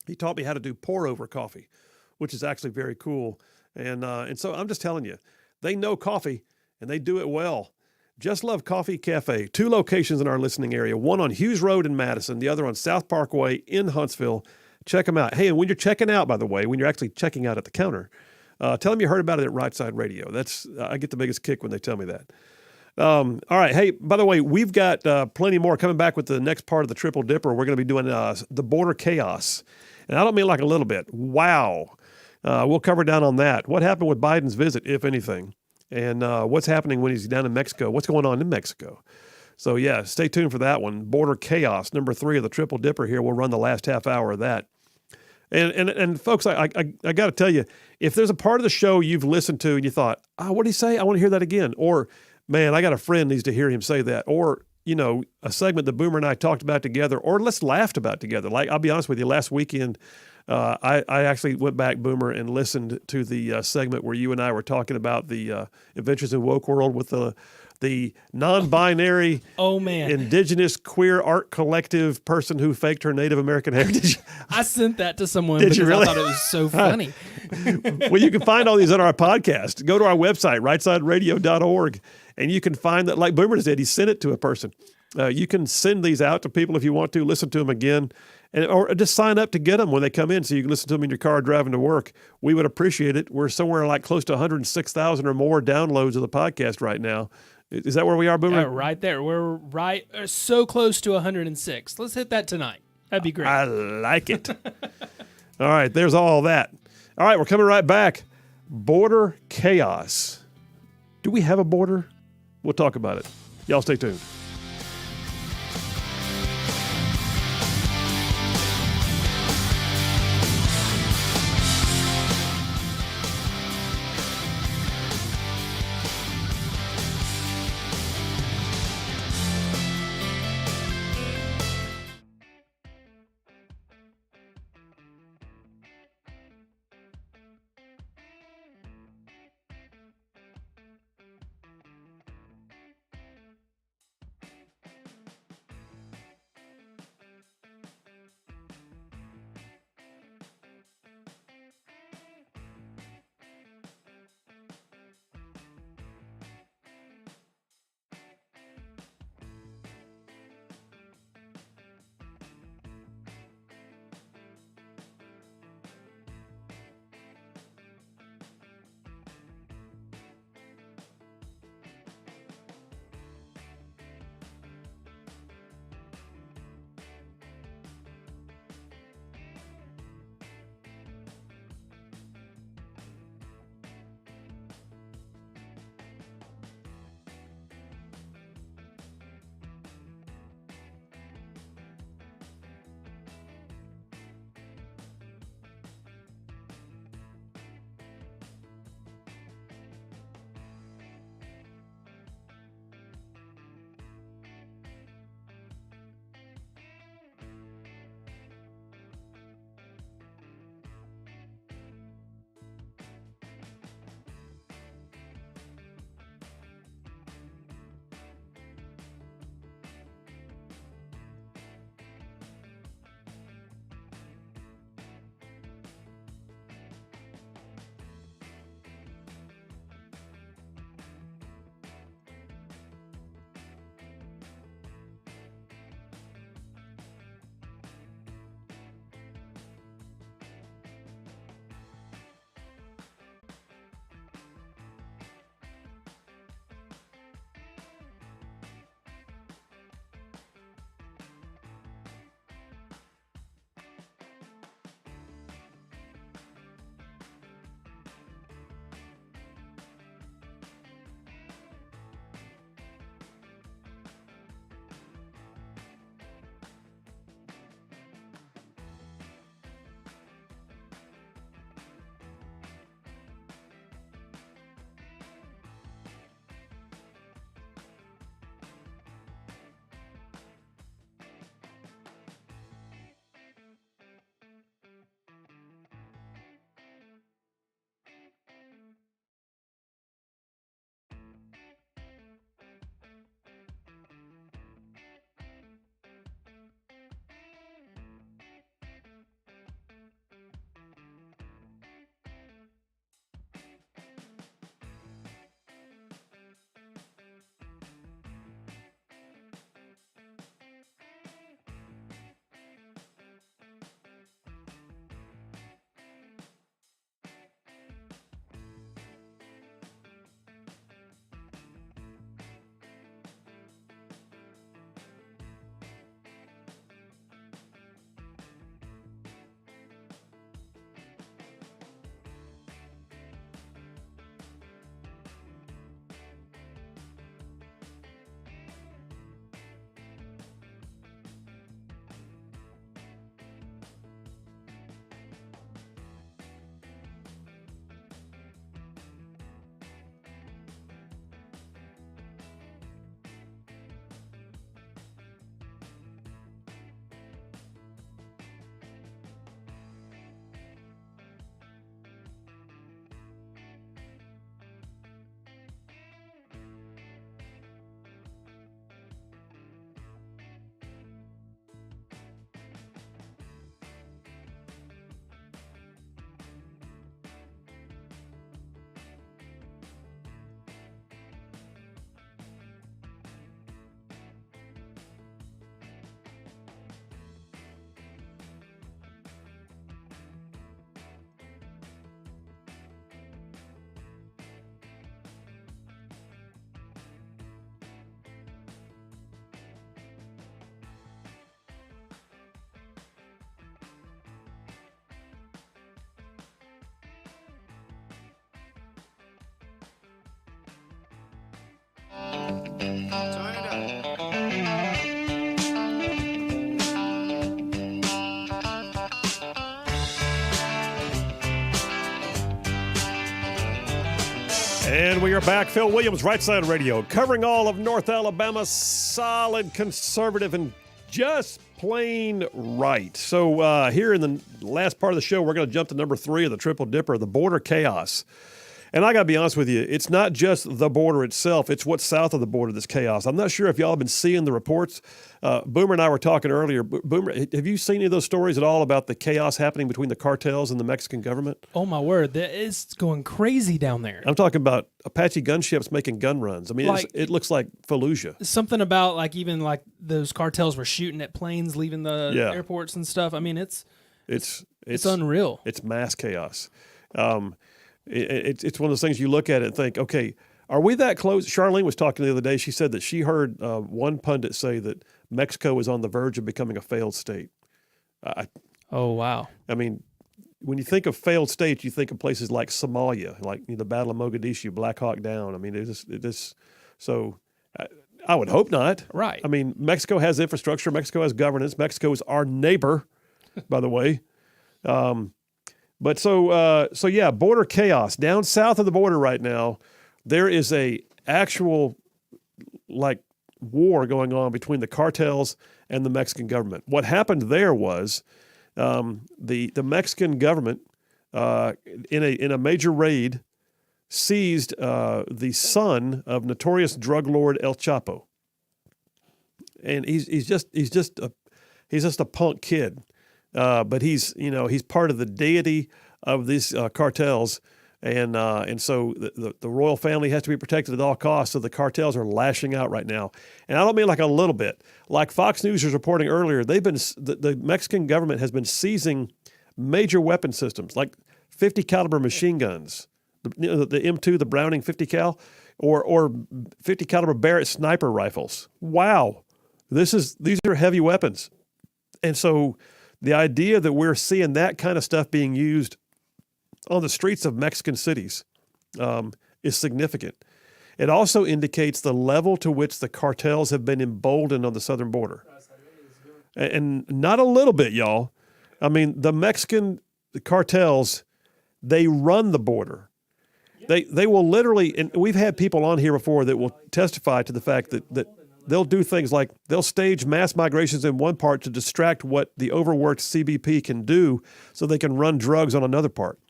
he taught me how to do pour-over coffee, which is actually very cool. And so I'm just telling you, they know coffee, and they do it well. Just Love Coffee Cafe, 2 locations in our listening area, one on Hughes Road in Madison, the other on South Parkway in Huntsville. Check them out. Hey, and when you're checking out, by the way, when you're actually checking out at the counter, tell them you heard about it at Rightside Radio. I get the biggest kick when they tell me that. All right. Hey, by the way, we've got plenty more coming back with the next part of the Triple Dipper. We're going to be doing the border chaos. And I don't mean like a little bit. Wow. We'll cover down on that. What happened with Biden's visit, if anything? And what's happening when he's down in Mexico? What's going on in Mexico? So, yeah, stay tuned for that one. Border Chaos, number 3 of the Triple Dipper here. We'll run the last half hour of that. And folks, I got to tell you, if there's a part of the show you've listened to and you thought, what did he say? I want to hear that again. Or, man, I got a friend needs to hear him say that. Or, a segment that Boomer and I talked about together, or let's laughed about together. Like, I'll be honest with you, last weekend, I actually went back, Boomer, and listened to the segment where you and I were talking about the Adventures in Woke World with the non-binary, indigenous queer art collective person who faked her Native American heritage. I sent that to someone Did because you really? I thought it was so funny. Well, you can find all these on our podcast. Go to our website, rightsideradio.org, and you can find that, like Boomer did, he sent it to a person. You can send these out to people if you want to, listen to them again, or just sign up to get them when they come in so you can listen to them in your car driving to work. We would appreciate it. We're somewhere like close to 106,000 or more downloads of the podcast right now. Is that where we are, Boomer? Yeah, right there. We're so close to 106. Let's hit that tonight. That'd be great. I like it. All right, there's all that. All right, we're coming right back. Border chaos. Do we have a border? We'll talk about it. Y'all stay tuned. And we are back. Phil Williams, Rightside Radio, covering all of North Alabama, solid, conservative, and just plain right. So here in the last part of the show, we're going to jump to number 3 of the Triple Dipper, the border chaos. And I got to be honest with you, it's not just the border itself, it's what's south of the border that's chaos. I'm not sure if y'all have been seeing the reports. Boomer and I were talking earlier. Boomer, have you seen any of those stories at all about the chaos happening between the cartels and the Mexican government? Oh, my word. It's going crazy down there. I'm talking about Apache gunships making gun runs. I mean, it looks like Fallujah. Something about even those cartels were shooting at planes leaving the airports and stuff. I mean, it's unreal. It's mass chaos. It's one of those things you look at it and think, okay, are we that close? Charlene was talking the other day. She said that she heard one pundit say that Mexico is on the verge of becoming a failed state. Oh, wow. I mean, when you think of failed states, you think of places like Somalia, like the Battle of Mogadishu, Black Hawk Down. I mean, so I would hope not. Right. I mean, Mexico has infrastructure. Mexico has governance. Mexico is our neighbor, by the way. But so yeah, border chaos. Down south of the border right now, there is a actual war going on between the cartels and the Mexican government. What happened there was the Mexican government in a major raid seized the son of notorious drug lord El Chapo, and he's just a punk kid. But he's part of the deity of these cartels, and so the royal family has to be protected at all costs. So the cartels are lashing out right now, and I don't mean like a little bit. Like Fox News was reporting earlier, the Mexican government has been seizing major weapon systems like 50 caliber machine guns, the M2, the Browning 50 cal, or 50 caliber Barrett sniper rifles. Wow, these are heavy weapons, and so the idea that we're seeing that kind of stuff being used on the streets of Mexican cities is significant. It also indicates the level to which the cartels have been emboldened on the southern border. And not a little bit, y'all. I mean, the Mexican cartels, they run the border. They will literally, and we've had people on here before that will testify to the fact that they'll do things like they'll stage mass migrations in one part to distract what the overworked CBP can do so they can run drugs on another part.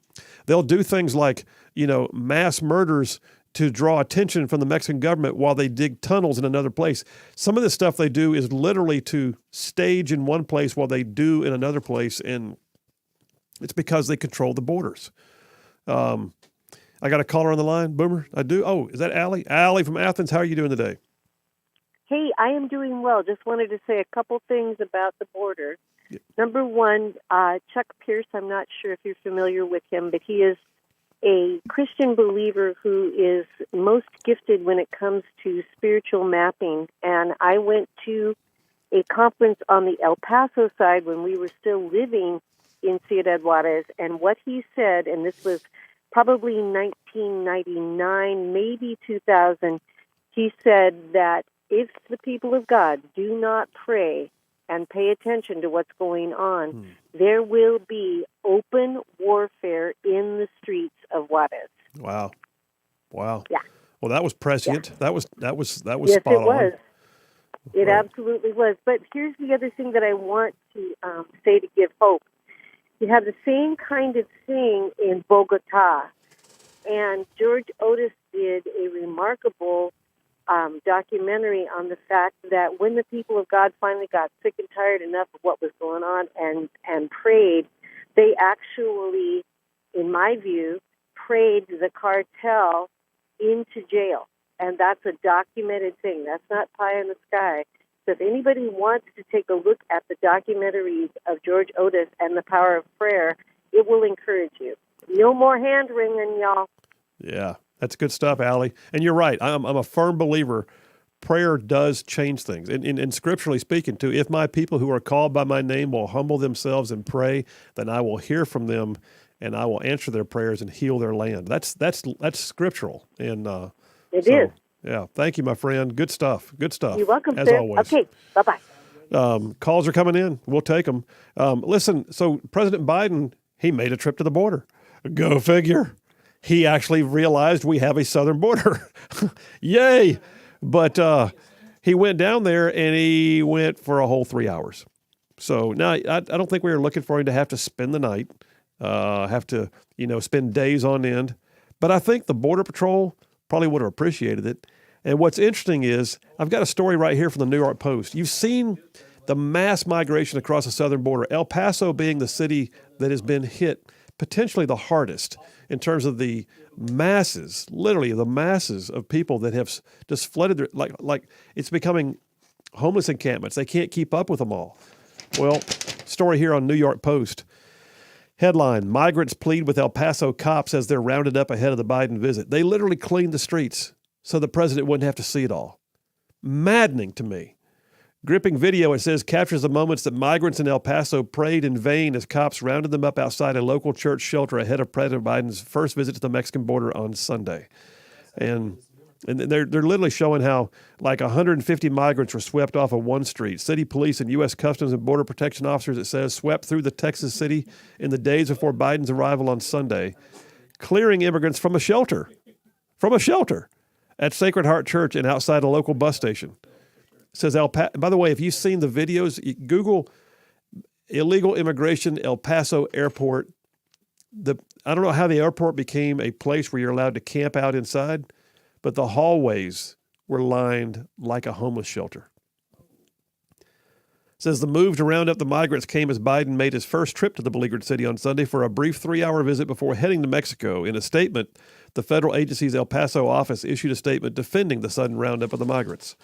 They'll do things like, mass murders to draw attention from the Mexican government while they dig tunnels in another place. Some of the stuff they do is literally to stage in one place while they do in another place, and it's because they control the borders. I got a caller on the line, Boomer. I do. Oh, is that Allie? Allie from Athens. How are you doing today? Hey, I am doing well. Just wanted to say a couple things about the border. Yeah. Number one, Chuck Pierce, I'm not sure if you're familiar with him, but he is a Christian believer who is most gifted when it comes to spiritual mapping. And I went to a conference on the El Paso side when we were still living in Ciudad Juarez, and what he said, and this was probably 1999, maybe 2000, he said that if the people of God do not pray and pay attention to what's going on, there will be open warfare in the streets of Juarez. Wow. Yeah. Well, that was prescient. Yeah. That was yes, spot on. Yes, it was. It absolutely was. But here's the other thing that I want to say to give hope. You have the same kind of thing in Bogota, and George Otis did a remarkable documentary on the fact that when the people of God finally got sick and tired enough of what was going on and prayed, they actually, in my view, prayed the cartel into jail. And that's a documented thing. That's not pie in the sky. So if anybody wants to take a look at the documentaries of George Otis and the power of prayer, it will encourage you. No more hand wringing, y'all. Yeah. That's good stuff, Allie. And you're right. I'm a firm believer. Prayer does change things. And scripturally speaking, too, if my people who are called by my name will humble themselves and pray, then I will hear from them and I will answer their prayers and heal their land. That's scriptural. And it is. Yeah. Thank you, my friend. Good stuff. Good stuff. You're welcome, as sir. always. Okay. Bye-bye. Calls are coming in. We'll take them. Listen, so President Biden, he made a trip to the border. Go figure. he actually realized we have a southern border. Yay! But he went down there and he went for a whole 3 hours. So now I don't think we were looking for him to have to spend the night, have to, spend days on end. But I think the Border Patrol probably would have appreciated it. And what's interesting is I've got a story right here from the New York Post. You've seen the mass migration across the southern border, El Paso being the city that has been hit potentially the hardest in terms of the masses, literally the masses of people that have just flooded, like it's becoming homeless encampments. They can't keep up with them all. Well, story here on New York Post. Headline, migrants plead with El Paso cops as they're rounded up ahead of the Biden visit. They literally cleaned the streets so the president wouldn't have to see it all. Maddening to me. Gripping video, it says, captures the moments that migrants in El Paso prayed in vain as cops rounded them up outside a local church shelter ahead of President Biden's first visit to the Mexican border on Sunday. And they're literally showing how like 150 migrants were swept off of one street. City police and U.S. Customs and Border Protection officers, it says, swept through the Texas city in the days before Biden's arrival on Sunday, clearing immigrants from a shelter at Sacred Heart Church and outside a local bus station. It says, by the way, if you've seen the videos, Google illegal immigration El Paso airport. I don't know how the airport became a place where you're allowed to camp out inside, but the hallways were lined like a homeless shelter. It says the move to round up the migrants came as Biden made his first trip to the beleaguered city on Sunday for a brief 3-hour visit before heading to Mexico. In a statement, the federal agency's El Paso office issued a statement defending the sudden roundup of the migrants.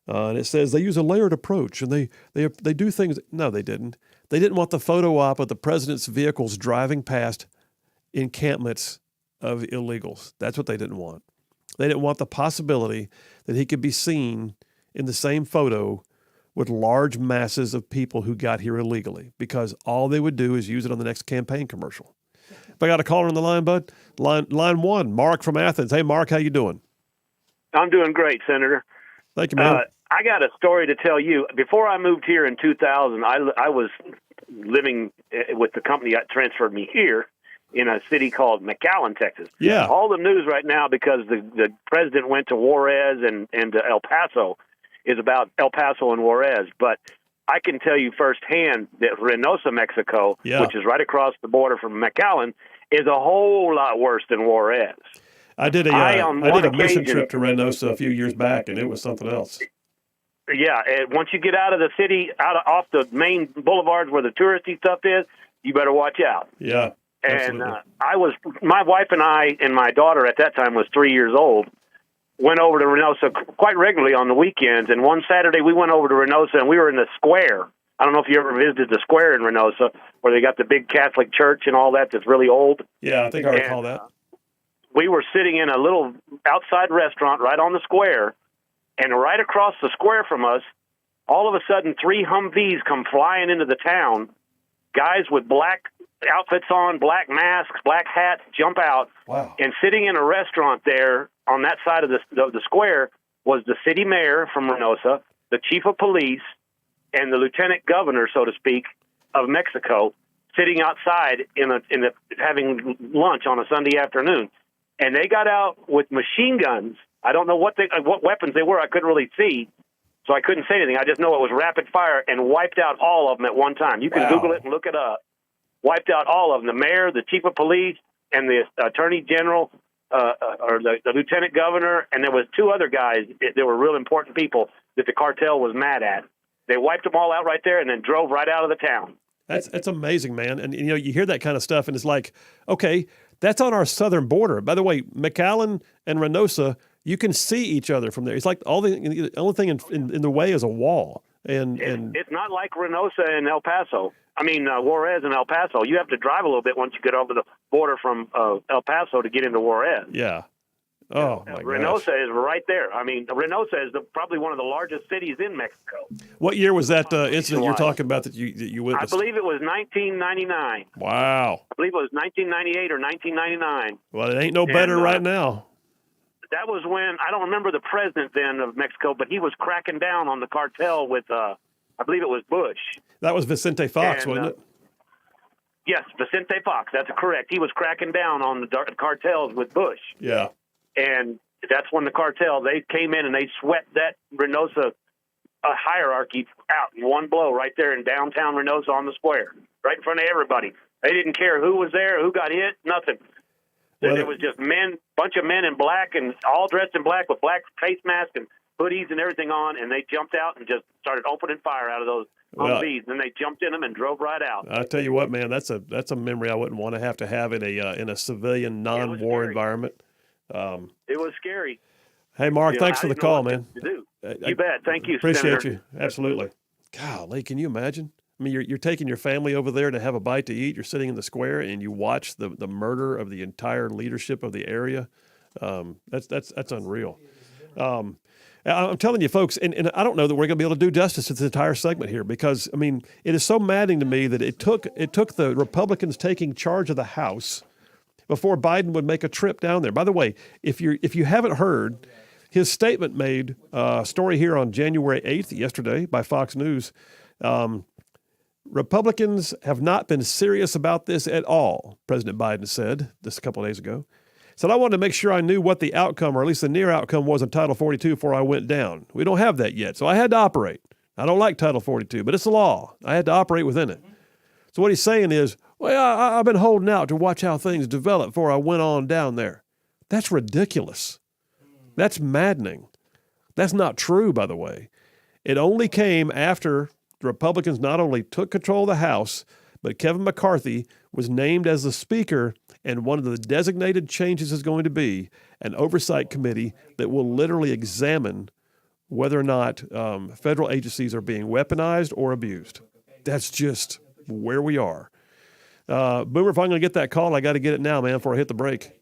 And it says they use a layered approach, and they do things. No, they didn't. They didn't want the photo op of the president's vehicles driving past encampments of illegals. That's what they didn't want. They didn't want the possibility that he could be seen in the same photo with large masses of people who got here illegally, because all they would do is use it on the next campaign commercial. If I got a caller on the line, bud, line one, Mark from Athens. Hey, Mark, how you doing? I'm doing great, Senator. Thank you, man. I got a story to tell you. Before I moved here in 2000, I was living with the company that transferred me here in a city called McAllen, Texas. Yeah. All the news right now, because the president went to Juarez and to El Paso, is about El Paso and Juarez. But I can tell you firsthand that Reynosa, Mexico, which is right across the border from McAllen, is a whole lot worse than Juarez. I did a mission trip to Reynosa a few years back, and it was something else. Yeah, and once you get out of the city, off the main boulevards where the touristy stuff is, you better watch out. Yeah, and my wife and I and my daughter at that time was 3 years old, went over to Reynosa quite regularly on the weekends. And one Saturday we went over to Reynosa and we were in the square. I don't know if you ever visited the square in Reynosa where they got the big Catholic church and all that that's really old. Yeah, I think I recall that. We were sitting in a little outside restaurant right on the square. And right across the square from us, all of a sudden, 3 Humvees come flying into the town. Guys with black outfits on, black masks, black hats, jump out. Wow. And sitting in a restaurant there on that side of the square was the city mayor from Reynosa, the chief of police, and the lieutenant governor, so to speak, of Mexico, sitting outside having lunch on a Sunday afternoon. And they got out with machine guns. I don't know what weapons they were. I couldn't really see, so I couldn't say anything. I just know it was rapid fire and wiped out all of them at one time. You can Google it and look it up. Wiped out all of them, the mayor, the chief of police, and the attorney general, or the lieutenant governor, and there was 2 other guys that were real important people that the cartel was mad at. They wiped them all out right there and then drove right out of the town. That's amazing, man. And, you hear that kind of stuff, and it's like, okay, that's on our southern border. By the way, McAllen and Reynosa, you can see each other from there. It's like the only thing in the way is a wall. And it's not like Reynosa and El Paso. I mean, Juarez and El Paso. You have to drive a little bit once you get over the border from El Paso to get into Juarez. Yeah. Oh, my gosh. Reynosa is right there. I mean, Reynosa is probably one of the largest cities in Mexico. What year was that incident you're talking about that you witnessed? I believe it was 1999. Wow. I believe it was 1998 or 1999. Well, it ain't no better right now. That was when, I don't remember the president then of Mexico, but he was cracking down on the cartel with, I believe it was Bush. That was Vicente Fox, wasn't it? Yes, Vicente Fox. That's correct. He was cracking down on the cartels with Bush. Yeah. And that's when the cartel, they came in and they swept that Reynosa hierarchy out in one blow right there in downtown Reynosa on the square, right in front of everybody. They didn't care who was there, who got hit, nothing. Well, it was just bunch of men in black and all dressed in black with black face masks and hoodies and everything on, and they jumped out and just started opening fire out of those Humvees. Then they jumped in them and drove right out. I tell you what, man, that's a memory I wouldn't want to have in a civilian non-war environment. It was scary. Hey, Mark, thanks for the call, man. You bet. Thank you, Appreciate Senator. you. Absolutely. Golly, can you imagine? I mean, you're taking your family over there to have a bite to eat. You're sitting in the square and you watch the murder of the entire leadership of the area. That's unreal. I'm telling you, folks, and I don't know that we're going to be able to do justice to this entire segment here because, I mean, it is so maddening to me that it took the Republicans taking charge of the House before Biden would make a trip down there. By the way, if you haven't heard, his statement made a story here on January 8th, yesterday, by Fox News. Republicans have not been serious about this at all, President Biden said this a couple of days ago. Said, I wanted to make sure I knew what the outcome, or at least the near outcome, was of Title 42 before I went down. We don't have that yet, so I had to operate. I don't like Title 42, but it's a law. I had to operate within it. So what he's saying is, well, I've been holding out to watch how things develop before I went on down there. That's ridiculous. That's maddening. That's not true, by the way. It only came after the Republicans not only took control of the House, but Kevin McCarthy was named as the Speaker, and one of the designated changes is going to be an oversight committee that will literally examine whether or not federal agencies are being weaponized or abused. That's just where we are. Boomer, if I'm going to get that call, I got to get it now, man, before I hit the break.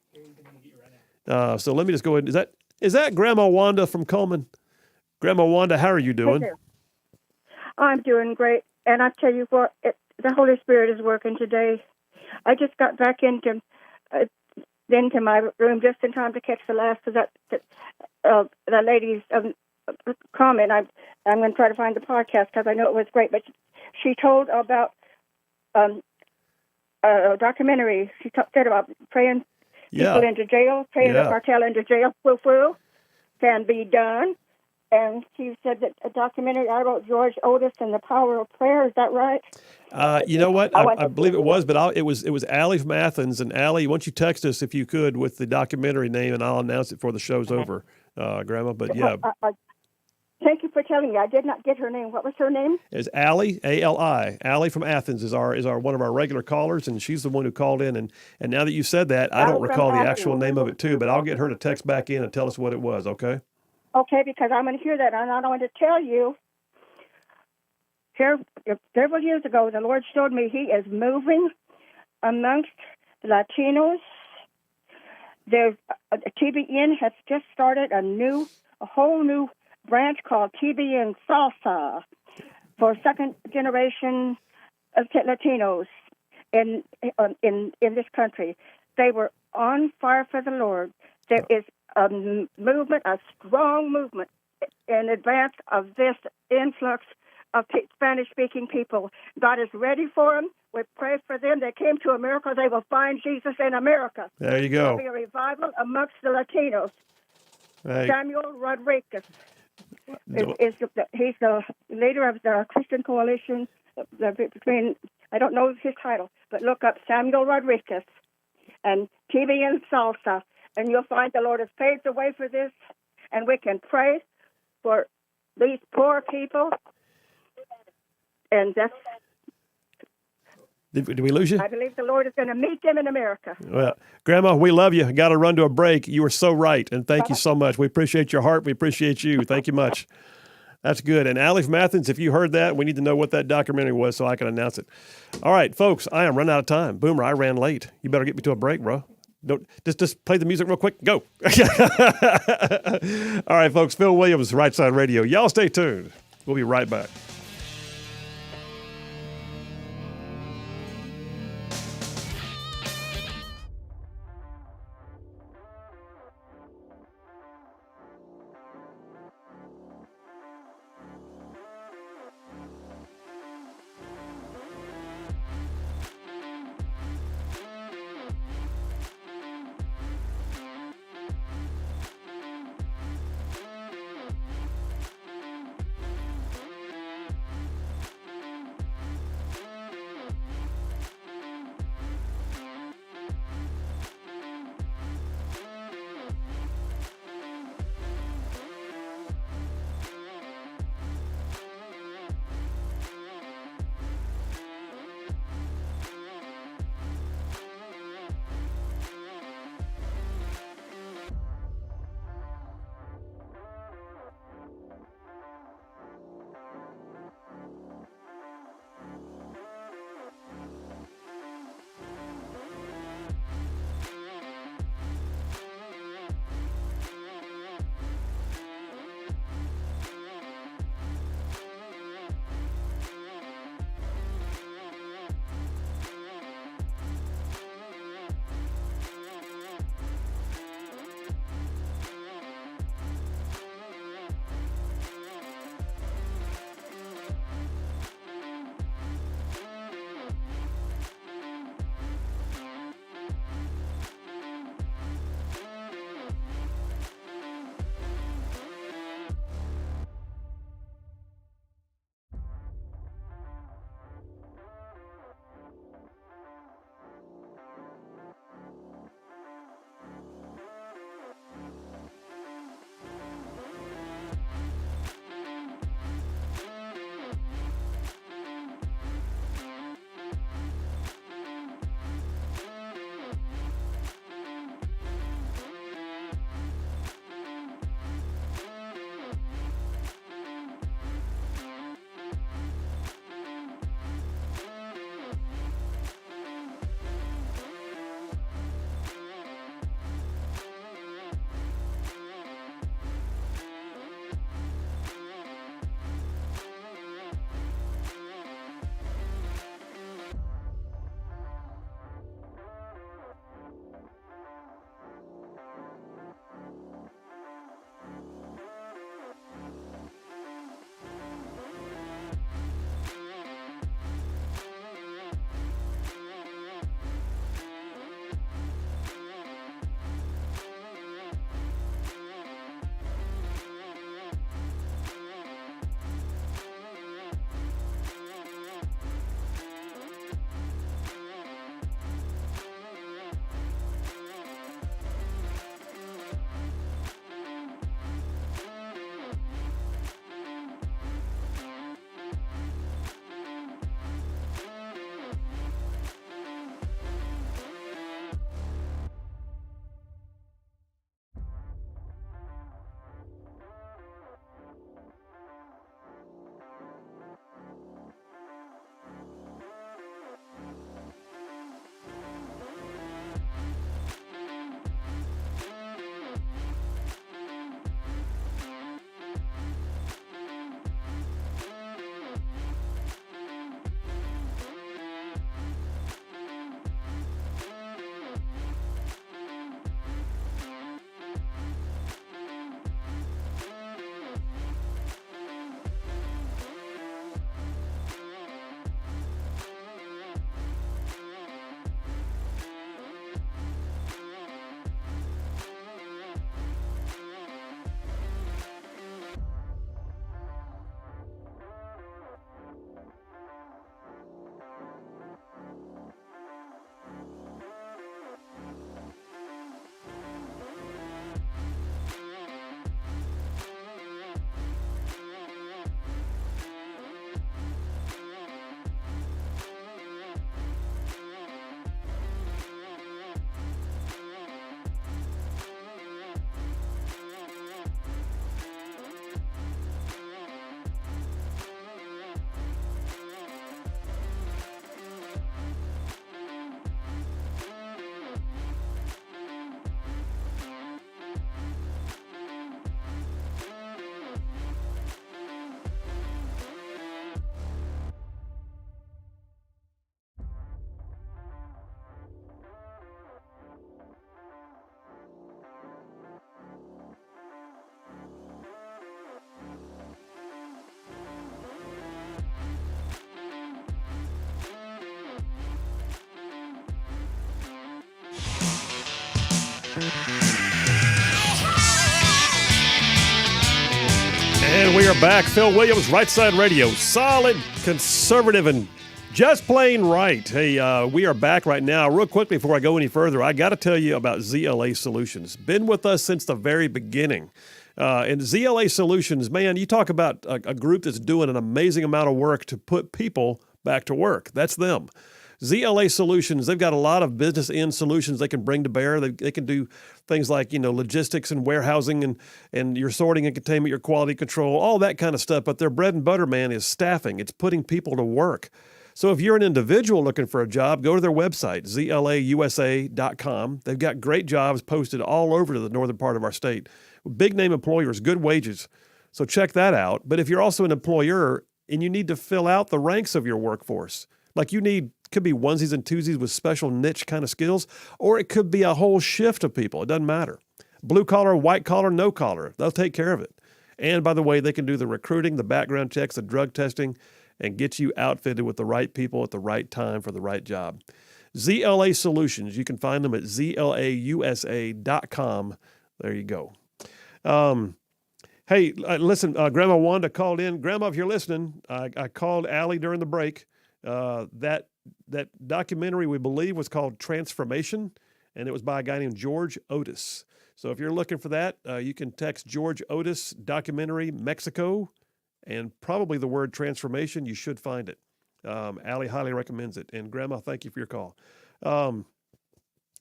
So let me just go ahead. Is that Grandma Wanda from Coleman? Grandma Wanda, how are you doing? I'm doing great. And I tell you what, the Holy Spirit is working today. I just got back into my room just in time to catch the last of the lady's comment. I'm going to try to find the podcast because I know it was great. But she told about a documentary. She said about praying people into jail, praying the cartel into jail. Can be done. And she said that a documentary I wrote, George Otis and the Power of Prayer. Is that right? You know what? I believe it was, but it was Allie from Athens. And Allie, why don't you text us if you could with the documentary name, and I'll announce it before the show's over, Grandma. But yeah. Thank you for telling me. I did not get her name. What was her name? It's Allie, A-L-I. Allie from Athens is our one of our regular callers, and she's the one who called in. And now that you said that, I don't recall the actual name of it too, but I'll get her to text back in and tell us what it was. Okay. Okay, because I'm going to hear that, and I want to tell you, here several years ago, the Lord showed me He is moving amongst the Latinos. There's TBN has just started a whole new branch called TBN Salsa for second generation Latinos in this country. They were on fire for the Lord. There is a movement, a strong movement in advance of this influx of Spanish-speaking people. God is ready for them. We pray for them. They came to America. They will find Jesus in America. There you go. There will be a revival amongst the Latinos. Hey. Samuel Rodriguez he's the leader of the Christian Coalition between, I don't know his title, but look up Samuel Rodriguez and TBN Salsa, and you'll find the Lord has paved the way for this, and we can pray for these poor people. And that's... Did we lose you? I believe the Lord is going to meet them in America. Well, Grandma, we love you. Got to run to a break. You were so right, and thank you so much. We appreciate your heart. We appreciate you. Thank you much. That's good. And Allie from Athens, if you heard that, we need to know what that documentary was so I can announce it. All right, folks, I am running out of time. Boomer, I ran late. You better get me to a break, bro. Don't just play the music real quick. Go. All right, folks. Phil Williams, Rightside Radio. Y'all stay tuned. We'll be right back. And we are back. Phil Williams, Rightside Radio. Solid, conservative, and just plain right. Hey, we are back right now. Real quickly before I go any further, I got to tell you about ZLA Solutions. Been with us since the very beginning. And ZLA Solutions, man, you talk about a group that's doing an amazing amount of work to put people back to work. That's them. ZLA Solutions, they've got a lot of business end solutions they can bring to bear. They can do things like, logistics and warehousing and your sorting and containment, your quality control, all that kind of stuff. But their bread and butter, man, is staffing. It's putting people to work. So if you're an individual looking for a job, go to their website, zlausa.com. They've got great jobs posted all over the northern part of our state. Big name employers, good wages. So check that out. But if you're also an employer and you need to fill out the ranks of your workforce, like could be onesies and twosies with special niche kind of skills, or it could be a whole shift of people. It doesn't matter. Blue collar, white collar, no collar. They'll take care of it. And by the way, they can do the recruiting, the background checks, the drug testing, and get you outfitted with the right people at the right time for the right job. ZLA Solutions. You can find them at zlausa.com. There you go. Hey, listen, Grandma Wanda called in. Grandma, if you're listening, I called Allie during the break. That documentary, we believe, was called Transformation, and it was by a guy named George Otis. So if you're looking for that, you can text George Otis documentary Mexico and probably the word transformation. You should find it. Allie highly recommends it. And Grandma, thank you for your call.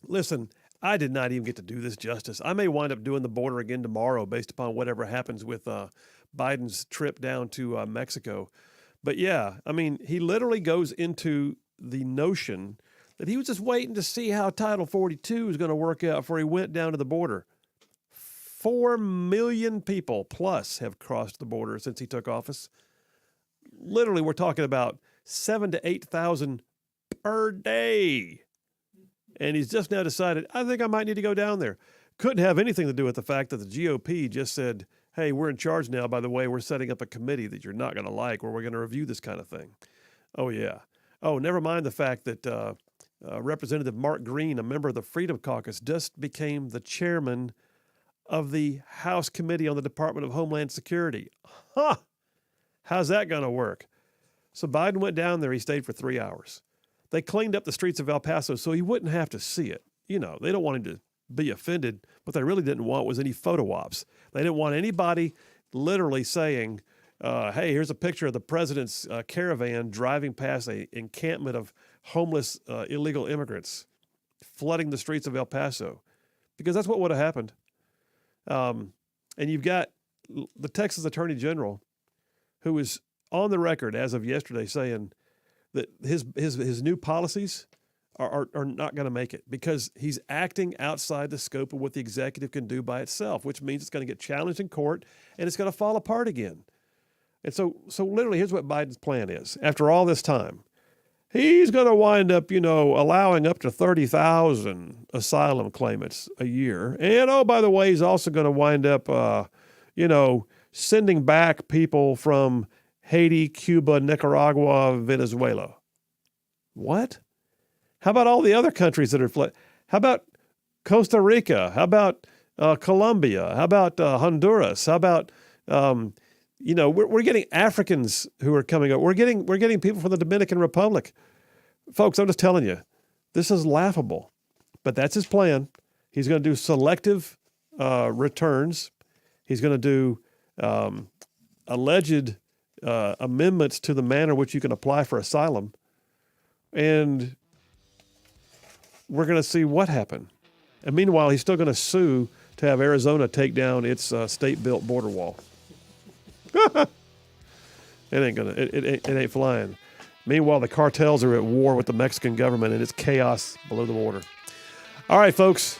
Listen, I did not even get to do this justice. I may wind up doing the border again tomorrow based upon whatever happens with Biden's trip down to Mexico. But yeah, I mean, he literally goes into the notion that he was just waiting to see how Title 42 was going to work out before he went down to the border. 4 million people plus have crossed the border since he took office. Literally, we're talking about 7,000 to 8,000 per day. And he's just now decided, I think I might need to go down there. Couldn't have anything to do with the fact that the GOP just said, hey, we're in charge now. By the way, we're setting up a committee that you're not going to like where we're going to review this kind of thing. Oh, yeah. Oh, never mind the fact that Representative Mark Green, a member of the Freedom Caucus, just became the chairman of the House Committee on the Department of Homeland Security. Huh! How's that going to work? So Biden went down there. He stayed for 3 hours. They cleaned up the streets of El Paso so he wouldn't have to see it. They don't want him to be offended. What they really didn't want was any photo ops. They didn't want anybody literally saying, hey, here's a picture of the president's caravan driving past an encampment of homeless illegal immigrants flooding the streets of El Paso, because that's what would have happened. And you've got the Texas Attorney General, who is on the record as of yesterday saying that his new policies are not going to make it because he's acting outside the scope of what the executive can do by itself, which means it's going to get challenged in court and it's going to fall apart again. And so literally, here's what Biden's plan is. After all this time, he's going to wind up, allowing up to 30,000 asylum claimants a year. And, oh, by the way, he's also going to wind up, sending back people from Haiti, Cuba, Nicaragua, Venezuela. What? How about all the other countries that are flooded? How about Costa Rica? How about Colombia? How about Honduras? How about, we're getting Africans who are coming up. We're getting people from the Dominican Republic. Folks, I'm just telling you, this is laughable. But that's his plan. He's going to do selective returns. He's going to do alleged amendments to the manner in which you can apply for asylum. And we're going to see what happened. And meanwhile, he's still going to sue to have Arizona take down its state-built border wall. It ain't flying. Meanwhile, the cartels are at war with the Mexican government, and it's chaos below the border. All right, folks.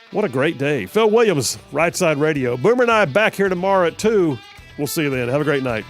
What a great day. Phil Williams, Rightside Radio. Boomer and I back here tomorrow at 2. We'll see you then. Have a great night.